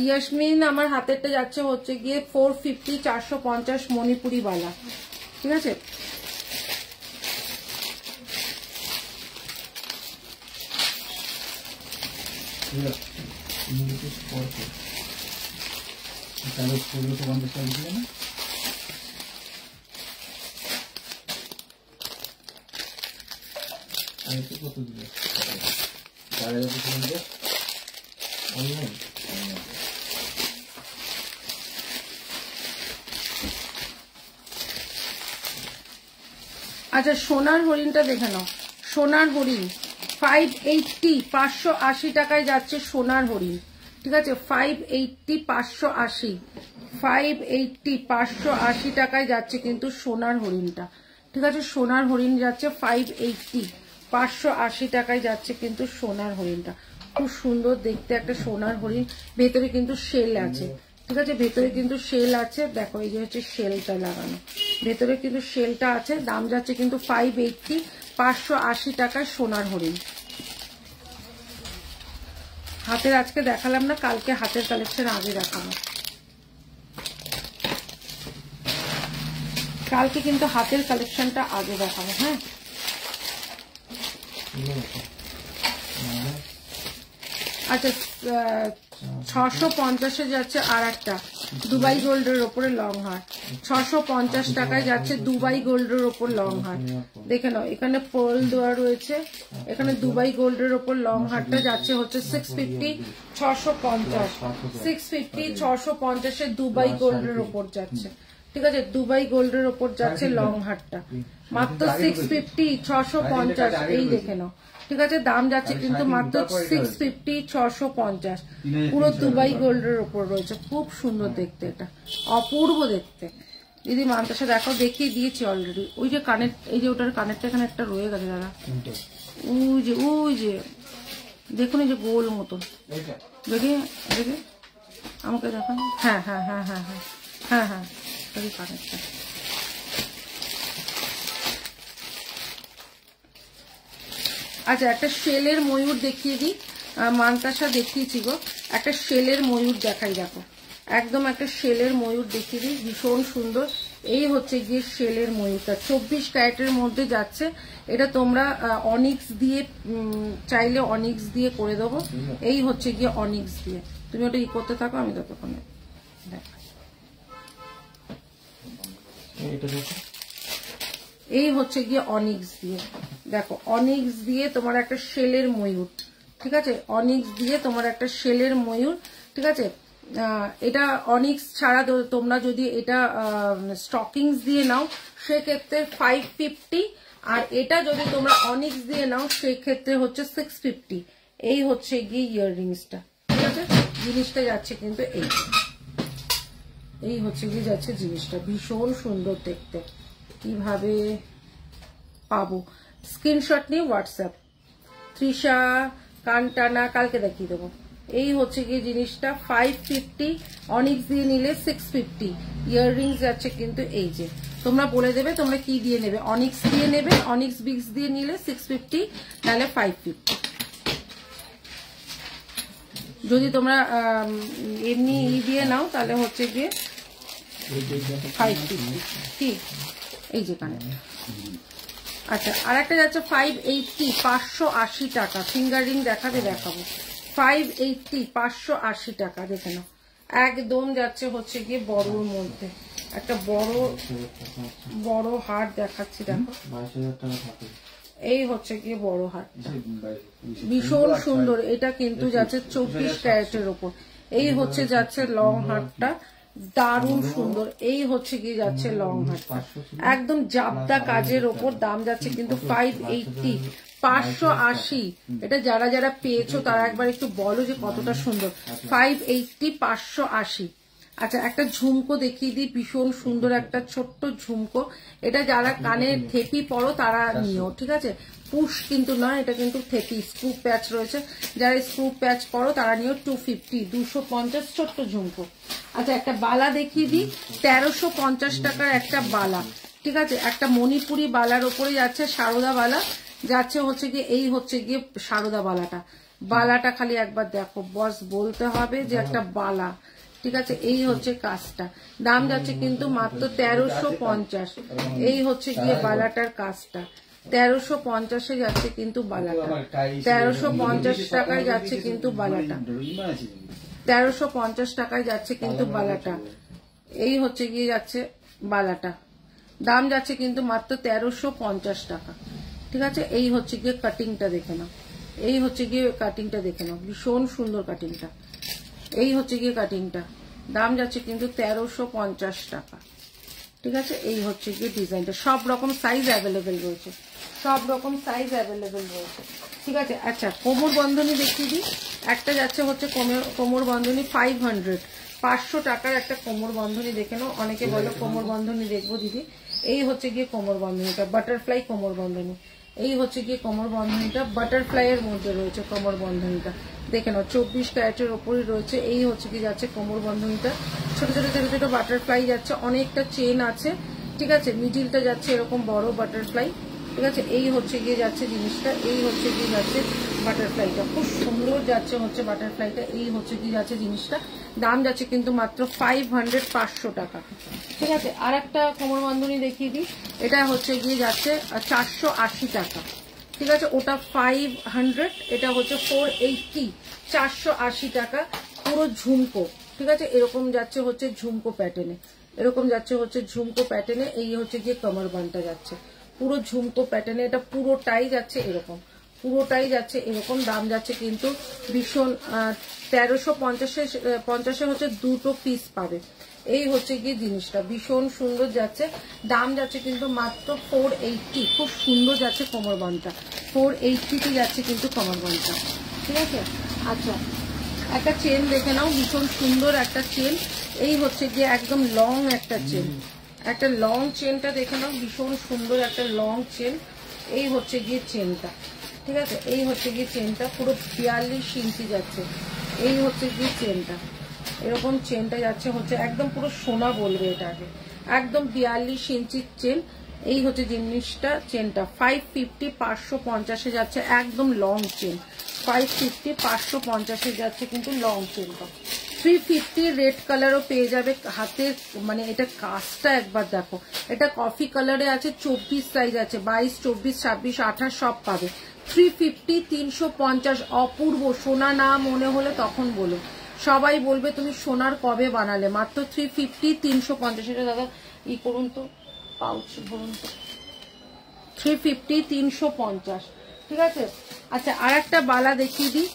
ইয়াসমিন আমার হাতেরটা যাচ্ছে হচ্ছে গিয়ে 450 450 মণিপুরি বালা, ঠিক আছে। কত দিবে 4000 অনলাইন। আচ্ছা, সোনার হরিণটা দেখে নাও। সোনার হরিণ 580 580 টাকায় যাচ্ছে সোনার হরিণ, ঠিক আছে। 580 580 580 580 টাকায় যাচ্ছে কিন্তু সোনার হরিণটা, ঠিক আছে। সোনার হরিণ যাচ্ছে 580 580 টাকায় যাচ্ছে কিন্তু সোনার হরিণটা। খুব সুন্দর দেখতে একটা সোনার হরিণ, ভেতরে কিন্তু শেল আছে, ঠিক আছে। ভেতরে কিন্তু শেল আছে, দেখো এই যে হচ্ছে শেলটা লাগানো, ভেতরে কিন্তু শেলটা আছে। দাম যাচ্ছে কিন্তু 580 580 টাকায় সোনার হরিণ। হাতের আজকে দেখালাম না, কালকে হাতের কালেকশন আগে দেখাবো। কালকে কিন্তু হাতের কালেকশনটা আগে দেখাবো, হ্যাঁ। আচ্ছা, 650 যাচ্ছে আর একটা দুবাই গোল্ডের ওপরে লং হার। 650 টাকায় যাচ্ছে দুবাই গোল্ডের ওপর লং হার। দেখে নাও, এখানে পার্ল দেওয়া রয়েছে, এখানে দুবাই গোল্ডের ওপর লং হারটা যাচ্ছে হচ্ছে 650 650 650 650 দুবাই গোল্ডের ওপর যাচ্ছে, ঠিক আছে। দুবাই গোল্ডের ওপর যাচ্ছে লং হারটা মাত্র 650 650। এই দেখে নাও, ঠিক আছে। দাম যাচ্ছে কিন্তু মাত্র 650 650, পুরো দুবাই গোল্ডের ওপর রয়েছে। খুব সুন্দর দেখতে, এটা অপূর্ব দেখতে। দিদি মান্তাসা দেখো, দেখিয়ে দিয়েছি অলরেডি। ওই যে কানের, এই যে ওটার কানেরটা এখানে একটা রয়ে গেছে দাদা, ওই যে দেখুন, এই যে গোল মতন, দেখে দেখে আমাকে দেখান। হ্যাঁ হ্যাঁ হ্যাঁ হ্যাঁ হ্যাঁ হ্যাঁ হ্যাঁ কানেরটা। আচ্ছা, একটা শেলের ময়ূর দেখিয়ে দিই, মান্তাসা দেখিয়েছি গো। একটা শেলের ময়ূর দেখাই, দেখো একদম একটা শেলের ময়ূর দেখিয়ে দিই, ভীষণ সুন্দর। এই হচ্ছে গিয়ে শেলের ময়ূরটা, 24 ক্যারেটের মধ্যে যাচ্ছে। এটা তোমরা অনিক্স দিয়ে চাইলে অনিক্স দিয়ে করে দেবো। এই হচ্ছে গিয়ে অনিক্স দিয়ে, তুমি ওটা ই করতে থাকো, আমি ততক্ষণে দেখ। এই হচ্ছে গিয়ে অনিক্স দিয়ে, দেখো অনিক্স দিয়ে তোমার একটা শেলের ময়ূর, ঠিক আছে। অনিক্স দিয়ে তোমার একটা শেলের ময়ূর, ঠিক আছে। এটা অনিক্স ছাড়া তোমরা যদি এটা স্টকিংস দিয়ে নাও সেক্ষেত্রে 550, আর এটা যদি তোমরা অনিক্স দিয়ে নাও সেক্ষেত্রে হচ্ছে 650। এই হচ্ছে গিয়ে ইয়াররিংসটা, ঠিক আছে। জিনিসটা যাচ্ছে কিন্তু এই এই হচ্ছে গিয়ে যাচ্ছে জিনিসটা, ভীষণ সুন্দর দেখতে। কিভাবে পাবো? স্ক্রিনশট নিয়ে হোয়াটসঅ্যাপ। তৃষা কানটানা কালকে দেখিয়ে দেবো। এই হচ্ছে গিয়ে জিনিসটা 550, অনিক্স দিয়ে নিলে 650। ইয়াররিংস যাচ্ছে কিন্তু এই যে, তোমরা বলে দেবে তোমরা কি দিয়ে নেবে, অনিক্স দিয়ে নেবে, অনিক্স বিক্স দিয়ে নিলে 650, নাহলে 550। যদি তোমরা এমনি দিয়ে নাও তাহলে হচ্ছে গিয়ে 550। কি এই যে কানে। আচ্ছা, আর একটা যাচ্ছে 580, 580 টাকা। ফিঙ্গার রিং দেখাবে, দেখাবো। 580, 580 টাকা। দেখে নাও, একদম যাচ্ছে হচ্ছে গিয়ে বড়োর মধ্যে একটা বড় হার দেখাচ্ছি, দেখো। এই হচ্ছে গিয়ে বড় হারটা, ভীষণ সুন্দর। এটা কিন্তু যাচ্ছে 24 ক্যারেটের ওপর। এই হচ্ছে যাচ্ছে লং হারটা, দারুণ সুন্দর। এই হচ্ছে গিয়ে যাচ্ছে লং হারটা, একদম জাবদা কাজের ওপর। দাম যাচ্ছে কিন্তু 580, 580। এটা যারা যারা পেয়েছো তারা একবার একটু বলো যে কতটা সুন্দর। 580, 580। আচ্ছা, একটা ঝুমকো দেখিয়ে দিই, ভীষণ সুন্দর একটা ছোট্ট ঝুমকো। এটা যারা কানে থেপি পরো তারা নিও, ঠিক আছে? পুশ কিন্তু নয়, এটা কিন্তু থেপি, স্ক্রু প্যাচ রয়েছে। যারা স্ক্রু প্যাচ পরো তারা নিও। 250, 250 ছোট্ট ঝুমকো। আচ্ছা, একটা বালা দেখিয়ে দিই, 1350 টাকার একটা বালা, ঠিক আছে? একটা মণিপুরি বালার ওপরে যাচ্ছে সারদা বালা, যাচ্ছে হচ্ছে গিয়ে এই হচ্ছে গিয়ে সারদা বালাটা খালি একবার দেখো, বস বলতে হবে যে একটা বালা, ঠিক আছে? এই হচ্ছে কাজটা, দাম যাচ্ছে কিন্তু মাত্র 1350। এই হচ্ছে গিয়ে বালাটার কাজটা, 1350-এ যাচ্ছে কিন্তু বালাটা। 1350 টাকায় যাচ্ছে কিন্তু বালাটা, 1350 টাকায় যাচ্ছে কিন্তু বালাটা। এই হচ্ছে গিয়ে যাচ্ছে বালাটা, দাম যাচ্ছে কিন্তু মাত্র 1350 টাকা, ঠিক আছে? এই হচ্ছে গিয়ে কাটিংটা দেখে নাও, এই হচ্ছে গিয়ে কাটিংটা দেখে নাও, ভীষণ সুন্দর কাটিংটা। এই হচ্ছে গিয়ে কাটিংটা, দাম যাচ্ছে কিন্তু 1350 টাকা, ঠিক আছে? এই হচ্ছে গিয়ে ডিজাইনটা, সব রকম সাইজ অ্যাভেলেবেল রয়েছে, সব রকম সাইজ অ্যাভেলেবেল রয়েছে, ঠিক আছে? আচ্ছা, কোমর বন্ধনী দেখিয়ে দিই। একটা যাচ্ছে হচ্ছে কোমর বন্ধনী 500, 500 টাকার একটা কোমর বন্ধনী দেখে নাও। অনেকে বলো কোমর বন্ধনী দেখবো দিদি। এই হচ্ছে গিয়ে কোমর বন্ধনীটা, বাটারফ্লাই কোমর বন্ধনী। এই হচ্ছে গিয়ে কোমর বন্ধনীটা, বাটারফ্লাই এর মধ্যে রয়েছে কোমর বন্ধনীটা, দেখে নাও 24 ক্যারেটের ওপরই রয়েছে। এই হচ্ছে কি যাচ্ছে কোমর বন্ধনীটা, ছোট ছোট ছোট ছোট বাটারফ্লাই যাচ্ছে, অনেকটা চেন আছে, ঠিক আছে? মিডিলটা যাচ্ছে এরকম বড় বাটারফ্লাই, ঠিক আছে? এই হচ্ছে গিয়ে যাচ্ছে জিনিসটা, এই হচ্ছে গিয়ে যাচ্ছে বাটারফ্লাইটা, খুব সুন্দর যাচ্ছে হচ্ছে বাটারফ্লাইটা। এই হচ্ছে কি যাচ্ছে জিনিসটা, দাম যাচ্ছে কিন্তু মাত্র 500, 500 টাকা, ঠিক আছে? আর একটা কোমর বন্ধনী দেখিয়ে দিই, এটা হচ্ছে গিয়ে যাচ্ছে 480 টাকা, ঠিক আছে? ওটা 500, এটা হচ্ছে 480, 480 টাকা। পুরো ঝুমকো, ঠিক আছে? এরকম যাচ্ছে হচ্ছে ঝুমকো প্যাটার্নে, এরকম যাচ্ছে হচ্ছে ঝুমকো প্যাটার্নে। এই হচ্ছে গিয়ে কমর বানটা যাচ্ছে পুরো ঝুমকো প্যাটার্নে, এটা পুরোটাই যাচ্ছে এরকম, পুরোটাই যাচ্ছে এরকম। দাম যাচ্ছে কিন্তু ভীষণ 1350 হচ্ছে দুটো পিস পাবে। এই হচ্ছে গিয়ে জিনিসটা, ভীষণ সুন্দর যাচ্ছে, দাম যাচ্ছে কিন্তু মাত্র 480। খুব সুন্দর যাচ্ছে কোমর বানটা, 480 যাচ্ছে কিন্তু কোমর বানটা, ঠিক আছে? আচ্ছা, একটা চেন দেখে নাও, ভীষণ সুন্দর একটা চেন। এই হচ্ছে গিয়ে একদম লং একটা চেন, একটা লং চেনটা দেখে নাও, ভীষণ সুন্দর একটা লং চেন। এই হচ্ছে গিয়ে চেনটা, ঠিক আছে? এই হচ্ছে গিয়ে চেনটা, পুরো 42 ইঞ্চি যাচ্ছে। এই হচ্ছে গিয়ে চেনটা, এরকম চেনটা যাচ্ছে হচ্ছে একদম পুরো সোনা বলবে এটাকে, একদম 42 ইঞ্চির চেন। এই হচ্ছে জিনিসটা, চেনটা 550, 550-এ যাচ্ছে, একদম লং চেন। 550, 550-এ যাচ্ছে কিন্তু লং চেনটা। 350 রেড কালারও পেয়ে যাবে হাতের, মানে এটা কাজটা একবার দেখো, এটা কফি কালারে আছে, 24 সাইজ আছে, 22, 24, 26, 28 সব পাবে। 350, 350, অপূর্ব। সোনা না মনে হলে তখন বলো, সবাই বলবে তুমি সোনার কবে বানালে। মাত্র 350, 350। এটা দাদা ই করুন তো, পাউচ ভরুন তো। 350, 350, ঠিক আছে? আচ্ছা, আর একটা বালা দেখিয়ে দিই,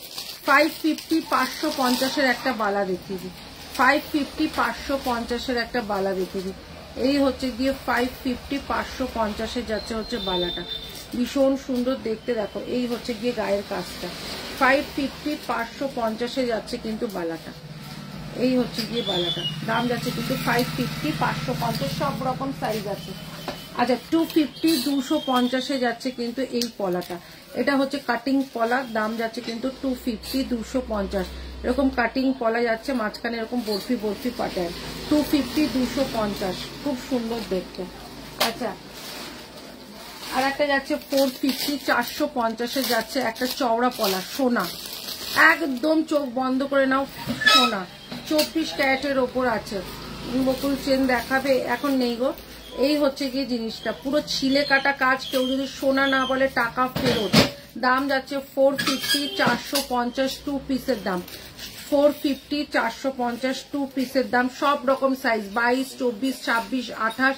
550, 550-এর একটা বালা দেখিয়ে দিই, 550, 550-এর একটা বালা দেখিয়ে দিই। এই হচ্ছে গিয়ে 550, 550-এ যাচ্ছে হচ্ছে বালাটা, ভীষণ সুন্দর দেখতে, দেখো। এই হচ্ছে গিয়ে গায়ের কাজটা, 550, 550-এ যাচ্ছে কিন্তু বালাটা, এই হচ্ছে গিয়ে বালাটা, দাম যাচ্ছে কিন্তু 550, 550 সব রকম সাইজ আছে। আচ্ছা 250, 250 যাচ্ছে কিন্তু এই পলাটা, এটা হচ্ছে কাটিং পলা, দাম যাচ্ছে কিন্তু 250, 250 এরকম কাটিং পলা যাচ্ছে, মাঝখানে এরকম বরফি বরফি প্যাটার্ন, 250, 250 খুব সুন্দর দেখতে। আচ্ছা আর একটা যাচ্ছে 450, 450 যাচ্ছে একটা চওড়া পলা, সোনা, একদম চোখ বন্ধ করে নাও, সোনা 24 ক্যারেটের ওপর আছে, বকুল চেন দেখাবে এখন নেই গো। এই হচ্ছে গিয়ে জিনিসটা, পুরো ছিলে কাটা কাজ, কেউ যদি সোনা না বলে টাকা ফেরত। দাম যাচ্ছে 450, 450 2 পিসের দাম, 450, 450 2 পিসের দাম, সব রকম সাইজ 22, 24, 26, 28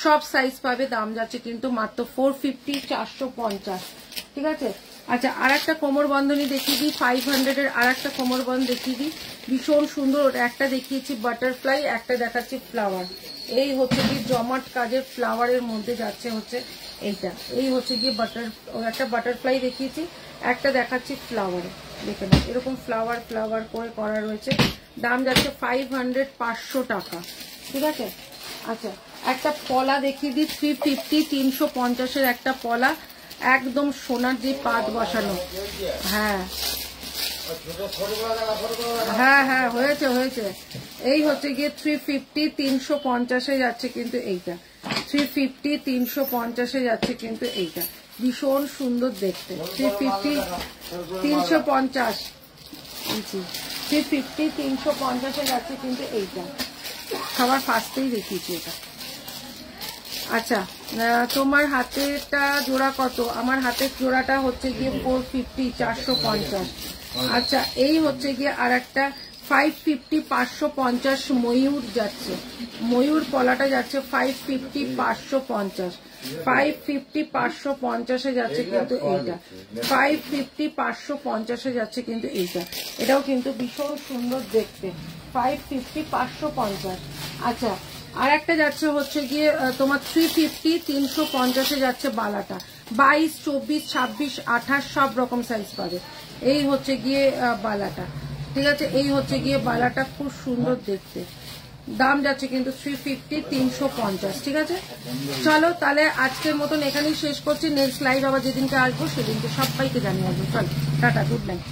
সব সাইজ পাবে, দাম যাচ্ছে কিন্তু মাত্র 450, 450। ঠিক আছে। আচ্ছা আর একটা কোমর বন্ধনী দেখিয়ে দিই, 500 এর আর একটা কোমর বন্ধ দেখিয়ে দিই, ভীষণ সুন্দর। একটা দেখিয়েছি বাটারফ্লাই, একটা দেখাচ্ছি ফ্লাওয়ার। এই হচ্ছে কি জমাট কাজের ফ্লাওয়ারের মধ্যে যাচ্ছে হচ্ছে এইটা, এই হচ্ছে গিয়ে একটা বাটারফ্লাই দেখিয়েছি, একটা দেখাচ্ছি ফ্লাওয়ারে, দেখে না এরকম ফ্লাওয়ার ফ্লাওয়ার করে করা রয়েছে, দাম যাচ্ছে 500, 500 টাকা। ঠিক আছে। আচ্ছা একটা পলা দেখিয়ে দিই, 350, 350 এর একটা পলা, একদম সোনার যে পাত বসানো। হ্যাঁ হ্যাঁ হ্যাঁ হয়েছে হয়েছে। এই হচ্ছে গিয়ে 350, 350 যাচ্ছে কিন্তু এইটা, 350, 350 যাচ্ছে কিন্তু এইটা, ভীষণ সুন্দর দেখতে। 350, 350, 350, 350 যাচ্ছে কিন্তু এইটা, সবার ফার্স্টেই দেখিয়েছি এটা। আচ্ছা তোমার হাতেটা জোড়া কত? আমার হাতের জোড়াটা হচ্ছে গিয়ে 450, 450। আচ্ছা এই হচ্ছে গিয়ে আর একটা 550, 550 ময়ূর যাচ্ছে, ময়ূর পলাটা যাচ্ছে 550, 550, 550, 550 যাচ্ছে কিন্তু এইটা, 550, 550 যাচ্ছে কিন্তু এইটা, এটাও কিন্তু ভীষণ সুন্দর দেখতে, 550, 550। আচ্ছা আর একটা যাচ্ছে হচ্ছে গিয়ে তোমার 350, 350 যাচ্ছে বালাটা, 22, 24, 26, 28 সব রকম সাইজ পাবে। এই হচ্ছে গিয়ে বালাটা। ঠিক আছে। এই হচ্ছে গিয়ে বালাটা, খুব সুন্দর দেখতে, দাম যাচ্ছে কিন্তু 350, 350। ঠিক আছে। চলো তাহলে আজকের মতন এখানেই শেষ করছি, নেক্সট লাইভ আবার যেদিনকে আসবো সেদিনকে সবাইকে জানিয়ে আসবো। চলো টাটা, গুড নাইট।